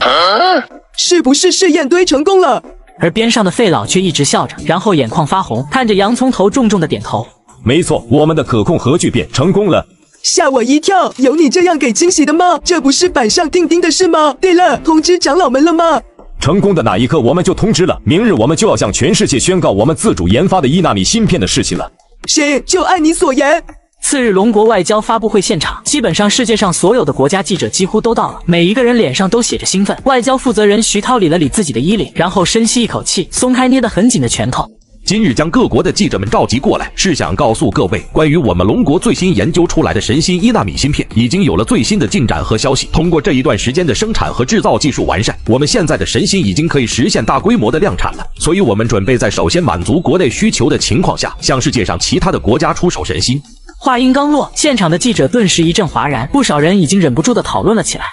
是不是试验堆成功了？而边上的费老却一直笑着，然后眼眶发红，看着洋葱头重重的点头。没错，我们的可控核聚变成功了。吓我一跳，有你这样给惊喜的吗？这不是板上钉钉的事吗？对了，通知长老们了吗？成功的那一刻我们就通知了，明日我们就要向全世界宣告我们自主研发的1纳米芯片的事情了。行，就按你所言。次日，龙国外交发布会现场，基本上世界上所有的国家记者几乎都到了，每一个人脸上都写着兴奋。外交负责人徐涛理了理自己的衣领，然后深吸一口气，松开捏得很紧的拳头。今日将各国的记者们召集过来，是想告诉各位，关于我们龙国最新研究出来的神芯1纳米芯片，已经有了最新的进展和消息。通过这一段时间的生产和制造技术完善，我们现在的神芯已经可以实现大规模的量产了。所以我们准备在首先满足国内需求的情况下，向世界上其他的国家出手神芯。话音刚落，现场的记者顿时一阵哗然，不少人已经忍不住地讨论了起来。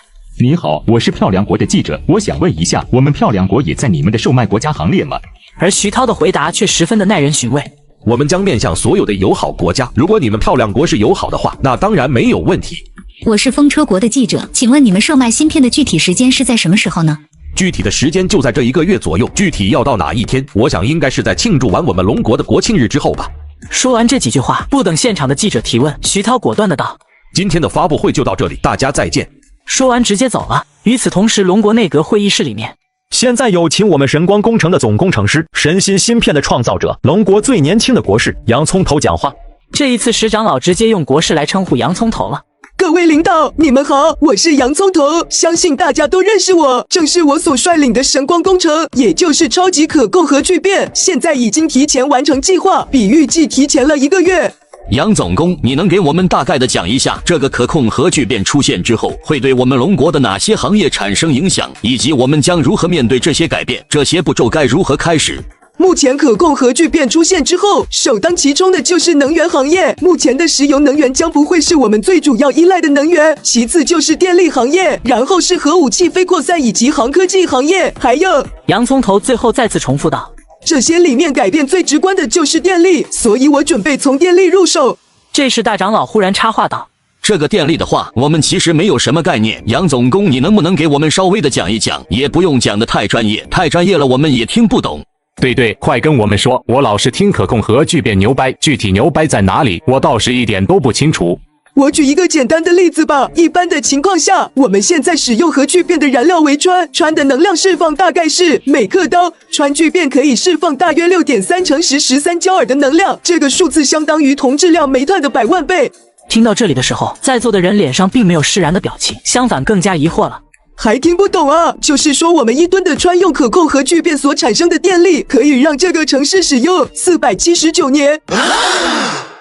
你好，我是漂亮国的记者，我想问一下，我们漂亮国也在你们的售卖国家行列吗？而徐涛的回答却十分的耐人寻味。我们将面向所有的友好国家，如果你们漂亮国是友好的话，那当然没有问题。我是风车国的记者，请问你们售卖芯片的具体时间是在什么时候呢？具体的时间就在这1个月左右，具体要到哪一天，我想应该是在庆祝完我们龙国的国庆日之后吧。说完这几句话，不等现场的记者提问，徐涛果断的道：今天的发布会就到这里，大家再见。说完直接走了。与此同时，龙国内阁会议室里面，现在有请我们神光工程的总工程师，神心芯片的创造者，龙国最年轻的国士洋葱头讲话。这一次石长老直接用国士来称呼洋葱头了。各位领导，你们好，我是洋葱头，相信大家都认识我，正是我所率领的神光工程，也就是超级可控核聚变，现在已经提前完成计划，比预计提前了1个月。杨总工，你能给我们大概的讲一下，这个可控核聚变出现之后，会对我们龙国的哪些行业产生影响，以及我们将如何面对这些改变？这些步骤该如何开始？目前可控核聚变出现之后，首当其冲的就是能源行业。目前的石油能源将不会是我们最主要依赖的能源，其次就是电力行业，然后是核武器非扩散以及航科技行业，还有……洋葱头最后再次重复道。这些里面改变最直观的就是电力，所以我准备从电力入手。这时大长老忽然插话道：这个电力的话，我们其实没有什么概念。杨总工，你能不能给我们稍微的讲一讲？也不用讲的太专业，太专业了我们也听不懂。对，快跟我们说，我老是听可控核聚变牛掰，具体牛掰在哪里？我倒是一点都不清楚。我举一个简单的例子吧。一般的情况下，我们现在使用核聚变的燃料为氚，氚的能量释放大概是每克刀，氚聚变可以释放大约6.3乘1013焦耳的能量，这个数字相当于同质量煤炭的100万倍。听到这里的时候，在座的人脸上并没有释然的表情，相反更加疑惑了。还听不懂啊？就是说我们1吨的氚用可控核聚变所产生的电力，可以让这个城市使用479年。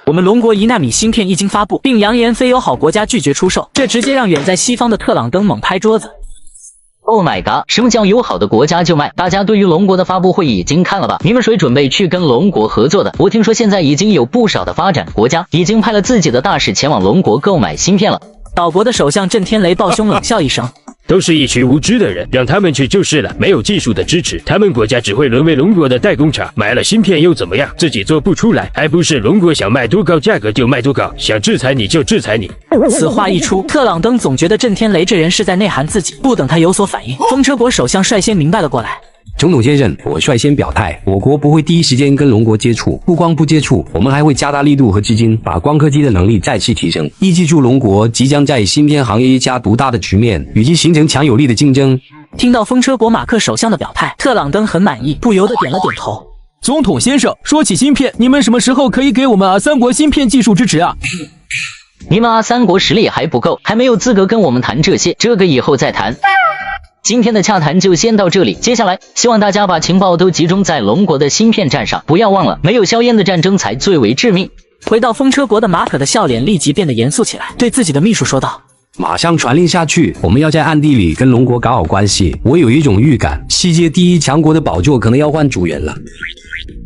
我们龙国1纳米芯片一经发布，并扬言非友好国家拒绝出售，这直接让远在西方的特朗登猛拍桌子。Oh my god！ 什么叫友好的国家就卖？大家对于龙国的发布会已经看了吧？你们谁准备去跟龙国合作的？我听说现在已经有不少的发展国家已经派了自己的大使前往龙国购买芯片了。岛国的首相震天雷抱胸冷笑一声。都是一群无知的人，让他们去就是了。没有技术的支持，他们国家只会沦为龙国的代工厂。买了芯片又怎么样？自己做不出来，还不是龙国想卖多高价格就卖多高，想制裁你就制裁你。此话一出，特朗登总觉得震天雷这人是在内涵自己。不等他有所反应，风车国首相率先明白了过来。总统先生，我率先表态，我国不会第一时间跟龙国接触，不光不接触，我们还会加大力度和资金，把光刻机的能力再次提升，一记住龙国即将在芯片行业一家独大的局面，与其形成强有力的竞争。听到风车国马克首相的表态，特朗登很满意，不由得点了点头。总统先生，说起芯片，你们什么时候可以给我们3国芯片技术支持啊？你们3国实力还不够，还没有资格跟我们谈这些，这个以后再谈。今天的洽谈就先到这里，接下来希望大家把情报都集中在龙国的芯片战上，不要忘了，没有硝烟的战争才最为致命。回到风车国的马可的笑脸立即变得严肃起来，对自己的秘书说道：马上传令下去，我们要在暗地里跟龙国搞好关系。我有一种预感，世界第一强国的宝座可能要换主人了。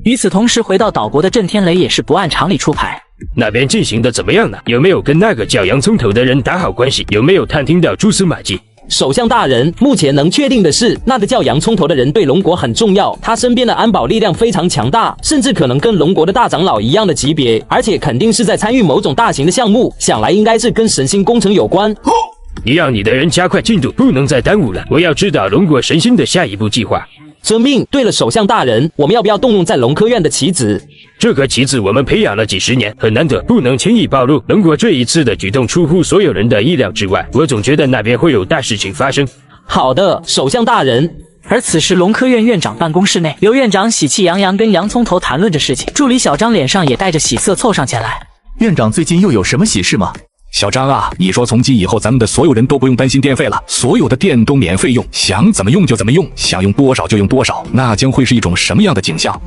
与此同时，回到岛国的震天雷也是不按常理出牌。那边进行的怎么样呢？有没有跟那个叫洋葱头的人打好关系？有没有探听到蛛丝马迹？首相大人，目前能确定的是，那个叫洋葱头的人对龙国很重要，他身边的安保力量非常强大，甚至可能跟龙国的大长老一样的级别，而且肯定是在参与某种大型的项目，想来应该是跟神星工程有关。你让你的人加快进度，不能再耽误了，我要知道龙国神星的下一步计划。遵命。对了，首相大人，我们要不要动用在龙科院的棋子？这个棋子我们培养了几10年，很难得，不能轻易暴露。龙国这一次的举动出乎所有人的意料之外，我总觉得那边会有大事情发生。好的，首相大人。而此时，龙科院院长办公室内，刘院长喜气洋洋跟洋葱头谈论着事情，助理小张脸上也带着喜色凑上前来。院长最近又有什么喜事吗？小张啊，你说从今以后咱们的所有人都不用担心电费了，所有的电都免费用，想怎么用就怎么用，想用多少就用多少，那将会是一种什么样的景象？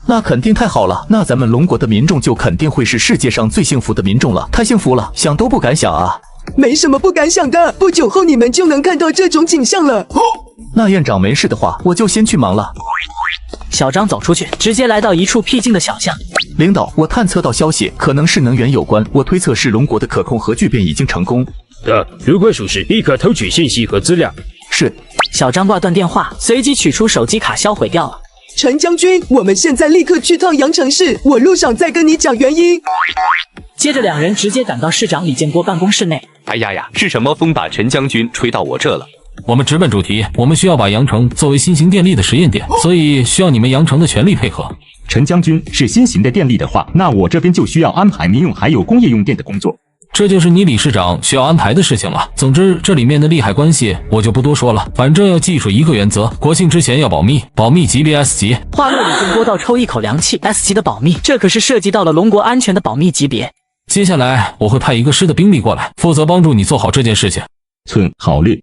那肯定太好了，那咱们龙国的民众就肯定会是世界上最幸福的民众了，太幸福了，想都不敢想啊。没什么不敢想的，不久后你们就能看到这种景象了。那院长没事的话，我就先去忙了。小张走出去，直接来到一处僻静的小巷。领导，我探测到消息，可能是能源有关，我推测是龙国的可控核聚变已经成功。如果属实，立刻偷取信息和资料。是。小张挂断电话，随即取出手机卡销毁掉了。陈将军，我们现在立刻去趟阳城市，我路上再跟你讲原因。接着两人直接赶到市长李建国办公室内。哎呀，是什么风把陈将军吹到我这了？我们直奔主题，我们需要把阳城作为新型电力的实验点，所以需要你们阳城的全力配合。陈将军是新型的电力的话，那我这边就需要安排民用还有工业用电的工作。这就是你理事长需要安排的事情了。总之，这里面的利害关系我就不多说了，反正要记住一个原则：国庆之前要保密，保密级别 S 级。话落李正波倒抽一口凉气 ，S 级的保密，这可是涉及到了龙国安全的保密级别。接下来我会派一个师的兵力过来，负责帮助你做好这件事情。寸好略，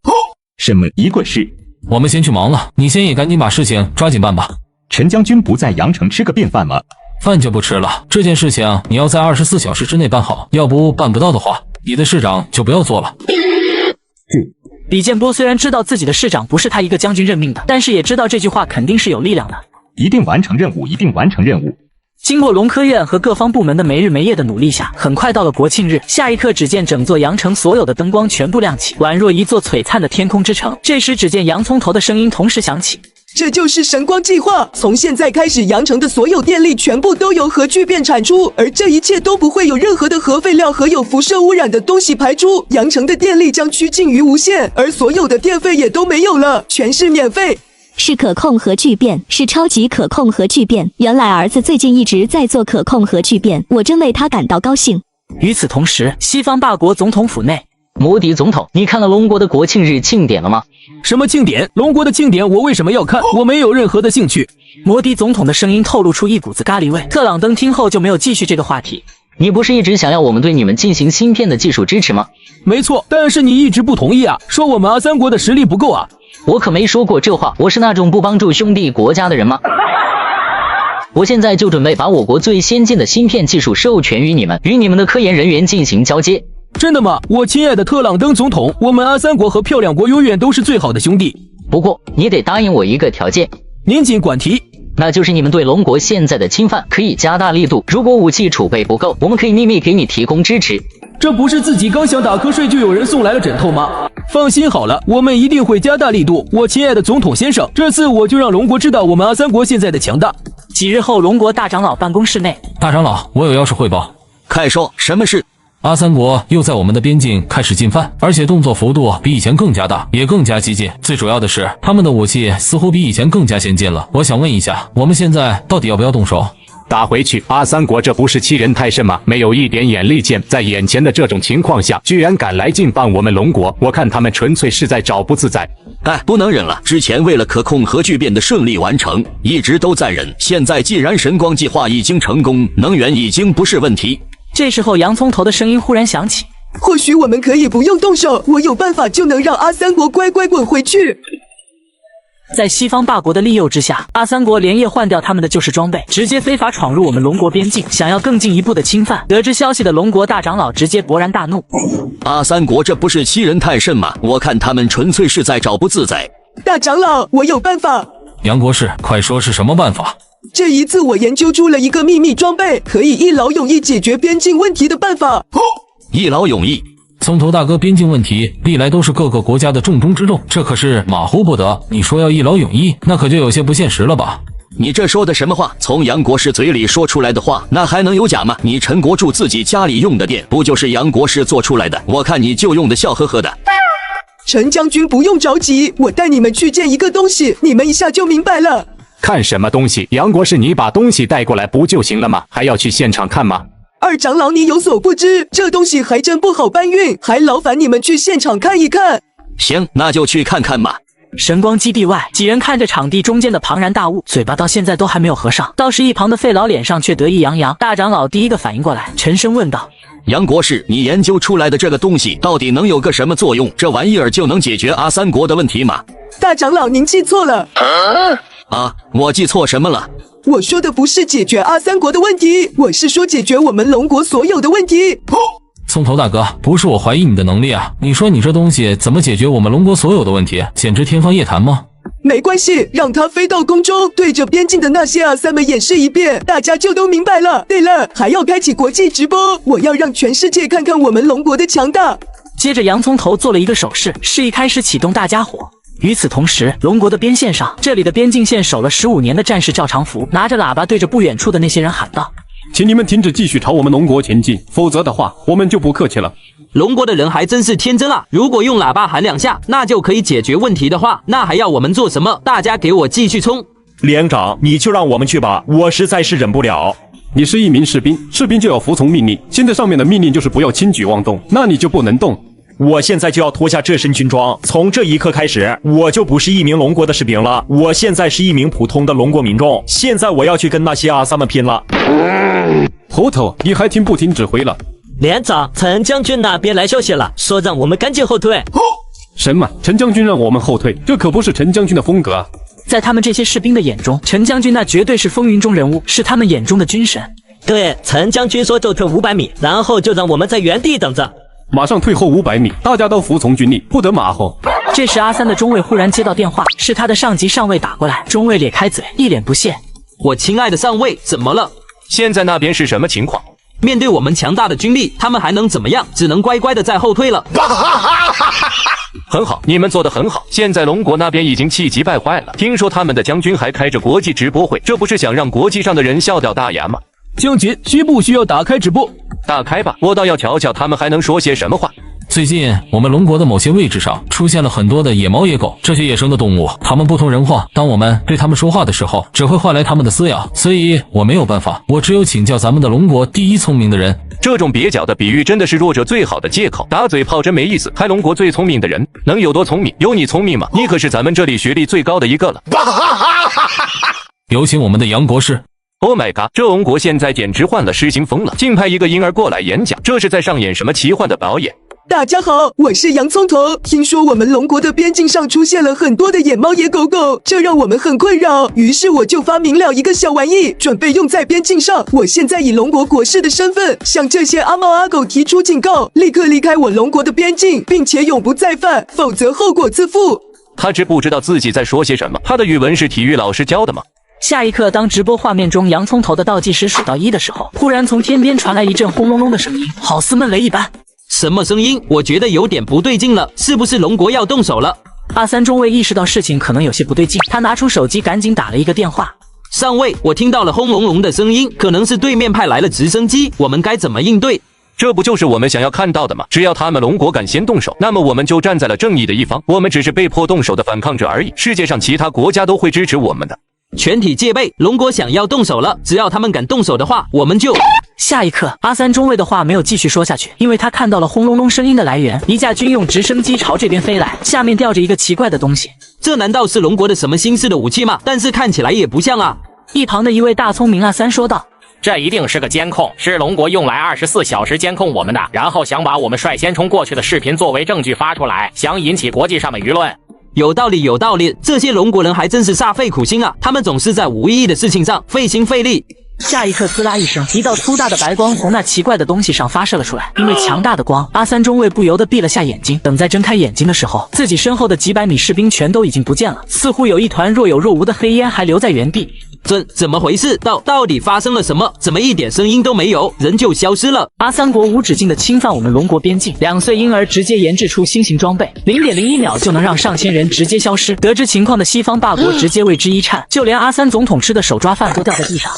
什么一个师？我们先去忙了，你先也赶紧把事情抓紧办吧。陈将军不在阳城吃个便饭吗？饭就不吃了，这件事情你要在24小时之内办好，要不办不到的话，你的市长就不要做了。李建波虽然知道自己的市长不是他一个将军任命的，但是也知道这句话肯定是有力量的。一定完成任务，一定完成任务。经过龙科院和各方部门的没日没夜的努力下，很快到了国庆日。下一刻，只见整座阳城所有的灯光全部亮起，宛若一座璀璨的天空之城。这时，只见洋葱头的声音同时响起：“这就是神光计划！从现在开始，阳城的所有电力全部都由核聚变产出，而这一切都不会有任何的核废料和有辐射污染的东西排出。阳城的电力将趋近于无限，而所有的电费也都没有了，全是免费。”是可控核聚变，是超级可控核聚变。原来儿子最近一直在做可控核聚变，我真为他感到高兴。与此同时，西方霸国总统府内，摩迪总统，你看了龙国的国庆日庆典了吗？什么庆典？龙国的庆典我为什么要看？我没有任何的兴趣。摩迪总统的声音透露出一股子咖喱味。特朗登听后就没有继续这个话题。你不是一直想要我们对你们进行芯片的技术支持吗？没错，但是你一直不同意啊，说我们阿三国的实力不够啊。我可没说过这话，我是那种不帮助兄弟国家的人吗？我现在就准备把我国最先进的芯片技术授权于你们，与你们的科研人员进行交接。真的吗？我亲爱的特朗登总统，我们阿三国和漂亮国永远都是最好的兄弟。不过你得答应我一个条件。您尽管提。那就是你们对龙国现在的侵犯可以加大力度，如果武器储备不够，我们可以秘密给你提供支持。这不是自己刚想打瞌睡就有人送来了枕头吗？放心好了，我们一定会加大力度。我亲爱的总统先生，这次我就让龙国知道我们阿三国现在的强大。几日后，龙国大长老办公室内，大长老，我有要事汇报。快说，什么事？阿三国又在我们的边境开始进犯，而且动作幅度比以前更加大，也更加激进。最主要的是，他们的武器似乎比以前更加先进了。我想问一下，我们现在到底要不要动手？打回去！阿三国这不是欺人太甚吗？没有一点眼力见，在眼前的这种情况下，居然敢来进犯我们龙国，我看他们纯粹是在找不自在。哎，不能忍了！之前为了可控核聚变的顺利完成，一直都在忍。现在既然神光计划已经成功，能源已经不是问题。这时候，洋葱头的声音忽然响起：“或许我们可以不用动手，我有办法就能让阿三国乖乖滚回去。”在西方霸国的利诱之下，阿三国连夜换掉他们的旧式装备，直接非法闯入我们龙国边境，想要更进一步的侵犯。得知消息的龙国大长老直接勃然大怒：“阿三国这不是欺人太甚吗？我看他们纯粹是在找不自在。”大长老，我有办法。杨国士，快说是什么办法？这一次我研究出了一个秘密装备，可以一劳永逸解决边境问题的办法。一劳永逸？葱头大哥，边境问题历来都是各个国家的重中之重，这可是马虎不得。你说要一劳永逸，那可就有些不现实了吧？你这说的什么话？从杨国士嘴里说出来的话，那还能有假吗？你陈国柱自己家里用的电，不就是杨国士做出来的？我看你就用的笑呵呵的。陈将军不用着急，我带你们去见一个东西，你们一下就明白了。看什么东西？杨国士，你把东西带过来不就行了吗？还要去现场看吗？二长老，你有所不知，这东西还真不好搬运，还劳烦你们去现场看一看。行，那就去看看吧。神光基地外，几人看着场地中间的庞然大物，嘴巴到现在都还没有合上。倒是一旁的费老脸上却得意洋洋。大长老第一个反应过来，沉声问道：“杨国士，你研究出来的这个东西到底能有个什么作用？这玩意儿就能解决阿三国的问题吗？”大长老，您记错了。啊，我记错什么了？我说的不是解决阿三国的问题，我是说解决我们龙国所有的问题。葱头大哥，不是我怀疑你的能力啊，你说你这东西怎么解决我们龙国所有的问题？简直天方夜谭吗？没关系，让它飞到空中，对着边境的那些阿三们演示一遍，大家就都明白了。对了，还要开启国际直播，我要让全世界看看我们龙国的强大。接着洋葱头做了一个手势，示意开始启动大家伙。与此同时，龙国的边线上，这里的边境线守了15年的战士赵长福拿着喇叭对着不远处的那些人喊道：“请你们停止继续朝我们龙国前进，否则的话，我们就不客气了。”龙国的人还真是天真啊！如果用喇叭喊2下，那就可以解决问题的话，那还要我们做什么？大家给我继续冲！连长，你就让我们去吧，我实在是忍不了。你是一名士兵，士兵就要服从命令。现在上面的命令就是不要轻举妄动，那你就不能动。我现在就要脱下这身军装，从这一刻开始，我就不是一名龙国的士兵了，我现在是一名普通的龙国民众。现在我要去跟那些阿萨们拼了。头头，你还听不听指挥了？连长，陈将军那边来消息了，说让我们赶紧后退。什么？陈将军让我们后退？这可不是陈将军的风格啊！在他们这些士兵的眼中，陈将军那绝对是风云中人物，是他们眼中的军神。对，陈将军说就退500米，然后就让我们在原地等着。马上退后500米，大家都服从军令，不得马后。这时阿三的中尉忽然接到电话，是他的上级上尉打过来。中尉咧开嘴，一脸不屑：我亲爱的上尉，怎么了？现在那边是什么情况？面对我们强大的军力，他们还能怎么样？只能乖乖的再后退了。很好，你们做得很好。现在龙国那边已经气急败坏了，听说他们的将军还开着国际直播会，这不是想让国际上的人笑掉大牙吗？将军，需不需要打开直播？打开吧，我倒要瞧瞧他们还能说些什么话。最近我们龙国的某些位置上出现了很多的野猫野狗，这些野生的动物，它们不通人话，当我们对它们说话的时候，只会换来它们的撕咬，所以我没有办法，我只有请教咱们的龙国第一聪明的人。这种蹩脚的比喻真的是弱者最好的借口，打嘴炮真没意思。还龙国最聪明的人能有多聪明？有你聪明吗？你可是咱们这里学历最高的一个了。有请我们的杨国师。Oh my god！ 这龙国现在简直换了失心疯了，竟派一个婴儿过来演讲，这是在上演什么奇幻的表演？大家好，我是洋葱头。听说我们龙国的边境上出现了很多的野猫野狗狗，这让我们很困扰。于是我就发明了一个小玩意，准备用在边境上。我现在以龙国国士的身份，向这些阿猫阿狗提出警告，立刻离开我龙国的边境，并且永不再犯，否则后果自负。他知不知道自己在说些什么？他的语文是体育老师教的吗？下一刻，当直播画面中洋葱头的倒计时数到1的时候，忽然从天边传来一阵轰隆隆的声音，好似闷雷一般。什么声音？我觉得有点不对劲了，是不是龙国要动手了？阿三中尉意识到事情可能有些不对劲，他拿出手机赶紧打了一个电话。上尉，我听到了轰隆隆的声音，可能是对面派来了直升机，我们该怎么应对？这不就是我们想要看到的吗？只要他们龙国敢先动手，那么我们就站在了正义的一方，我们只是被迫动手的反抗者而已，世界上其他国家都会支持我们的。全体戒备，龙国想要动手了，只要他们敢动手的话，我们就……下一刻，阿三中尉的话没有继续说下去，因为他看到了轰隆隆声音的来源，一架军用直升机朝这边飞来，下面吊着一个奇怪的东西。这难道是龙国的什么新式的武器吗？但是看起来也不像啊。一旁的一位大聪明阿三说道：这一定是个监控，是龙国用来24小时监控我们的，然后想把我们率先冲过去的视频作为证据发出来，想引起国际上的舆论。有道理，有道理，这些龙国人还真是煞费苦心啊！他们总是在无意义的事情上费心费力。下一刻，滋啦一声，一道粗大的白光从那奇怪的东西上发射了出来。因为强大的光，阿三中尉不由得闭了下眼睛。等再睁开眼睛的时候，自己身后的几百米士兵全都已经不见了，似乎有一团若有若无的黑烟还留在原地。怎么回事？到底发生了什么？怎么一点声音都没有，人就消失了？阿三国无止境的侵犯我们龙国边境，2岁婴儿直接研制出新型装备，0.01秒就能让上千人直接消失。得知情况的西方大国直接为之一颤，就连阿三总统吃的手抓饭都掉在地上。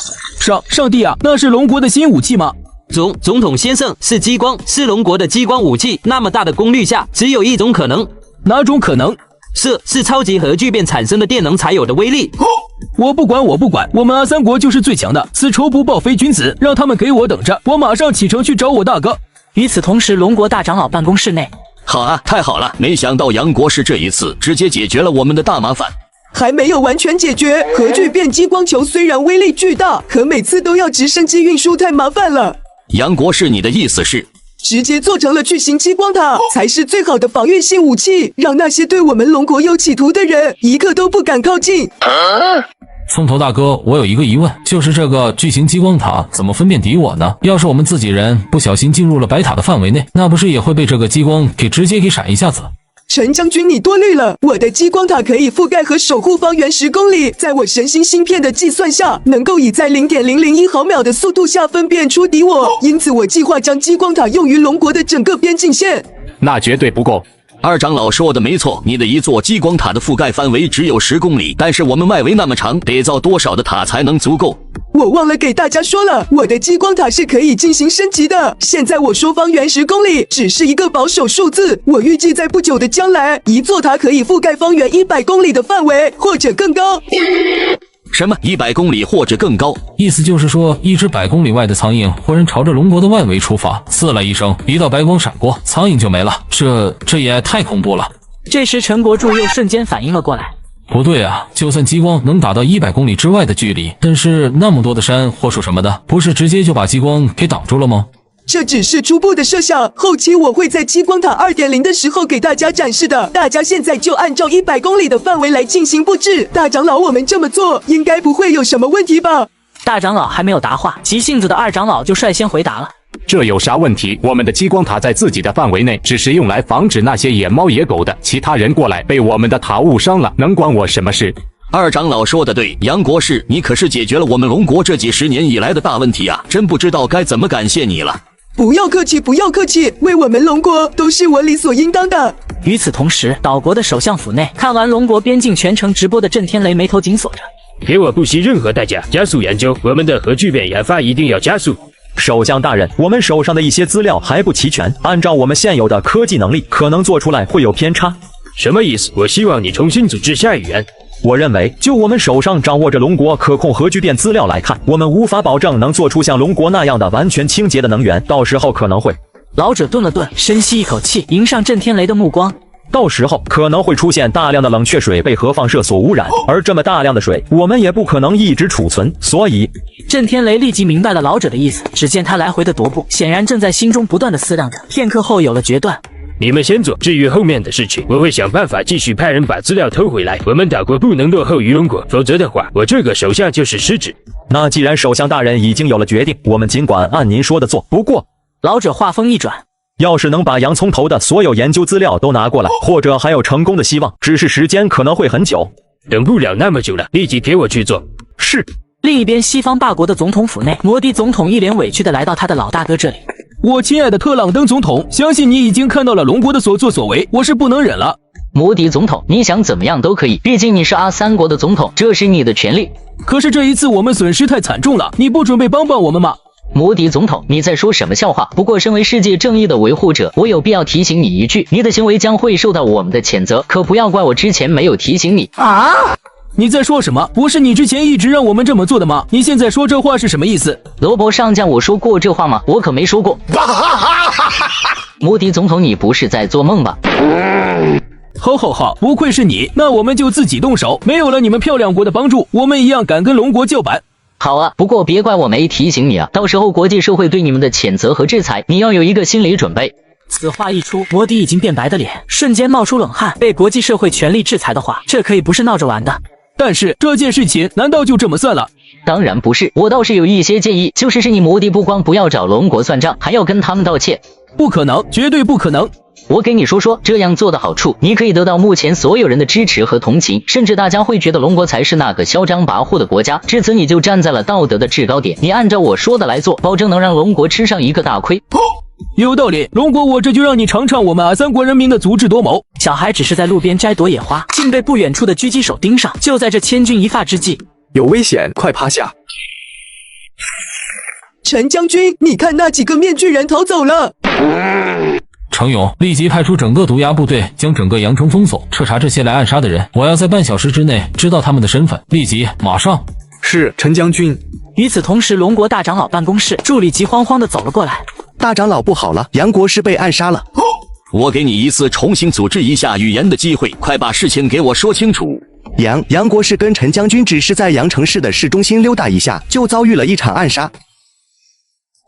上帝啊，那是龙国的新武器吗？总统先生，是激光，是龙国的激光武器。那么大的功率下，只有一种可能。哪种可能？是超级核聚变产生的电能才有的威力。我不管，我们阿三国就是最强的，此仇不报非君子，让他们给我等着，我马上启程去找我大哥。与此同时，龙国大长老办公室内，好啊，太好了，没想到杨国师这一次直接解决了我们的大麻烦。还没有完全解决，核聚变激光球虽然威力巨大，可每次都要直升机运输，太麻烦了。杨国师，你的意思是？直接做成了巨型激光塔，才是最好的防御性武器，让那些对我们龙国有企图的人一刻都不敢靠近。葱头大哥，我有一个疑问，就是这个巨型激光塔怎么分辨敌我呢？要是我们自己人不小心进入了白塔的范围内，那不是也会被这个激光直接闪一下子？陈将军，你多虑了，我的激光塔可以覆盖和守护方圆10公里，在我神星芯片的计算下，能够以在0.001毫秒的速度下分辨出敌我，因此我计划将激光塔用于龙国的整个边境线。那绝对不够。二长老说的没错，你的一座激光塔的覆盖范围只有10公里，但是我们外围那么长，得造多少的塔才能足够？我忘了给大家说了，我的激光塔是可以进行升级的。现在我说方圆10公里只是一个保守数字，我预计在不久的将来，一座塔可以覆盖方圆100公里的范围，或者更高。什么100公里或者更高？意思就是说，一只100公里外的苍蝇忽然朝着龙国的外围出发，刺了一声，一道白光闪过，苍蝇就没了。这也太恐怖了。这时陈国柱又瞬间反应了过来。不对啊，就算激光能打到100公里之外的距离，但是那么多的山或树什么的，不是直接就把激光给挡住了吗？这只是初步的设想，后期我会在激光塔 2.0 的时候给大家展示的。大家现在就按照100公里的范围来进行布置。大长老，我们这么做应该不会有什么问题吧？大长老还没有答话，急性子的二长老就率先回答了。这有啥问题？我们的激光塔在自己的范围内，只是用来防止那些野猫野狗的，其他人过来被我们的塔误伤了，能关我什么事？二长老说的对，杨国士，你可是解决了我们龙国这几十年以来的大问题啊！真不知道该怎么感谢你了。不要客气，不要客气，为我们龙国都是我理所应当的。与此同时，岛国的首相府内，看完龙国边境全程直播的震天雷眉头紧锁着。给我不惜任何代价加速研究，我们的核聚变研发一定要加速。首相大人，我们手上的一些资料还不齐全，按照我们现有的科技能力，可能做出来会有偏差。什么意思？我希望你重新组织下议员。我认为，就我们手上掌握着龙国可控核聚变资料来看，我们无法保证能做出像龙国那样的完全清洁的能源，到时候可能会……老者顿了顿，深吸一口气，迎上震天雷的目光。到时候可能会出现大量的冷却水被核放射所污染，而这么大量的水，我们也不可能一直储存，所以……震天雷立即明白了老者的意思，只见他来回的踱步，显然正在心中不断的思量着，片刻后有了决断。你们先做，至于后面的事情，我会想办法继续派人把资料偷回来。我们岛国不能落后于龙国，否则的话，我这个首相就是失职。那既然首相大人已经有了决定，我们尽管按您说的做。不过，老者话锋一转，要是能把洋葱头的所有研究资料都拿过来，或者还有成功的希望，只是时间可能会很久，等不了那么久了，立即给我去做。是。另一边，西方霸国的总统府内，摩迪总统一脸委屈的来到他的老大哥这里。我亲爱的特朗登总统，相信你已经看到了龙国的所作所为，我是不能忍了。摩迪总统，你想怎么样都可以，毕竟你是阿三国的总统，这是你的权利。可是这一次我们损失太惨重了，你不准备帮帮我们吗？摩迪总统，你在说什么笑话？不过身为世界正义的维护者，我有必要提醒你一句，你的行为将会受到我们的谴责，可不要怪我之前没有提醒你啊！你在说什么？不是你之前一直让我们这么做的吗？你现在说这话是什么意思？罗伯上将，我说过这话吗？我可没说过。摩迪总统，你不是在做梦吧？好，不愧是你，那我们就自己动手。没有了你们漂亮国的帮助，我们一样敢跟龙国叫板。好啊，不过别怪我没提醒你啊，到时候国际社会对你们的谴责和制裁，你要有一个心理准备。此话一出，摩迪已经变白的脸瞬间冒出冷汗。被国际社会全力制裁的话，这可以不是闹着玩的。但是这件事情难道就这么算了？当然不是，我倒是有一些建议，就是你摩迪不光不要找龙国算账，还要跟他们道歉。不可能，绝对不可能。我给你说这样做的好处，你可以得到目前所有人的支持和同情，甚至大家会觉得龙国才是那个嚣张跋扈的国家。至此你就站在了道德的制高点，你按照我说的来做，保证能让龙国吃上一个大亏。有道理，龙国，我这就让你尝尝我们阿三国人民的足智多谋。小孩只是在路边摘朵野花，竟被不远处的狙击手盯上。就在这千钧一发之际，有危险，快趴下！陈将军，你看那几个面具人逃走了。程勇，立即派出整个毒牙部队，将整个阳城封锁，彻查这些来暗杀的人。我要在半小时之内知道他们的身份，立即，马上。是，陈将军。与此同时，龙国大长老办公室，助理急慌慌地走了过来。大长老不好了，杨国师被暗杀了。我给你一次重新组织一下语言的机会，快把事情给我说清楚。杨国师跟陈将军只是在阳城市的市中心溜达一下，就遭遇了一场暗杀。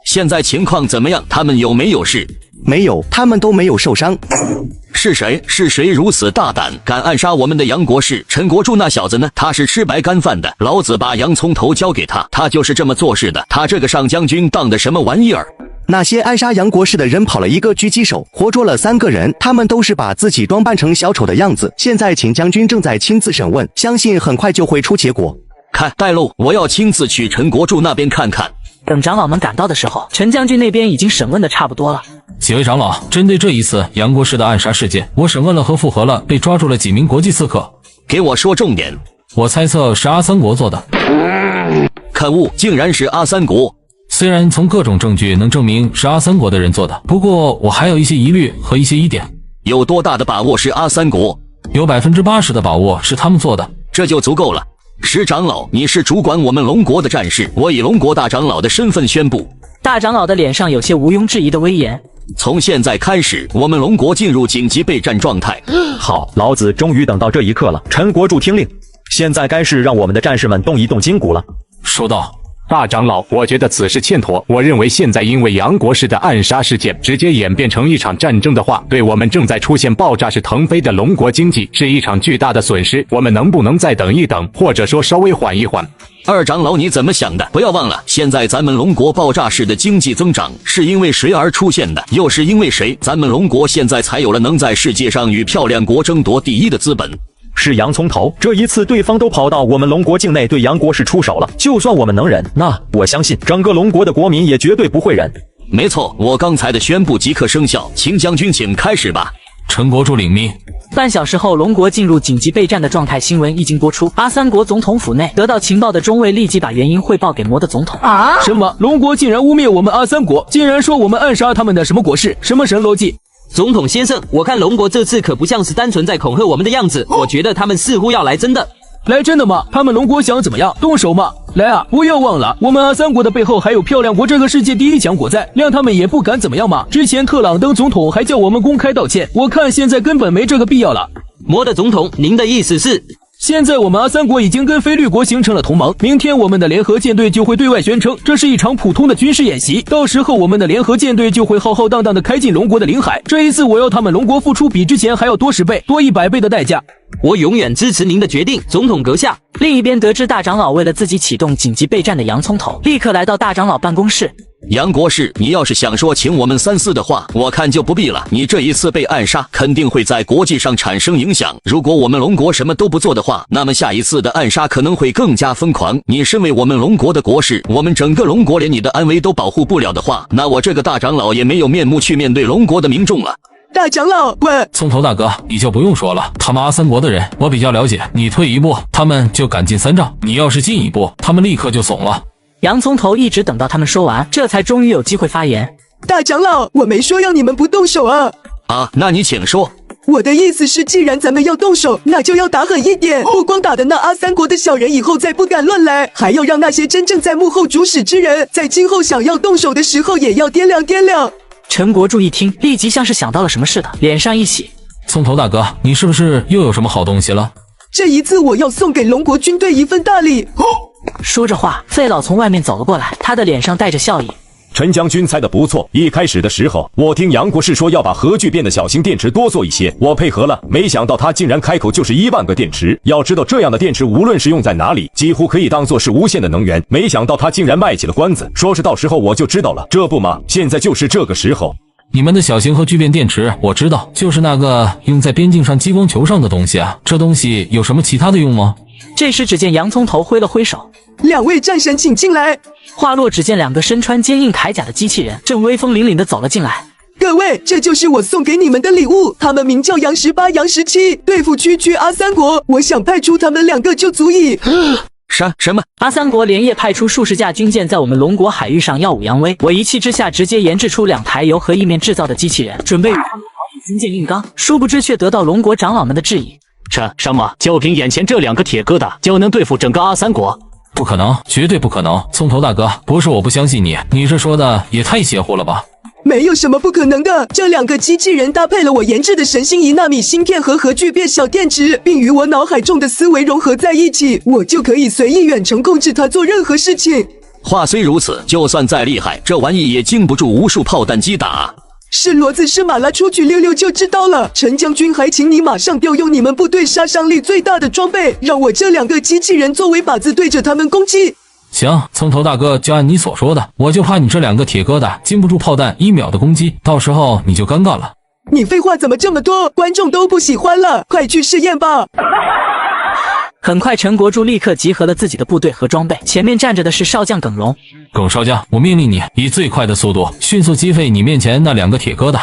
现在情况怎么样？他们有没有事？没有，他们都没有受伤。是谁如此大胆，敢暗杀我们的杨国士？陈国柱那小子呢？他是吃白干饭的，老子把洋葱头交给他，他就是这么做事的。他这个上将军当的什么玩意儿？那些暗杀杨国士的人跑了一个狙击手，活捉了3个人，他们都是把自己装扮成小丑的样子。现在请将军正在亲自审问，相信很快就会出结果。看带路，我要亲自去陈国柱那边看看。等长老们赶到的时候，陈将军那边已经审问的差不多了。几位长老，针对这一次杨国士的暗杀事件，我审问了和复核了被抓住了几名国际刺客。给我说重点。我猜测是阿三国做的。可恶，竟然是阿三国！虽然从各种证据能证明是阿三国的人做的，不过我还有一些疑虑和一些疑点。有多大的把握是阿三国？有80%的把握是他们做的。这就足够了。石长老，你是主管我们龙国的战士，我以龙国大长老的身份宣布。大长老的脸上有些毋庸置疑的威严。从现在开始，我们龙国进入紧急备战状态。好，老子终于等到这一刻了。陈国柱听令，现在该是让我们的战士们动一动筋骨了。收到。大长老，我觉得此事欠妥。我认为现在因为杨国师的暗杀事件直接演变成一场战争的话，对我们正在出现爆炸式腾飞的龙国经济是一场巨大的损失。我们能不能再等一等，或者说稍微缓一缓？二长老你怎么想的？不要忘了，现在咱们龙国爆炸式的经济增长是因为谁而出现的？又是因为谁？咱们龙国现在才有了能在世界上与漂亮国争夺第一的资本。是洋葱头，这一次对方都跑到我们龙国境内对杨国士出手了，就算我们能忍，那我相信整个龙国的国民也绝对不会忍。没错，我刚才的宣布即刻生效，秦将军请开始吧。陈国柱领命。半小时后，龙国进入紧急备战的状态新闻一经播出，阿三国总统府内得到情报的中尉立即把原因汇报给魔的总统。什么？龙国竟然污蔑我们阿三国，竟然说我们暗杀他们的什么国士，什么神逻辑？总统先生，我看龙国这次可不像是单纯在恐吓我们的样子，我觉得他们似乎要来真的。来真的吗？他们龙国想怎么样？动手吗？来啊！不要忘了，我们阿三国的背后还有漂亮国这个世界第一强国在，谅他们也不敢怎么样嘛。之前特朗登总统还叫我们公开道歉，我看现在根本没这个必要了。魔的总统，您的意思是？现在我们阿三国已经跟菲律国形成了同盟，明天我们的联合舰队就会对外宣称这是一场普通的军事演习，到时候我们的联合舰队就会浩浩荡荡的开进龙国的领海。这一次我要他们龙国付出比之前还要多10倍、多100倍的代价。我永远支持您的决定，总统阁下。另一边得知大长老为了自己启动紧急备战的洋葱头，立刻来到大长老办公室。杨国士，你要是想说请我们3、4的话，我看就不必了。你这一次被暗杀，肯定会在国际上产生影响。如果我们龙国什么都不做的话，那么下一次的暗杀可能会更加疯狂。你身为我们龙国的国士，我们整个龙国连你的安危都保护不了的话，那我这个大长老也没有面目去面对龙国的民众了。大长老，喂，葱头大哥，你就不用说了，他们阿三国的人我比较了解，你退一步，他们就赶尽3丈；你要是进一步，他们立刻就怂了。洋葱头一直等到他们说完，这才终于有机会发言。大长老，我没说要你们不动手啊。那你请说。我的意思是，既然咱们要动手，那就要打狠一点，不光打的那阿三国的小人以后再不敢乱来，还要让那些真正在幕后主使之人，在今后想要动手的时候也要掂量掂量。陈国柱一听，立即像是想到了什么似的，脸上一喜。葱头大哥，你是不是又有什么好东西了？这一次我要送给龙国军队一份大礼。说着话，费老从外面走了过来，他的脸上带着笑意。陈将军猜得不错，一开始的时候，我听杨国士说要把核聚变的小型电池多做一些，我配合了，没想到他竟然开口就是1万个电池。要知道这样的电池无论是用在哪里，几乎可以当做是无限的能源。没想到他竟然卖起了关子，说是到时候我就知道了，这不嘛，现在就是这个时候。你们的小型核聚变电池我知道，就是那个用在边境上激光球上的东西啊，这东西有什么其他的用吗？这时只见洋葱头挥了挥手，2位战神请进来。话落，只见2个身穿坚硬铠甲的机器人正威风凛凛地走了进来。各位，这就是我送给你们的礼物，他们名叫杨18、杨17，对付区阿三国，我想派出他们2个就足以。什么？阿三国连夜派出数十架军舰在我们龙国海域上耀武扬威，我一气之下直接研制出2台由核意面制造的机器人，准备与他们考取军舰硬刚，殊不知却得到龙国长老们的质疑。什么？就凭眼前这2个铁疙瘩就能对付整个阿三国？不可能，绝对不可能！葱头大哥，不是我不相信你，你这说的也太邪乎了吧？没有什么不可能的，这2个机器人搭配了我研制的神星1纳米芯片和核聚变小电池，并与我脑海中的思维融合在一起，我就可以随意远程控制它做任何事情。话虽如此，就算再厉害，这玩意也经不住无数炮弹击打。是骡子是马，拉出去溜溜就知道了。陈将军，还请你马上调用你们部队杀伤力最大的装备，让我这2个机器人作为靶子对着他们攻击。行，葱头大哥，就按你所说的，我就怕你这2个铁疙瘩经不住炮弹1秒的攻击，到时候你就尴尬了。你废话怎么这么多？观众都不喜欢了，快去试验吧。很快，陈国柱立刻集合了自己的部队和装备，前面站着的是少将耿荣。耿少将，我命令你以最快的速度迅速击废你面前那2个铁疙瘩。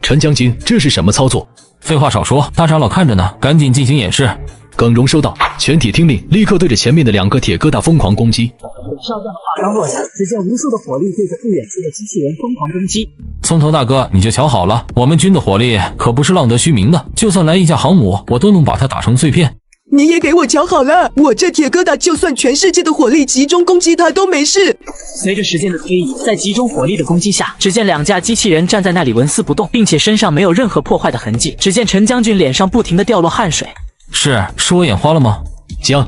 陈将军，这是什么操作？废话少说，大长老看着呢，赶紧进行演示。耿荣收到，全体听令，立刻对着前面的2个铁疙瘩疯狂攻击。少将的话刚落下，只见无数的火力对着不远处的机器人疯狂攻击。葱头大哥，你就瞧好了，我们军的火力可不是浪得虚名的，就算来一架航母，我都能把它打成碎片。你也给我瞧好了，我这铁疙瘩就算全世界的火力集中攻击它都没事。随着时间的推移，在集中火力的攻击下，只见两架机器人站在那里纹丝不动，并且身上没有任何破坏的痕迹。只见陈将军脸上不停地掉落汗水。是我眼花了吗？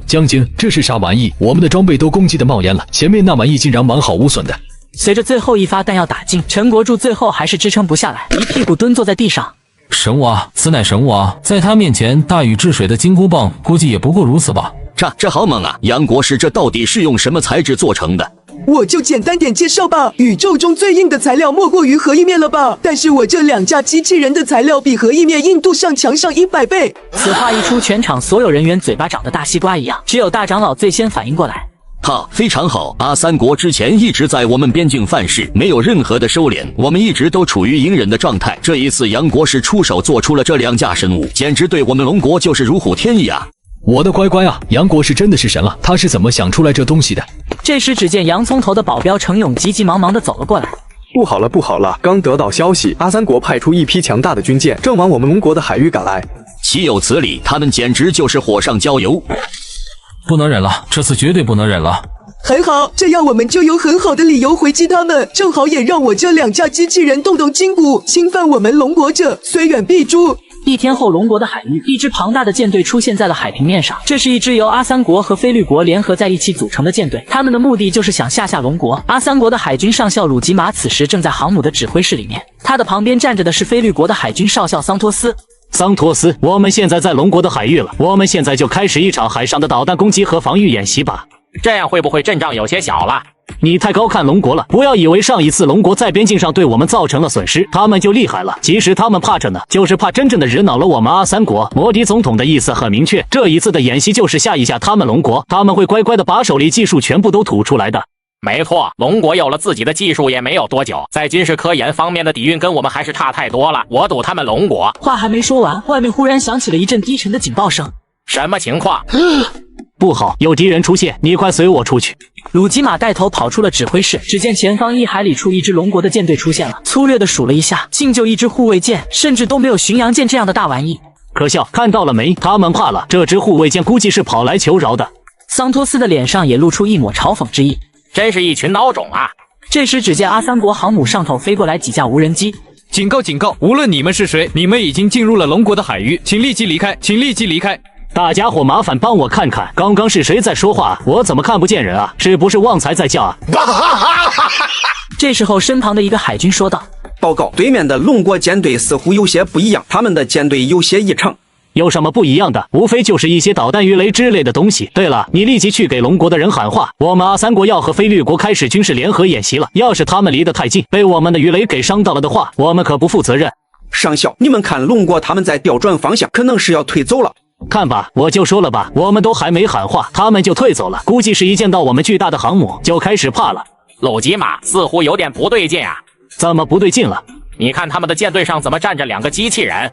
将军，这是啥玩意？我们的装备都攻击的冒烟了，前面那玩意竟然完好无损的。随着最后一发弹药打尽，陈国柱最后还是支撑不下来，一屁股蹲坐在地上。神物啊，此乃神物啊！在他面前，大禹治水的金箍棒估计也不过如此吧？这好猛啊！杨国师，这到底是用什么材质做成的？我就简单点介绍吧，宇宙中最硬的材料莫过于核意面了吧？但是我这两架机器人的材料比核意面硬度上强上100倍。此话一出，全场所有人员嘴巴长得大西瓜一样，只有大长老最先反应过来。好，非常好。阿三国之前一直在我们边境犯事，没有任何的收敛，我们一直都处于隐忍的状态。这一次杨国师出手做出了这两架神物，简直对我们龙国就是如虎添翼啊！我的乖乖啊，杨国师真的是神了，他是怎么想出来这东西的？这时只见洋葱头的保镖程勇急急忙忙地走了过来。不好了，刚得到消息，阿三国派出一批强大的军舰，正往我们龙国的海域赶来。岂有此理，他们简直就是火上浇油。不能忍了，这次绝对不能忍了。很好，这样我们就有很好的理由回击他们，正好也让我这两架机器人动动筋骨，侵犯我们龙国者，虽远必诛。一天后，龙国的海域，一支庞大的舰队出现在了海平面上。这是一支由阿三国和菲律国联合在一起组成的舰队，他们的目的就是想吓龙国。阿三国的海军上校鲁吉马此时正在航母的指挥室里面，他的旁边站着的是菲律国的海军少校桑托斯。桑托斯，我们现在在龙国的海域了，我们现在就开始一场海上的导弹攻击和防御演习吧。这样会不会阵仗有些小了？你太高看龙国了，不要以为上一次龙国在边境上对我们造成了损失，他们就厉害了。其实他们怕着呢，就是怕真正的惹恼了我们阿三国。摩迪总统的意思很明确，这一次的演习就是吓一吓他们龙国，他们会乖乖的把手里技术全部都吐出来的。没错，龙国有了自己的技术也没有多久，在军事科研方面的底蕴跟我们还是差太多了。我赌他们龙国。话还没说完，外面忽然响起了一阵低沉的警报声。什么情况？不好，有敌人出现，你快随我出去。鲁吉马带头跑出了指挥室，只见前方1海里处一支龙国的舰队出现了。粗略的数了一下，竟就一支护卫舰，甚至都没有巡洋舰这样的大玩意。可笑，看到了没？他们怕了，这支护卫舰估计是跑来求饶的。桑托斯的脸上也露出一抹嘲讽之意。真是一群孬种啊！这时只见阿三国航母上头飞过来几架无人机。警告！无论你们是谁，你们已经进入了龙国的海域，请立即离开！请立即离开！大家伙麻烦帮我看看，刚刚是谁在说话？我怎么看不见人啊？是不是旺财在叫啊？这时候身旁的一个海军说道：报告，对面的龙国舰队似乎有些不一样，他们的舰队有些异常。有什么不一样的？无非就是一些导弹、鱼雷之类的东西。对了，你立即去给龙国的人喊话，我们阿三国要和菲律国开始军事联合演习了。要是他们离得太近，被我们的鱼雷给伤到了的话，我们可不负责任。上校，你们看龙国他们在调转方向，可能是要退走了。看吧，我就说了吧，我们都还没喊话，他们就退走了，估计是一见到我们巨大的航母就开始怕了。鲁吉马似乎有点不对劲啊！怎么不对劲了？你看他们的舰队上怎么站着2个机器人？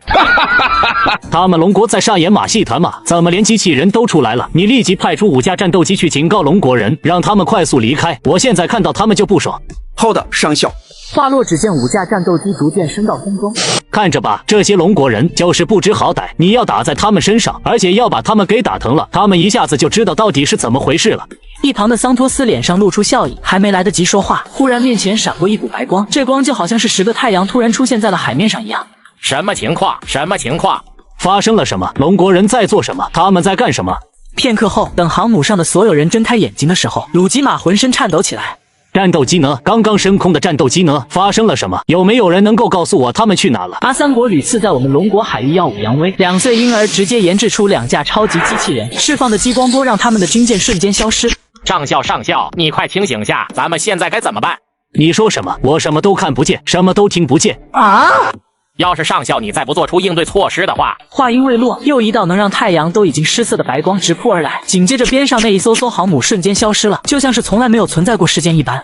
他们龙国在上演马戏团嘛？怎么连机器人都出来了？你立即派出5架战斗机去警告龙国人，让他们快速离开。我现在看到他们就不爽。好的，上校。话落，只见5架战斗机逐渐升到空中。看着吧，这些龙国人就是不知好歹，你要打在他们身上，而且要把他们给打疼了，他们一下子就知道到底是怎么回事了。一旁的桑托斯脸上露出笑意，还没来得及说话，忽然面前闪过一股白光，这光就好像是10个太阳突然出现在了海面上一样。什么情况？什么情况？发生了什么？龙国人在做什么？他们在干什么？片刻后，等航母上的所有人睁开眼睛的时候，鲁吉马浑身颤抖起来。战斗机呢？刚刚升空的战斗机呢？发生了什么？有没有人能够告诉我他们去哪了？阿三国屡次在我们龙国海域耀武扬威，2岁婴儿直接研制出2架超级机器人，释放的激光波让他们的军舰瞬间消失。上校，你快清醒下，咱们现在该怎么办？你说什么？我什么都看不见，什么都听不见啊！要是上校你再不做出应对措施的话……话音未落，又一道能让太阳都已经失色的白光直扑而来，紧接着边上那一艘航母瞬间消失了，就像是从来没有存在过事件一般。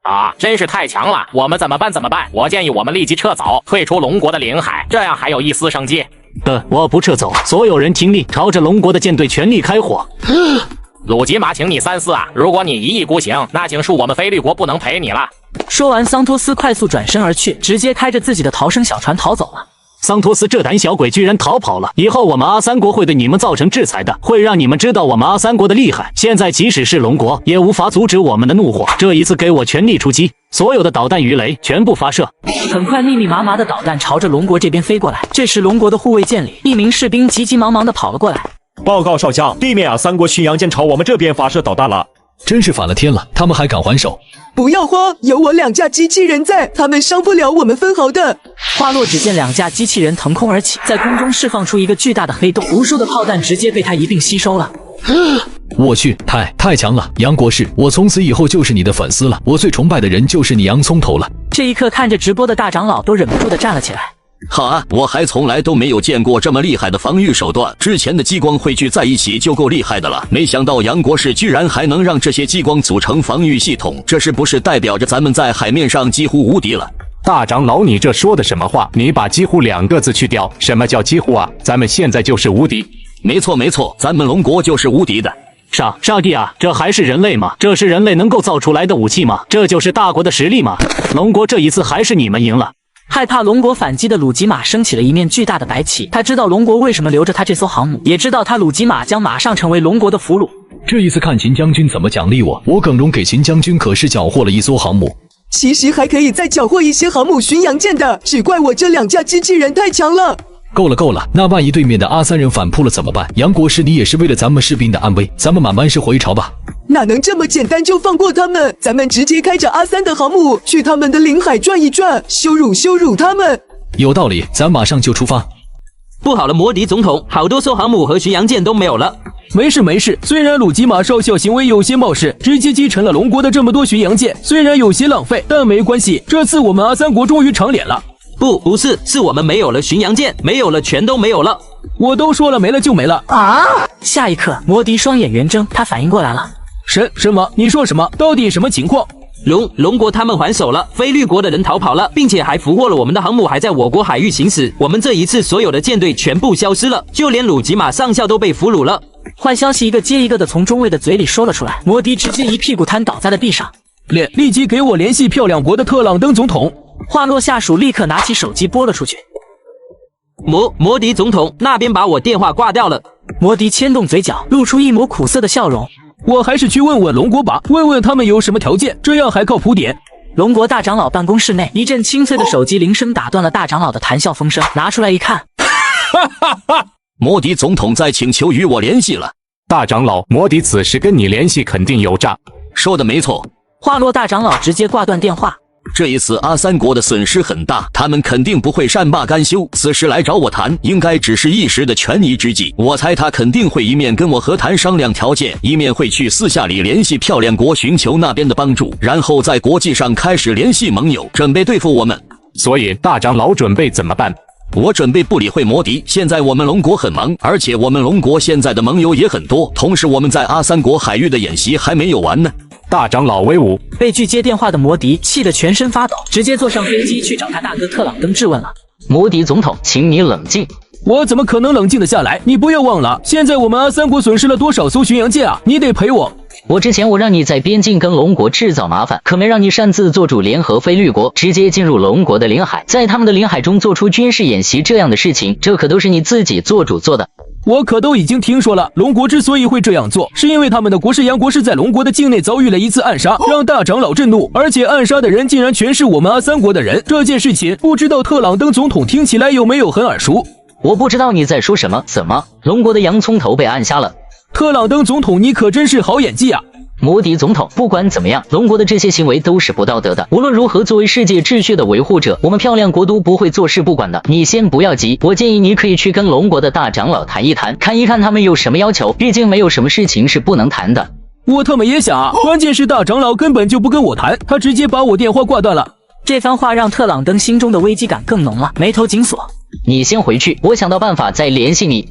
啊，真是太强了！我们怎么办？我建议我们立即撤走，退出龙国的领海，这样还有一丝生机。我不撤走，所有人听令，朝着龙国的舰队全力开火。鲁吉马，请你三思啊！如果你一意孤行，那请恕我们菲律国不能陪你了。说完，桑托斯快速转身而去，直接开着自己的逃生小船逃走了。桑托斯这胆小鬼居然逃跑了，以后我们阿三国会对你们造成制裁的，会让你们知道我们阿三国的厉害。现在即使是龙国，也无法阻止我们的怒火。这一次给我全力出击，所有的导弹鱼雷全部发射。很快，密密麻麻的导弹朝着龙国这边飞过来。这时，龙国的护卫舰里，一名士兵急急忙忙的跑了过来。报告少将，对面三国巡洋舰朝我们这边发射导弹了。真是反了天了，他们还敢还手？不要慌，有我2架机器人在，他们伤不了我们分毫的。话落，只见2架机器人腾空而起，在空中释放出一个巨大的黑洞，无数的炮弹直接被它一并吸收了。我去，太强了！杨国士，我从此以后就是你的粉丝了，我最崇拜的人就是你洋葱头了。这一刻，看着直播的大长老都忍不住的站了起来。好啊，我还从来都没有见过这么厉害的防御手段。之前的激光汇聚在一起就够厉害的了，没想到杨国士居然还能让这些激光组成防御系统，这是不是代表着咱们在海面上几乎无敌了？大长老，你这说的什么话？你把几乎2个字去掉，什么叫几乎啊？咱们现在就是无敌。没错没错，咱们龙国就是无敌的。上帝啊，这还是人类吗？这是人类能够造出来的武器吗？这就是大国的实力吗？龙国这一次还是你们赢了。害怕龙国反击的鲁吉马升起了一面巨大的白旗，他知道龙国为什么留着他这艘航母，也知道他鲁吉马将马上成为龙国的俘虏。这一次看秦将军怎么奖励我，我耿荣给秦将军可是缴获了一艘航母。其实还可以再缴获一些航母巡洋舰的，只怪我这2架机器人太强了。够了，那万一对面的阿三人反扑了怎么办？杨国师，你也是为了咱们士兵的安危，咱们满班师回朝吧。哪能这么简单就放过他们？咱们直接开着阿三的航母去他们的领海转一转，羞辱他们。有道理，咱马上就出发。不好了，摩迪总统，好多艘航母和巡洋舰都没有了。没事，虽然鲁吉马少校行为有些冒失，直接击沉了龙国的这么多巡洋舰，虽然有些浪费，但没关系，这次我们阿三国终于长脸了。不是，是我们没有了巡洋舰，没有了，全都没有了。我都说了，没了就没了啊！下一刻，摩迪双眼圆睁，他反应过来了。什么？你说什么？到底什么情况？龙国他们还手了，菲律国的人逃跑了，并且还俘获了我们的航母，还在我国海域行驶。我们这一次所有的舰队全部消失了，就连鲁吉马上校都被俘虏了。坏消息一个接一个的从中尉的嘴里说了出来，摩迪直接一屁股瘫倒在了地上。立即给我联系漂亮国的特朗登总统。话落，下属立刻拿起手机拨了出去。摩迪总统那边把我电话挂掉了。摩迪牵动嘴角，露出一抹苦涩的笑容。我还是去问问龙国吧，问问他们有什么条件，这样还靠谱点。龙国大长老办公室内，一阵清脆的手机铃声打断了大长老的谈笑风生。拿出来一看，摩迪总统在请求与我联系了。大长老，摩迪此时跟你联系肯定有诈。说的没错。话落，大长老直接挂断电话。这一次阿三国的损失很大，他们肯定不会善罢甘休，此时来找我谈，应该只是一时的权宜之计。我猜他肯定会一面跟我和谈商量条件，一面会去私下里联系漂亮国寻求那边的帮助，然后在国际上开始联系盟友，准备对付我们。所以大长老准备怎么办？我准备不理会摩迪，现在我们龙国很忙，而且我们龙国现在的盟友也很多，同时我们在阿三国海域的演习还没有完呢。大长老威武！被拒接电话的摩迪气得全身发抖，直接坐上飞机去找他大哥特朗登质问了。摩迪总统，请你冷静。我怎么可能冷静得下来？你不要忘了，现在我们阿三国损失了多少艘巡洋舰啊！你得赔我。之前我让你在边境跟龙国制造麻烦，可没让你擅自做主联合菲律国，直接进入龙国的领海，在他们的领海中做出军事演习这样的事情，这可都是你自己做主做的。我可都已经听说了，龙国之所以会这样做，是因为他们的国师杨国师在龙国的境内遭遇了一次暗杀，让大长老震怒，而且暗杀的人竟然全是我们阿三国的人。这件事情不知道特朗登总统听起来有没有很耳熟？我不知道你在说什么，怎么龙国的洋葱头被暗杀了？特朗登总统，你可真是好演技啊！摩迪总统，不管怎么样，龙国的这些行为都是不道德的。无论如何，作为世界秩序的维护者，我们漂亮国都不会坐视不管的。你先不要急，我建议你可以去跟龙国的大长老谈一谈，看一看他们有什么要求。毕竟没有什么事情是不能谈的。我特么也想啊，关键是大长老根本就不跟我谈，他直接把我电话挂断了。这番话让特朗登心中的危机感更浓了，眉头紧锁。你先回去，我想到办法再联系你。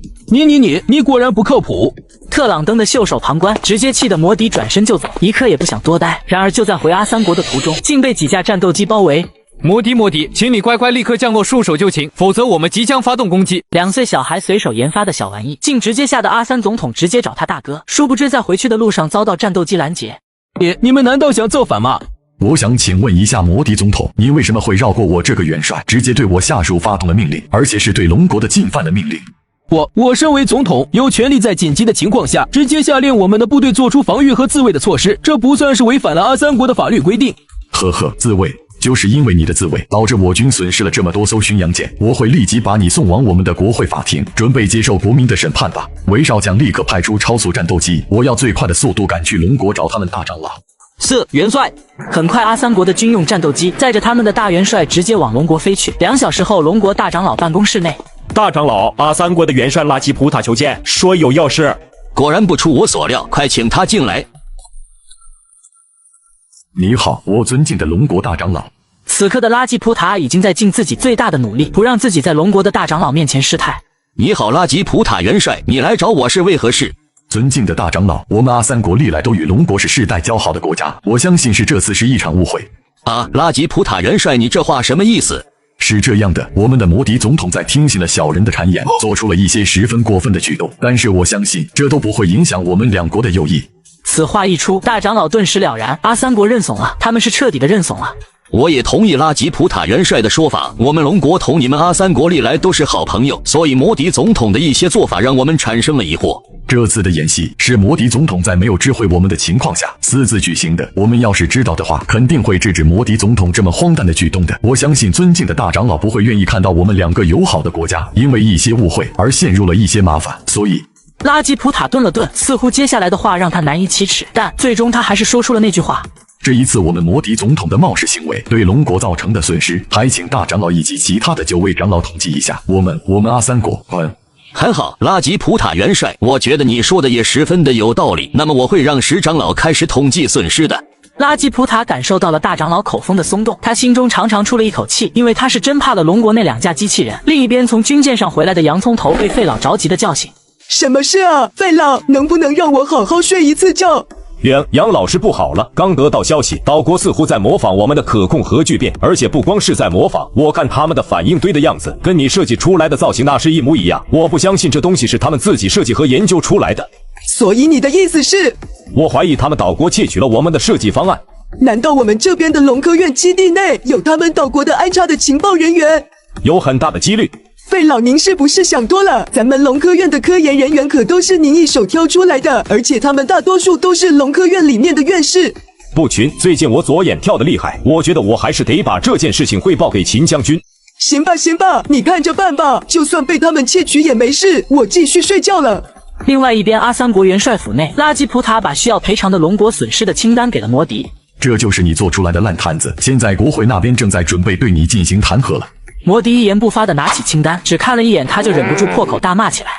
你果然不靠谱。特朗登的袖手旁观，直接气得摩迪转身就走，一刻也不想多待。然而就在回阿三国的途中，竟被几架战斗机包围。摩迪，请你乖乖立刻降落，束手就擒，否则我们即将发动攻击。2岁小孩随手研发的小玩意，竟直接吓得阿三总统直接找他大哥。殊不知在回去的路上遭到战斗机拦截。你们难道想造反吗？我想请问一下摩迪总统，你为什么会绕过我这个元帅，直接对我下属发动了命令，而且是对龙国的进犯的命令？我身为总统，有权利在紧急的情况下，直接下令我们的部队做出防御和自卫的措施，这不算是违反了阿三国的法律规定。呵呵，自卫。就是因为你的自卫，导致我军损失了这么多艘巡洋舰，我会立即把你送往我们的国会法庭，准备接受国民的审判吧。韦少将立刻派出超速战斗机，我要最快的速度赶去龙国找他们大长老。是，元帅。很快，阿三国的军用战斗机载着他们的大元帅直接往龙国飞去。2小时后，龙国大长老办公室内，大长老，阿三国的元帅拉吉普塔求见，说有要事。果然不出我所料，快请他进来。你好，我尊敬的龙国大长老。此刻的拉吉普塔已经在尽自己最大的努力，不让自己在龙国的大长老面前失态。你好，拉吉普塔元帅，你来找我是为何事？尊敬的大长老，我们阿三国历来都与龙国是世代交好的国家，我相信是这次是一场误会。啊，拉吉普塔元帅，你这话什么意思？是这样的，我们的摩迪总统在听信了小人的谗言，做出了一些十分过分的举动，但是我相信这都不会影响我们两国的友谊。此话一出，大长老顿时了然，阿三国认怂了，他们是彻底的认怂了。我也同意拉吉普塔元帅的说法，我们龙国同你们阿三国历来都是好朋友，所以摩迪总统的一些做法让我们产生了疑惑。这次的演习是摩迪总统在没有知会我们的情况下私自举行的，我们要是知道的话，肯定会制止摩迪总统这么荒诞的举动的。我相信尊敬的大长老不会愿意看到我们两个友好的国家因为一些误会而陷入了一些麻烦，所以拉吉普塔顿了顿，似乎接下来的话让他难以启齿，但最终他还是说出了那句话。这一次我们摩迪总统的冒失行为对龙国造成的损失，还请大长老以及其他的9位长老统计一下。我们阿三国很好，拉吉普塔元帅，我觉得你说的也十分的有道理，那么我会让10长老开始统计损失的。拉吉普塔感受到了大长老口风的松动，他心中长长出了一口气，因为他是真怕了龙国那2架机器人。另一边，从军舰上回来的洋葱头被费老着急的叫醒。什么事啊，费老，能不能让我好好睡一次觉？杨老师不好了，刚得到消息，岛国似乎在模仿我们的可控核聚变，而且不光是在模仿，我看他们的反应堆的样子跟你设计出来的造型那是一模一样，我不相信这东西是他们自己设计和研究出来的。所以你的意思是？我怀疑他们岛国窃取了我们的设计方案。难道我们这边的龙科院基地内有他们岛国的安插的情报人员？有很大的几率。费老，您是不是想多了？咱们龙科院的科研人员可都是您一手挑出来的，而且他们大多数都是龙科院里面的院士。不群，最近我左眼跳得厉害，我觉得我还是得把这件事情汇报给秦将军。行吧，你看着办吧，就算被他们窃取也没事，我继续睡觉了。另外一边，阿三国元帅府内，拉吉普塔把需要赔偿的龙国损失的清单给了摩迪。这就是你做出来的烂摊子，现在国会那边正在准备对你进行弹劾了。摩迪一言不发地拿起清单，只看了一眼他就忍不住破口大骂起来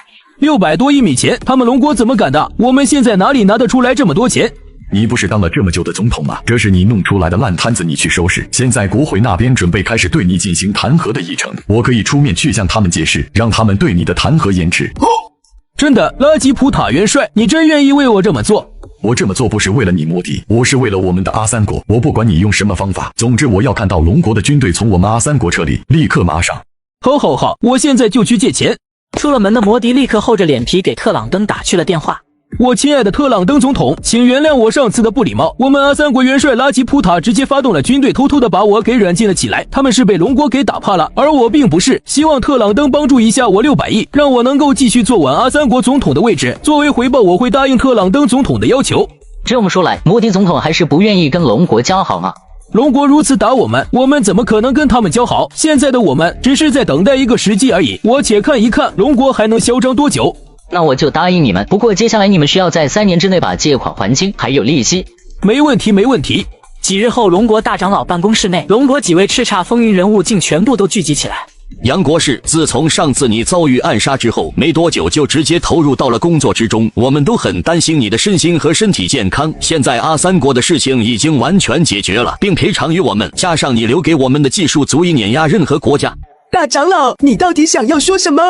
：600多亿米钱，他们龙国怎么敢的？我们现在哪里拿得出来这么多钱？你不是当了这么久的总统吗？这是你弄出来的烂摊子，你去收拾。现在国会那边准备开始对你进行弹劾的议程，我可以出面去向他们解释，让他们对你的弹劾延迟。真的，拉吉普塔元帅，你真愿意为我这么做？我这么做不是为了你摩迪，我是为了我们的阿三国。我不管你用什么方法，总之我要看到龙国的军队从我们阿三国撤离，立刻马上。好，我现在就去借钱。出了门的摩迪立刻厚着脸皮给特朗登打去了电话。我亲爱的特朗登总统，请原谅我上次的不礼貌。我们阿三国元帅拉吉普塔直接发动了军队，偷偷的把我给软禁了起来。他们是被龙国给打怕了，而我并不是。希望特朗登帮助一下我600亿，让我能够继续坐稳阿三国总统的位置。作为回报，我会答应特朗登总统的要求。这么说来，摩迪总统还是不愿意跟龙国交好吗？龙国如此打我们，我们怎么可能跟他们交好？现在的我们只是在等待一个时机而已。我且看一看龙国还能嚣张多久。那我就答应你们，不过接下来你们需要在3年之内把借款还清，还有利息。没问题。几日后，龙国大长老办公室内，龙国几位叱咤风云人物竟全部都聚集起来。杨国士，自从上次你遭遇暗杀之后，没多久就直接投入到了工作之中，我们都很担心你的身心和身体健康。现在阿三国的事情已经完全解决了，并赔偿于我们，加上你留给我们的技术足以碾压任何国家。大长老，你到底想要说什么？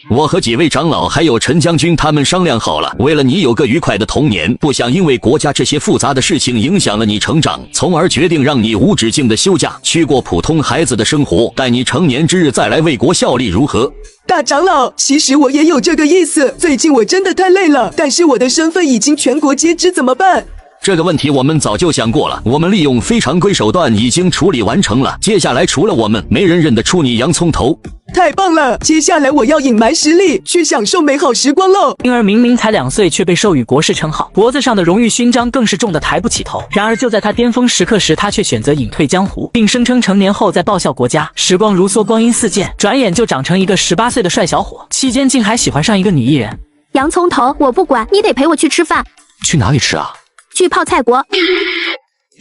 我和几位长老还有陈将军他们商量好了，为了你有个愉快的童年，不想因为国家这些复杂的事情影响了你成长，从而决定让你无止境的休假，去过普通孩子的生活，待你成年之日再来为国效力，如何？大长老，其实我也有这个意思，最近我真的太累了，但是我的身份已经全国皆知，怎么办？这个问题我们早就想过了，我们利用非常规手段已经处理完成了。接下来除了我们，没人认得出你洋葱头。太棒了！接下来我要隐瞒实力，去享受美好时光喽。婴儿明明才2岁，却被授予国士称号，脖子上的荣誉勋章更是重得抬不起头。然而就在他巅峰时刻时，他却选择隐退江湖，并声称成年后再报效国家。时光如梭，光阴似箭，转眼就长成一个18岁的帅小伙，期间竟还喜欢上一个女艺人。洋葱头，我不管，你得陪我去吃饭。去哪里吃啊？去泡菜国。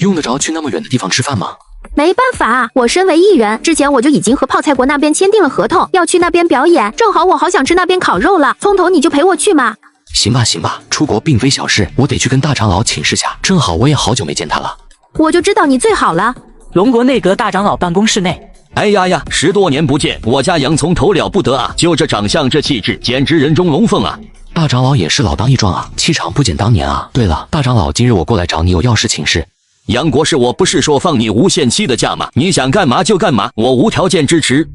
用得着去那么远的地方吃饭吗？没办法，我身为艺人，之前我就已经和泡菜国那边签订了合同，要去那边表演。正好我好想吃那边烤肉了，葱头你就陪我去嘛。行吧行吧，出国并非小事，我得去跟大长老请示下，正好我也好久没见他了。我就知道你最好了。龙国内阁大长老办公室内，哎呀呀，10多年不见，我家洋葱头了不得啊！就这长相这气质，简直人中龙凤啊！大长老也是老当益壮啊，气场不减当年啊。对了，大长老，今日我过来找你有要事请示。杨国士，我不是说放你无限期的假吗？你想干嘛就干嘛，我无条件支持。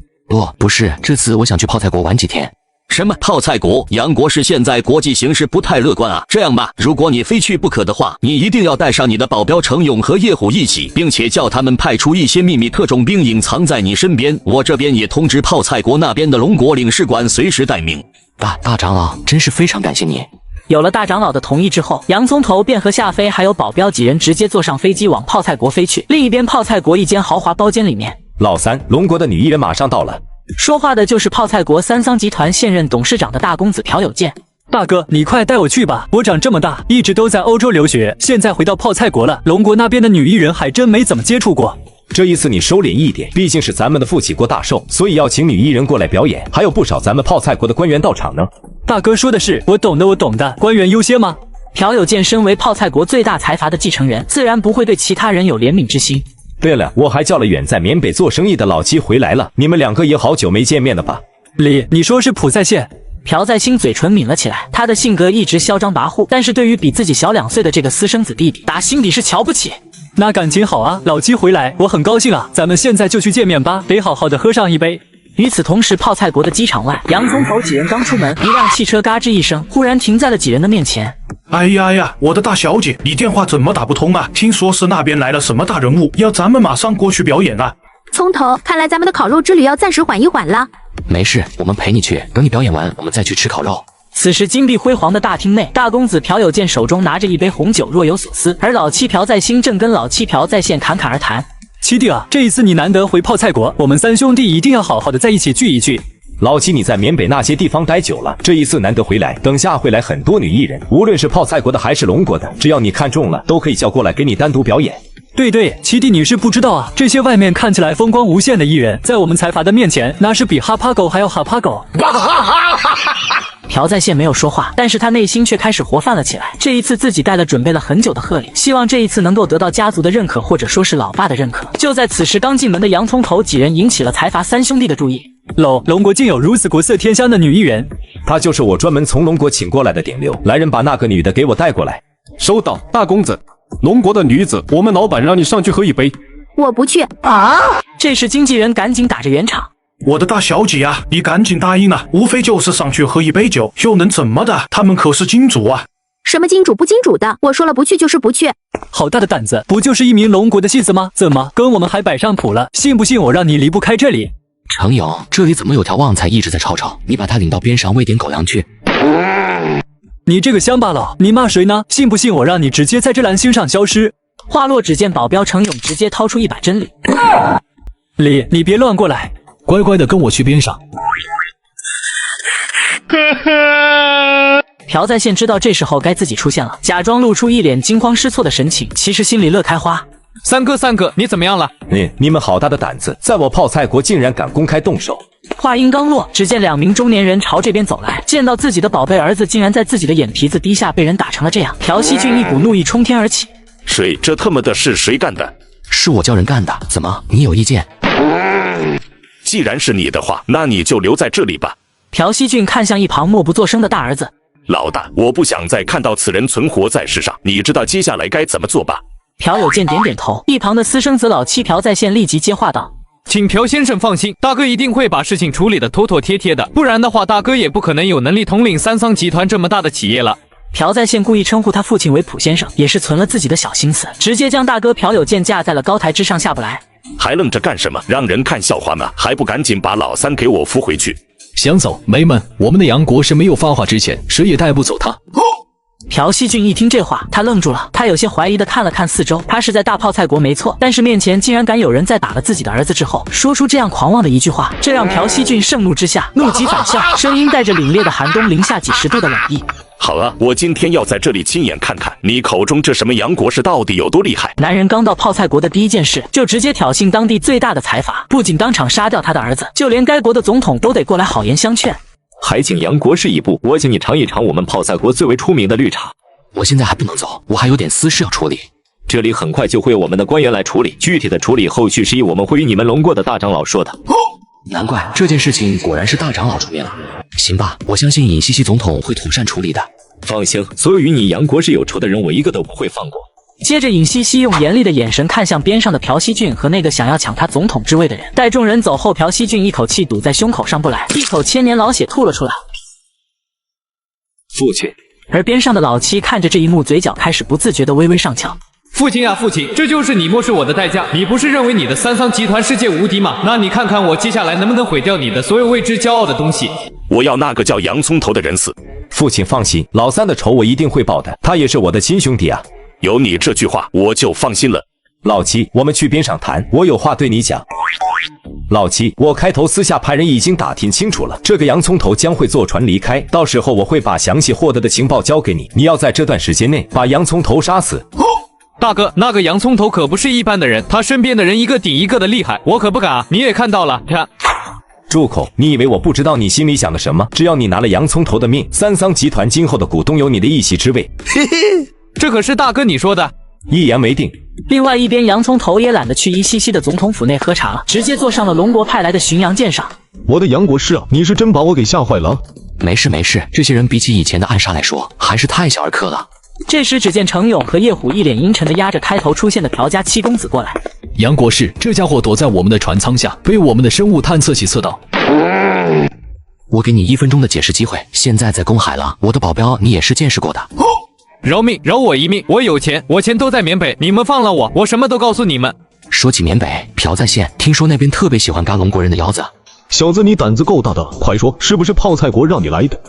不是，这次我想去泡菜国玩几天。什么泡菜国？杨国士，现在国际形势不太乐观啊。这样吧，如果你非去不可的话，你一定要带上你的保镖程勇和叶虎一起，并且叫他们派出一些秘密特种兵隐藏在你身边。我这边也通知泡菜国那边的龙国领事馆随时待命。大长老，真是非常感谢你。有了大长老的同意之后，洋葱头便和夏飞还有保镖几人直接坐上飞机往泡菜国飞去。另一边，泡菜国一间豪华包间里面，老三，龙国的女艺人马上到了。说话的就是泡菜国三桑集团现任董事长的大公子朴有健。大哥，你快带我去吧！我长这么大一直都在欧洲留学，现在回到泡菜国了，龙国那边的女艺人还真没怎么接触过。这一次你收敛一点，毕竟是咱们的副起国大寿，所以要请女艺人过来表演，还有不少咱们泡菜国的官员到场呢。大哥说的是，我懂的，官员优先吗？朴有健身为泡菜国最大财阀的继承人，自然不会对其他人有怜悯之心。对了，我还叫了远在缅北做生意的老七回来了，你们2个也好久没见面了吧？你说是朴在线？朴在兴嘴唇抿了起来，他的性格一直嚣张跋扈，但是对于比自己小2岁的这个私生子弟弟，打心底是瞧不起。那感情好啊，老七回来，我很高兴啊，咱们现在就去见面吧，得好好的喝上一杯。与此同时，泡菜国的机场外，洋葱头几人刚出门，一辆汽车嘎吱一声，忽然停在了几人的面前。哎呀，我的大小姐，你电话怎么打不通啊？听说是那边来了什么大人物，要咱们马上过去表演啊。葱头，看来咱们的烤肉之旅要暂时缓一缓了。没事，我们陪你去，等你表演完，我们再去吃烤肉。此时金碧辉煌的大厅内，大公子朴有健手中拿着一杯红酒，若有所思，而老七朴在兴正跟老七朴在线侃侃而谈。七弟啊，这一次你难得回泡菜国，我们3兄弟一定要好好的在一起聚一聚。老七，你在缅北那些地方待久了，这一次难得回来，等下会来很多女艺人，无论是泡菜国的还是龙国的，只要你看中了，都可以叫过来给你单独表演。对，七弟你是不知道啊，这些外面看起来风光无限的艺人，在我们财阀的面前，那是比哈帕狗还要哈帕狗。朴在线没有说话，但是他内心却开始活泛了起来。这一次自己带了准备了很久的贺礼，希望这一次能够得到家族的认可，或者说是老爸的认可。就在此时，刚进门的洋葱头几人引起了财阀3兄弟的注意。龙国竟有如此国色天香的女艺人，她就是我专门从龙国请过来的顶流。来人，把那个女的给我带过来。收到，大公子。龙国的女子，我们老板让你上去喝一杯。我不去啊！这时经纪人赶紧打着圆场。我的大小姐啊，你赶紧答应啊，无非就是上去喝一杯酒，又能怎么的？他们可是金主啊。什么金主不金主的？我说了不去就是不去。好大的胆子，不就是一名龙国的戏子吗？怎么跟我们还摆上谱了？信不信我让你离不开这里？程勇，这里怎么有条旺财一直在吵吵？你把他领到边上喂点狗粮去。你这个乡巴佬，你骂谁呢？信不信我让你直接在这蓝星上消失？话落，只见保镖程勇直接掏出一把真理，你别乱过来，乖乖的跟我去边上。朴在线知道这时候该自己出现了，假装露出一脸惊慌失措的神情，其实心里乐开花。三哥，你怎么样了？你们好大的胆子，在我泡菜国竟然敢公开动手！话音刚落，只见2名中年人朝这边走来，见到自己的宝贝儿子竟然在自己的眼皮子低下被人打成了这样，朴熙俊一股怒意冲天而起。这他妈的是谁干的？是我叫人干的，怎么你有意见？既然是你的话，那你就留在这里吧。朴熙俊看向一旁默不作声的大儿子，老大，我不想再看到此人存活在世上，你知道接下来该怎么做吧？朴有健点点头，一旁的私生子老七朴在线立即接话道：请朴先生放心，大哥一定会把事情处理得妥妥帖帖的，不然的话，大哥也不可能有能力统领3桑集团这么大的企业了。朴在宪故意称呼他父亲为朴先生，也是存了自己的小心思，直接将大哥朴有健架在了高台之上下不来。还愣着干什么？让人看笑话吗？还不赶紧把老三给我扶回去！想走，没门！我们的杨国师没有发话之前，谁也带不走他。朴熙俊一听这话，他愣住了，他有些怀疑的看了看四周，他是在大泡菜国没错，但是面前竟然敢有人在打了自己的儿子之后，说出这样狂妄的一句话，这让朴熙俊盛怒之下，怒极反笑，声音带着凛冽的寒冬零下几十度的冷意。好啊，我今天要在这里亲眼看看你口中这什么杨国师到底有多厉害。男人刚到泡菜国的第一件事，就直接挑衅当地最大的财阀，不仅当场杀掉他的儿子，就连该国的总统都得过来好言相劝。还请杨国师一步，我请你尝一尝我们泡菜国最为出名的绿茶。我现在还不能走，我还有点私事要处理。这里很快就会有我们的官员来处理，具体的处理后续事宜我们会与你们龙国的大长老说的。难怪这件事情果然是大长老出面了。行吧，我相信尹锡锡总统会妥善处理的。放心，所有与你杨国师有仇的人，我一个都不会放过。接着，尹锡锡用严厉的眼神看向边上的朴熙俊和那个想要抢他总统之位的人。待众人走后，朴熙俊一口气堵在胸口上不来，一口千年老血吐了出来。父亲。而边上的老七看着这一幕，嘴角开始不自觉的微微上翘。父亲啊，父亲，这就是你漠视我的代价。你不是认为你的三桑集团世界无敌吗？那你看看我接下来能不能毁掉你的所有为之骄傲的东西。我要那个叫洋葱头的人死。父亲放心，老三的仇我一定会报的，他也是我的亲兄弟啊。有你这句话，我就放心了。老七，我们去边上谈，我有话对你讲。老七，我开头私下派人已经打听清楚了，这个洋葱头将会坐船离开，到时候我会把详细获得的情报交给你，你要在这段时间内把洋葱头杀死。大哥，那个洋葱头可不是一般的人，他身边的人一个顶一个的厉害，我可不敢啊！你也看到了，看。住口！你以为我不知道你心里想的什么？只要你拿了洋葱头的命，三桑集团今后的股东有你的一席之位。嘿嘿，这可是大哥你说的。一言为定。另外一边，洋葱头也懒得去伊西西的总统府内喝茶了，直接坐上了龙国派来的巡洋舰上。我的杨国师啊，你是真把我给吓坏了。没事没事，这些人比起以前的暗杀来说，还是太小儿科了。这时，只见程勇和叶虎一脸阴沉的压着开头出现的朴家七公子过来。杨国师，这家伙躲在我们的船舱下，被我们的生物探测器测到。我给你1分钟的解释机会，现在在公海了，我的保镖你也是见识过的。饶命，饶我一命！我有钱，我钱都在缅北，你们放了我，我什么都告诉你们。说起缅北，朴在线，听说那边特别喜欢嘎龙国人的腰子。小子，你胆子够大的，快说，是不是泡菜国让你来的？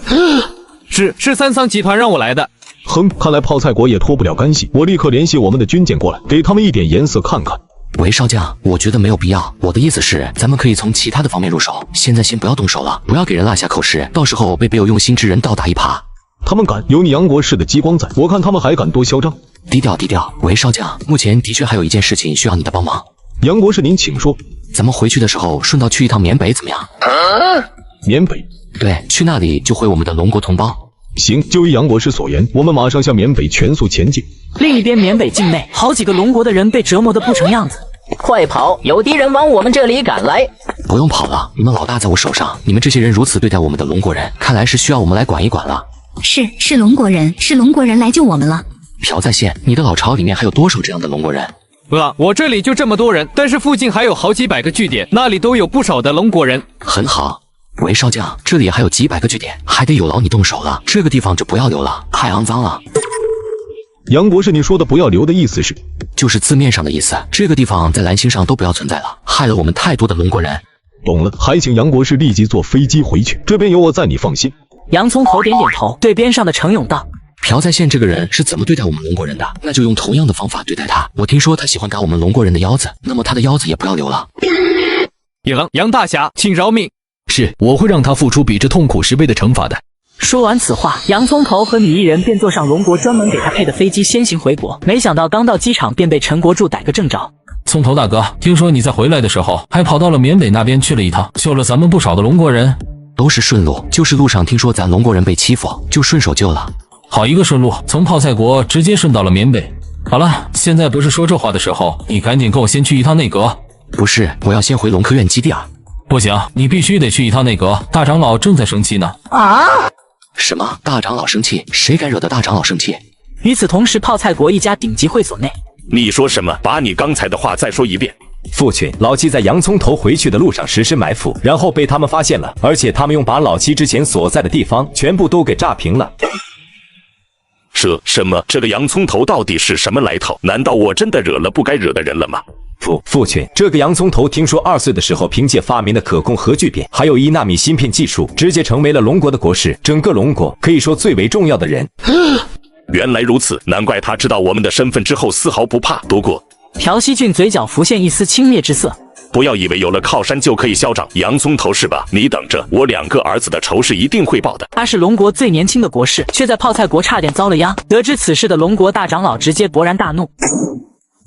是三桑集团让我来的。哼，看来泡菜国也脱不了干系，我立刻联系我们的军舰过来，给他们一点颜色看看。韦少将，我觉得没有必要。我的意思是，咱们可以从其他的方面入手，现在先不要动手了，不要给人落下口实，到时候被别有用心之人倒打一耙。他们敢，有你杨国师的激光在，我看他们还敢多嚣张。低调低调，韦少将，目前的确还有一件事情需要你的帮忙。杨国师您请说。咱们回去的时候顺道去一趟缅北怎么样？缅北？对，去那里救回我们的龙国同胞。行，就依杨国师所言，我们马上向缅北全速前进。另一边，缅北境内好几个龙国的人被折磨得不成样子。快跑！有敌人往我们这里赶来！不用跑了，你们老大在我手上。你们这些人如此对待我们的龙国人，看来是需要我们来管一管了。是龙国人来救我们了。朴在线，你的老巢里面还有多少这样的龙国人？我这里就这么多人，但是附近还有好几百个据点，那里都有不少的龙国人。很好，韦少将，这里还有几百个据点，还得有劳你动手了。这个地方就不要留了，太肮脏了。杨博士，你说的不要留的意思是？就是字面上的意思。这个地方在蓝星上都不要存在了，害了我们太多的龙国人。懂了，还请杨博士立即坐飞机回去，这边有我在，你放心。洋葱头点点头，对边上的程勇道：“朴在线这个人是怎么对待我们龙国人的？那就用同样的方法对待他。我听说他喜欢嘎我们龙国人的腰子，那么他的腰子也不要留了。”杨大侠，请饶命！是，我会让他付出比这痛苦10倍的惩罚的。说完此话，洋葱头和女艺人便坐上龙国专门给他配的飞机先行回国。没想到刚到机场便被陈国柱逮个正着。葱头大哥，听说你在回来的时候还跑到了缅北那边去了一趟，救了咱们不少的龙国人。都是顺路，就是路上听说咱龙国人被欺负，就顺手救了。好一个顺路，从泡菜国直接顺到了缅北。好了，现在不是说这话的时候，你赶紧跟我先去一趟内阁。不是，我要先回龙科院基地啊。不行，你必须得去一趟内阁，大长老正在生气呢。啊？什么？大长老生气？谁敢惹得大长老生气？与此同时，泡菜国一家顶级会所内，你说什么？把你刚才的话再说一遍。父亲，老七在洋葱头回去的路上实施埋伏，然后被他们发现了，而且他们用把老七之前所在的地方全部都给炸平了。什么？这个洋葱头到底是什么来头？难道我真的惹了不该惹的人了吗？父亲，这个洋葱头听说2岁的时候凭借发明的可控核聚变，还有1纳米芯片技术，直接成为了龙国的国师，整个龙国可以说最为重要的人。原来如此，难怪他知道我们的身份之后丝毫不怕。不过，朴熙俊嘴角浮现一丝轻蔑之色。不要以为有了靠山就可以嚣张，洋葱头是吧？你等着，我2个儿子的仇是一定会报的。他是龙国最年轻的国士，却在泡菜国差点遭了殃。得知此事的龙国大长老直接勃然大怒。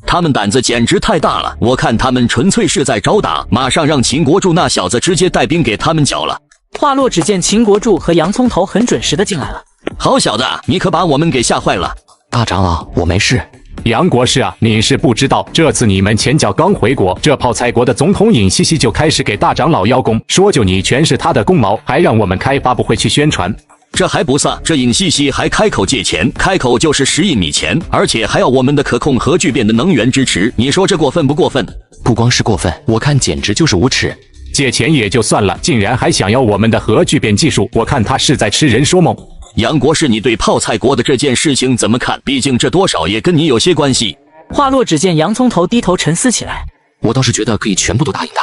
他们胆子简直太大了，我看他们纯粹是在找打，马上让秦国柱那小子直接带兵给他们剿了。话落，只见秦国柱和洋葱头很准时的进来了。好小子，你可把我们给吓坏了。大长老，我没事。杨国士啊，你是不知道，这次你们前脚刚回国，这泡菜国的总统尹西西就开始给大长老邀功，说就你全是他的功劳，还让我们开发布会去宣传。这还不算，这尹西西还开口借钱，开口就是10亿米钱，而且还要我们的可控核聚变的能源支持，你说这过分不过分？不光是过分，我看简直就是无耻。借钱也就算了，竟然还想要我们的核聚变技术，我看他是在痴人说梦。杨国士，你对泡菜国的这件事情怎么看？毕竟这多少也跟你有些关系。话落，只见洋葱头低头沉思起来。我倒是觉得可以全部都答应他。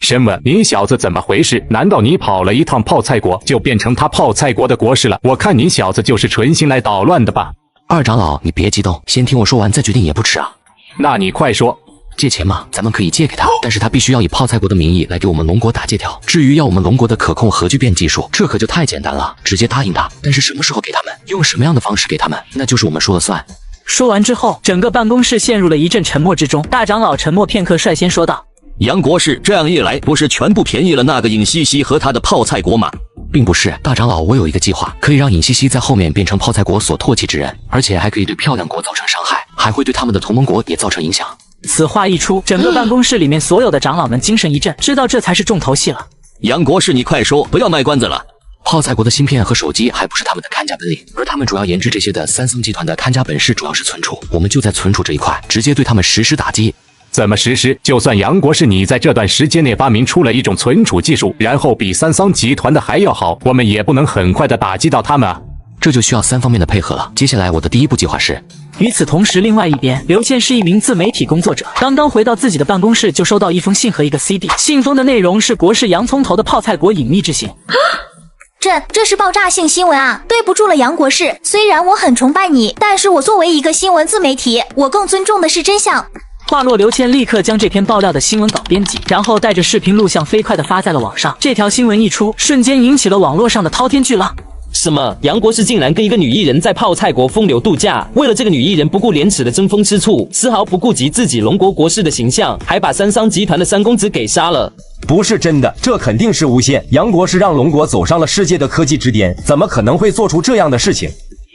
什么？你小子怎么回事？难道你跑了一趟泡菜国，就变成他泡菜国的国师了？我看你小子就是存心来捣乱的吧？二长老，你别激动，先听我说完再决定也不迟啊。那你快说。借钱嘛，咱们可以借给他，但是他必须要以泡菜国的名义来给我们龙国打借条。至于要我们龙国的可控核聚变技术，这可就太简单了，直接答应他。但是什么时候给他们，用什么样的方式给他们，那就是我们说了算。说完之后，整个办公室陷入了一阵沉默之中。大长老沉默片刻，率先说道：杨国士，这样一来，不是全部便宜了那个尹西西和他的泡菜国吗？并不是，大长老，我有一个计划，可以让尹西西在后面变成泡菜国所唾弃之人，而且还可以对漂亮国造成伤害，还会对他们的同盟国也造成影响。此话一出，整个办公室里面所有的长老们精神一振，知道这才是重头戏了。杨国士，你快说，不要卖关子了。泡菜国的芯片和手机还不是他们的看家本领，而他们主要研制这些的三桑集团的看家本事主要是存储，我们就在存储这一块直接对他们实施打击。怎么实施？就算杨国士你在这段时间内发明出了一种存储技术，然后比三桑集团的还要好，我们也不能很快的打击到他们啊。这就需要3方面的配合了。接下来我的第一步计划是。与此同时，另外一边，刘倩是一名自媒体工作者，刚刚回到自己的办公室，就收到一封信和一个 CD， 信封的内容是国士洋葱头的泡菜国隐秘之信。这是爆炸性新闻啊！对不住了，杨国士，虽然我很崇拜你，但是我作为一个新闻自媒体，我更尊重的是真相。话落，刘倩立刻将这篇爆料的新闻稿编辑，然后带着视频录像飞快地发在了网上。这条新闻一出，瞬间引起了网络上的滔天巨浪。什么？杨国士竟然跟一个女艺人在泡菜国风流度假，为了这个女艺人不顾廉耻的争风吃醋，丝毫不顾及自己龙国国士的形象，还把三桑集团的三公子给杀了。不是真的，这肯定是诬陷。杨国士让龙国走上了世界的科技之巅，怎么可能会做出这样的事情？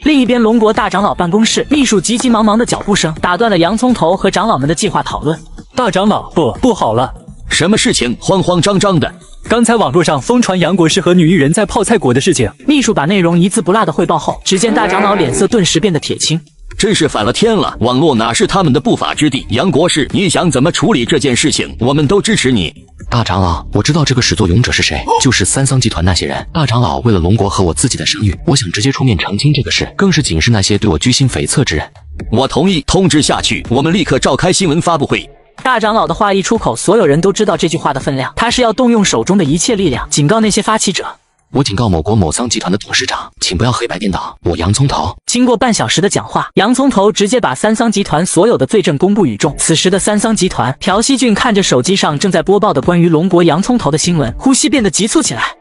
另一边，龙国大长老办公室，秘书急急忙忙的脚步声打断了洋葱头和长老们的计划讨论。大长老，不好了！什么事情？慌慌张张的。刚才网络上疯传杨国士和女艺人在泡菜国的事情。秘书把内容一字不落的汇报后，只见大长老脸色顿时变得铁青。真是反了天了，网络哪是他们的不法之地？杨国士，你想怎么处理这件事情，我们都支持你。大长老，我知道这个始作俑者是谁，就是三桑集团那些人。大长老，为了龙国和我自己的声誉，我想直接出面澄清这个事，更是警示那些对我居心悱恻之人。我同意，通知下去，我们立刻召开新闻发布会。大长老的话一出口，所有人都知道这句话的分量，他是要动用手中的一切力量，警告那些发起者。我警告某国某桑集团的董事长，请不要黑白颠倒。我洋葱头。经过半小时的讲话，洋葱头直接把三桑集团所有的罪证公布于众。此时的三桑集团，朴熙俊看着手机上正在播报的关于龙国洋葱头的新闻，呼吸变得急促起来。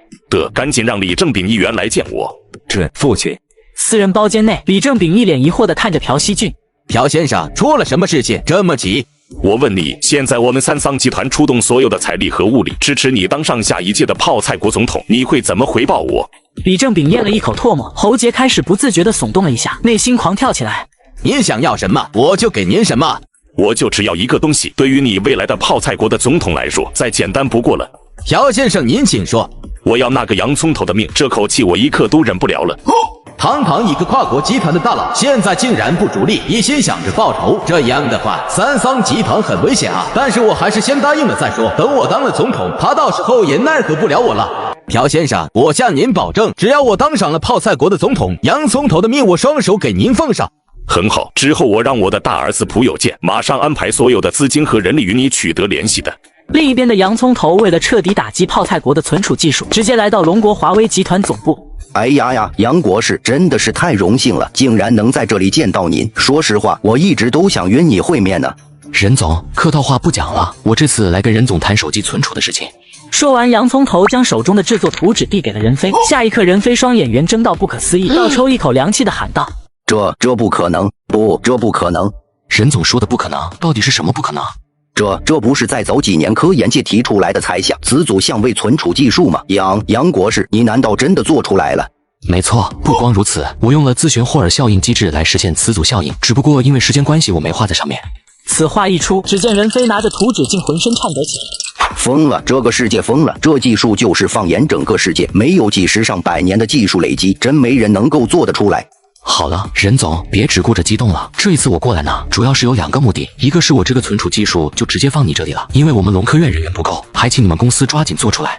赶紧让李正炳议员来见我。父亲。私人包间内，李正炳一脸疑惑地看着朴熙俊。朴先生，出了什么事情？这么急？我问你，现在我们三桑集团出动所有的财力和物力，支持你当上下一届的泡菜国总统，你会怎么回报我？李正炳咽了一口唾沫，喉结开始不自觉地耸动了一下，内心狂跳起来。您想要什么，我就给您什么。我就只要一个东西，对于你未来的泡菜国的总统来说，再简单不过了。朴先生，您请说。我要那个洋葱头的命，这口气我一刻都忍不了了。堂堂一个跨国集团的大佬，现在竟然不逐利，一心想着报仇，这样的话，三桑集团很危险啊！但是我还是先答应了再说，等我当了总统，他到时候也奈何不了我了。朴先生，我向您保证，只要我当上了泡菜国的总统，洋葱头的命我双手给您奉上。很好，之后我让我的大儿子朴有健马上安排所有的资金和人力与你取得联系的。另一边的洋葱头为了彻底打击泡菜国的存储技术，直接来到龙国华为集团总部。哎呀，杨国士真的是太荣幸了，竟然能在这里见到您。说实话，我一直都想约你会面呢。任总，客套话不讲了，我这次来跟任总谈手机存储的事情。说完，洋葱头将手中的制作图纸递给了任飞。下一刻，任飞双眼圆睁到不可思议，倒抽一口凉气的喊道：“这不可能，这不可能！”任总说的不可能，到底是什么不可能？这不是再早几年科研界提出来的猜想，子组相位存储技术吗？杨国士，你难道真的做出来了？没错，不光如此，我用了自旋霍尔效应机制来实现磁阻效应，只不过因为时间关系，我没画在上面。此话一出，只见任飞拿着图纸，竟浑身颤抖起来。疯了，这个世界疯了！这技术就是放眼整个世界，没有几十上百年的技术累积，真没人能够做得出来。好了，任总，别只顾着激动了。这一次我过来呢，主要是有2个目的，一个是我这个存储技术就直接放你这里了，因为我们龙科院人员不够，还请你们公司抓紧做出来。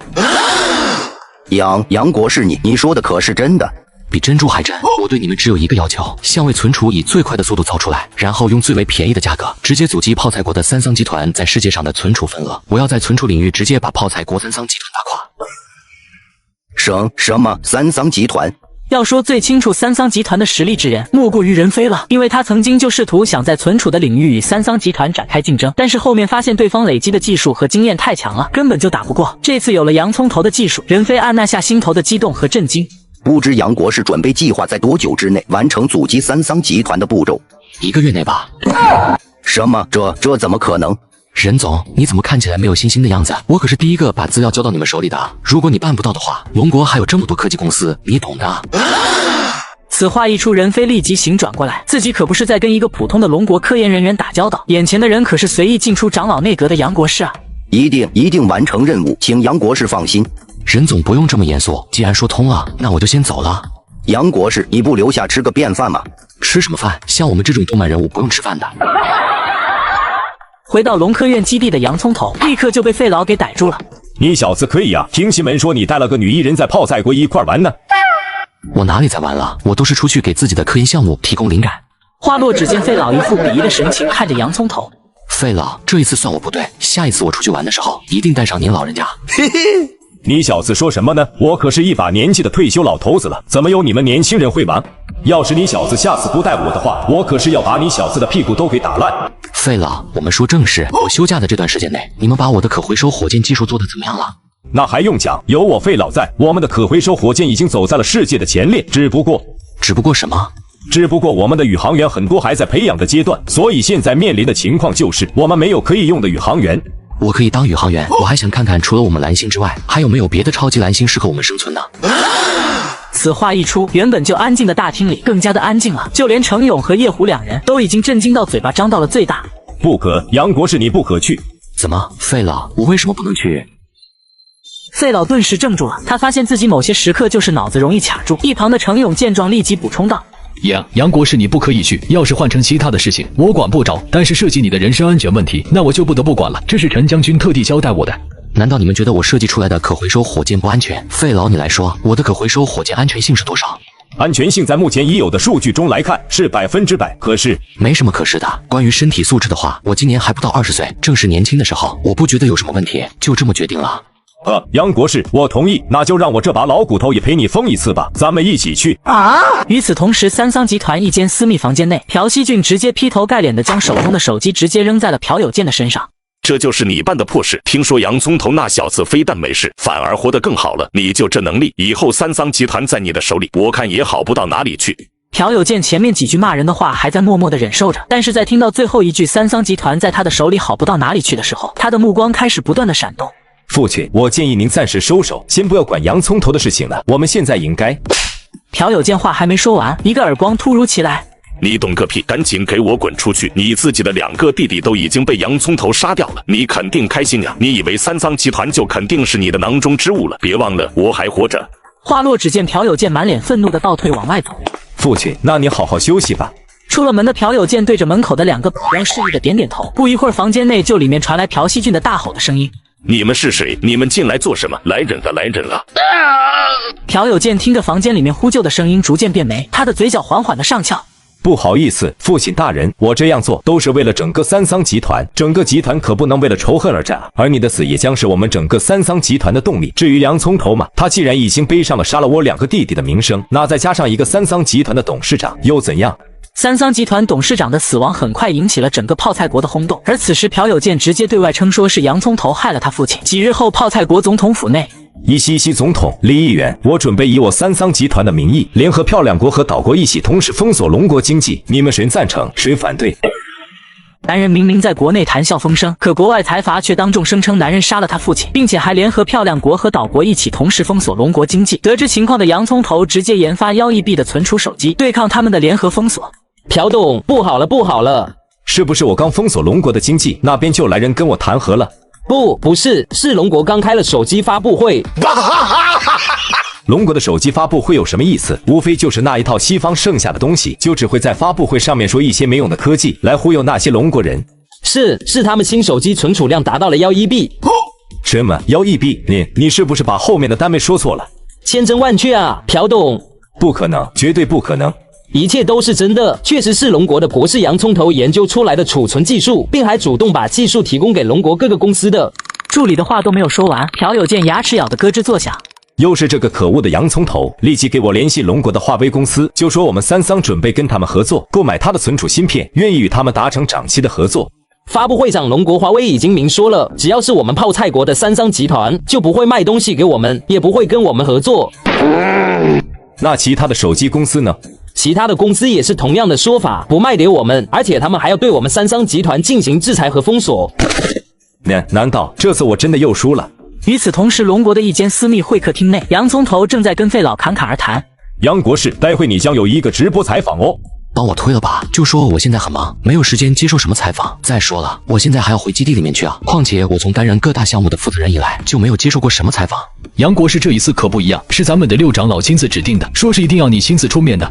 杨国士，你说的可是真的？比珍珠还真。我对你们只有一个要求，相位存储以最快的速度造出来，然后用最为便宜的价格直接阻击泡菜国的三桑集团在世界上的存储份额。我要在存储领域直接把泡菜国三桑集团打垮。什么三桑集团？要说最清楚三桑集团的实力之人，莫过于任飞了，因为他曾经就试图想在存储的领域与三桑集团展开竞争，但是后面发现对方累积的技术和经验太强了，根本就打不过。这次有了洋葱头的技术，任飞按捺下心头的激动和震惊。不知杨国士准备计划在多久之内完成阻击三桑集团的步骤？1个月内吧。什么？这怎么可能？任总，你怎么看起来没有信心的样子？我可是第一个把资料交到你们手里的，如果你办不到的话，龙国还有这么多科技公司，你懂的。此话一出，任飞立即醒转过来，自己可不是在跟一个普通的龙国科研人员打交道，眼前的人可是随意进出长老内阁的杨国士啊！一定完成任务，请杨国士放心。任总不用这么严肃，既然说通了，那我就先走了。杨国士，你不留下吃个便饭吗？吃什么饭？像我们这种动漫人物不用吃饭的。回到龙科院基地的洋葱头立刻就被费老给逮住了。你小子可以啊！听新闻说你带了个女艺人在泡菜国一块玩呢。我哪里在玩了？我都是出去给自己的科研项目提供灵感。话落，只见费老一副鄙夷的神情看着洋葱头。费老，这一次算我不对，下一次我出去玩的时候一定带上您老人家。嘿嘿。你小子说什么呢？我可是一把年纪的退休老头子了，怎么有你们年轻人会玩？要是你小子下次不带我的话，我可是要把你小子的屁股都给打烂。费老，我们说正事。我休假的这段时间内，你们把我的可回收火箭技术做得怎么样了？那还用讲，有我费老在，我们的可回收火箭已经走在了世界的前列。只不过什么？只不过我们的宇航员很多还在培养的阶段，所以现在面临的情况就是我们没有可以用的宇航员。我可以当宇航员，我还想看看除了我们蓝星之外，还有没有别的超级蓝星适合我们生存呢？此话一出，原本就安静的大厅里更加的安静了，就连程勇和叶虎两人都已经震惊到嘴巴张到了最大。不可，杨国士你不可去。怎么，费老，我为什么不能去？费老顿时怔住了，他发现自己某些时刻就是脑子容易卡住。一旁的程勇见状立即补充道：杨国士，你不可以去。要是换成其他的事情，我管不着，但是涉及你的人身安全问题，那我就不得不管了。这是陈将军特地交代我的。难道你们觉得我设计出来的可回收火箭不安全？费老，你来说，我的可回收火箭安全性是多少？安全性在目前已有的数据中来看是100%，可是没什么可是的。关于身体素质的话，我今年还不到20岁，正是年轻的时候，我不觉得有什么问题，就这么决定了。杨国士，我同意，那就让我这把老骨头也陪你疯一次吧，咱们一起去啊！与此同时，三桑集团一间私密房间内，朴熙俊直接劈头盖脸的将手中的手机直接扔在了朴有健的身上。这就是你办的破事！听说洋葱头那小子非但没事，反而活得更好了。你就这能力，以后三桑集团在你的手里，我看也好不到哪里去。朴有健前面几句骂人的话还在默默的忍受着，但是在听到最后一句三桑集团在他的手里好不到哪里去的时候，他的目光开始不断的闪动。父亲，我建议您暂时收手，先不要管洋葱头的事情了。我们现在应该……朴有健话还没说完，一个耳光突如其来。你懂个屁！赶紧给我滚出去！你自己的2个弟弟都已经被洋葱头杀掉了，你肯定开心呀！你以为三桑集团就肯定是你的囊中之物了？别忘了，我还活着。话落，只见朴有健满脸愤怒的倒退往外走。父亲，那你好好休息吧。出了门的朴有健对着门口的2个保镖示意的点点头。不一会儿，房间内就里面传来朴熙俊的大吼的声音。你们是谁？你们进来做什么？来人了，来人了！朴有健听着房间里面呼救的声音逐渐变没，他的嘴角缓缓的上翘。不好意思，父亲大人，我这样做都是为了整个三桑集团，整个集团可不能为了仇恨而战，而你的死也将是我们整个三桑集团的动力。至于洋葱头嘛，他既然已经背上了杀了我2个弟弟的名声，那再加上一个三桑集团的董事长又怎样？三桑集团董事长的死亡很快引起了整个泡菜国的轰动，而此时朴有健直接对外称说是洋葱头害了他父亲。几日后，泡菜国总统府内，伊西西总统、李议员，我准备以我三桑集团的名义，联合漂亮国和岛国一起同时封锁龙国经济，你们谁赞成，谁反对？男人明明在国内谈笑风生，可国外财阀却当众声称男人杀了他父亲，并且还联合漂亮国和岛国一起同时封锁龙国经济。得知情况的洋葱头直接研发1亿币的存储手机，对抗他们的联合封锁。朴董，不好了，不好了！是不是我刚封锁龙国的经济，那边就来人跟我谈和了？不是，是龙国刚开了手机发布会。龙国的手机发布会有什么意思？无非就是那一套西方剩下的东西，就只会在发布会上面说一些没用的科技，来忽悠那些龙国人。是他们新手机存储量达到了1亿币。什么1亿币？你是不是把后面的单位说错了？千真万确啊，朴董！不可能，绝对不可能！一切都是真的，确实是龙国的博士洋葱头研究出来的储存技术，并还主动把技术提供给龙国各个公司的。助理的话都没有说完，朴有健牙齿咬得咯吱作响。又是这个可恶的洋葱头，立即给我联系龙国的华为公司，就说我们三桑准备跟他们合作，购买他的存储芯片，愿意与他们达成长期的合作。发布会上，龙国华为已经明说了，只要是我们泡菜国的三桑集团，就不会卖东西给我们，也不会跟我们合作。那其他的手机公司呢？其他的公司也是同样的说法，不卖给我们，而且他们还要对我们三桑集团进行制裁和封锁。难道这次我真的又输了？与此同时，龙国的一间私密会客厅内，洋葱头正在跟费老侃侃而谈。杨国士，待会你将有一个直播采访哦。帮我推了吧，就说我现在很忙，没有时间接受什么采访。再说了，我现在还要回基地里面去啊。况且我从担任各大项目的负责人以来，就没有接受过什么采访。杨国士这一次可不一样，是咱们的6长老亲自指定的，说是一定要你亲自出面的。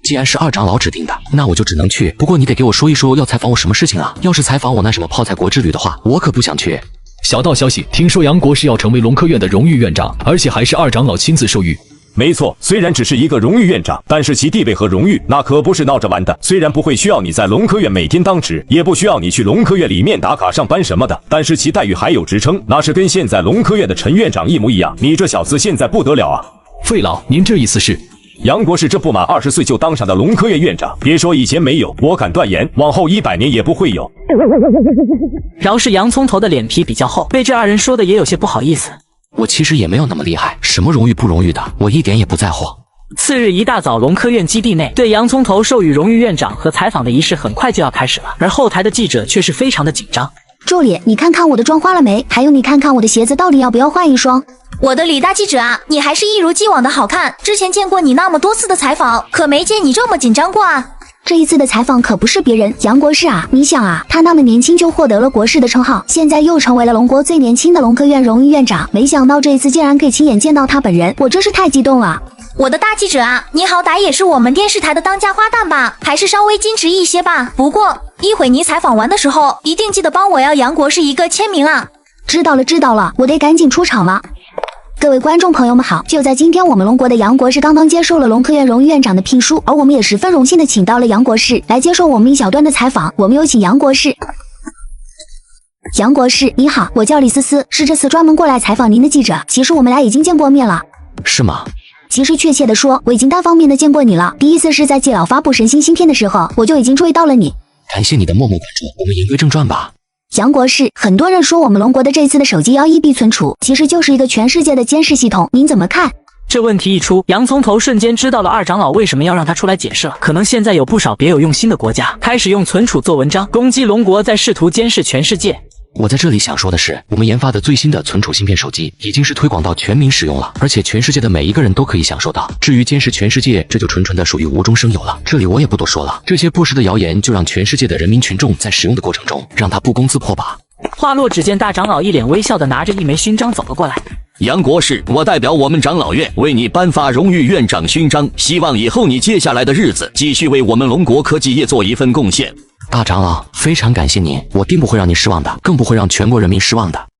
既然是2长老指定的，那我就只能去。不过你得给我说一说要采访我什么事情啊？要是采访我那什么泡菜国之旅的话，我可不想去。小道消息，听说杨国士要成为龙科院的荣誉院长，而且还是2长老亲自授予。没错，虽然只是一个荣誉院长，但是其地位和荣誉那可不是闹着玩的。虽然不会需要你在龙科院每天当值，也不需要你去龙科院里面打卡上班什么的，但是其待遇还有职称，那是跟现在龙科院的陈院长一模一样。你这小子现在不得了啊！费老，您这意思是？杨国士这不满20岁就当上的龙科院院长，别说以前没有，我敢断言，往后100年也不会有。饶是洋葱头的脸皮比较厚，被这2人说的也有些不好意思。我其实也没有那么厉害，什么荣誉不荣誉的，我一点也不在乎。次日一大早，龙科院基地内对洋葱头授予荣誉院长和采访的仪式很快就要开始了，而后台的记者却是非常的紧张。助理，你看看我的妆化了没？还有你看看我的鞋子到底要不要换一双？我的李大记者啊，你还是一如既往的好看。之前见过你那么多次的采访，可没见你这么紧张过啊。这一次的采访可不是别人，杨国士啊！你想啊，他那么年轻就获得了国士的称号，现在又成为了龙国最年轻的龙科院荣誉院长，没想到这一次竟然可以亲眼见到他本人，我真是太激动了。我的大记者啊，你好歹也是我们电视台的当家花旦吧，还是稍微矜持一些吧。不过一会你采访完的时候，一定记得帮我要杨国士一个签名啊。知道了，我得赶紧出场了。各位观众朋友们好，就在今天，我们龙国的杨国士刚刚接受了龙科院荣誉院长的聘书，而我们也十分荣幸的请到了杨国士来接受我们一小段的采访。我们有请杨国士。杨国士，你好，我叫李思思，是这次专门过来采访您的记者。其实我们俩已经见过面了。是吗？其实确切的说，我已经单方面的见过你了。第一次是在季老发布神星芯片的时候，我就已经注意到了你。感谢你的默默关注，我们言归正传吧。杨国士，很多人说我们龙国的这次的手机1亿币存储，其实就是一个全世界的监视系统，您怎么看？这问题一出，洋葱头瞬间知道了2长老为什么要让他出来解释了。可能现在有不少别有用心的国家开始用存储做文章，攻击龙国，在试图监视全世界。我在这里想说的是，我们研发的最新的存储芯片手机已经是推广到全民使用了，而且全世界的每一个人都可以享受到。至于监视全世界，这就纯纯的属于无中生有了。这里我也不多说了，这些不实的谣言就让全世界的人民群众在使用的过程中，让它不攻自破吧。话落，只见大长老一脸微笑的拿着一枚勋章走了过来。杨国士，我代表我们长老院为你颁发荣誉院长勋章，希望以后你接下来的日子继续为我们龙国科技业做一份贡献。大长老，非常感谢您，我定不会让您失望的，更不会让全国人民失望的。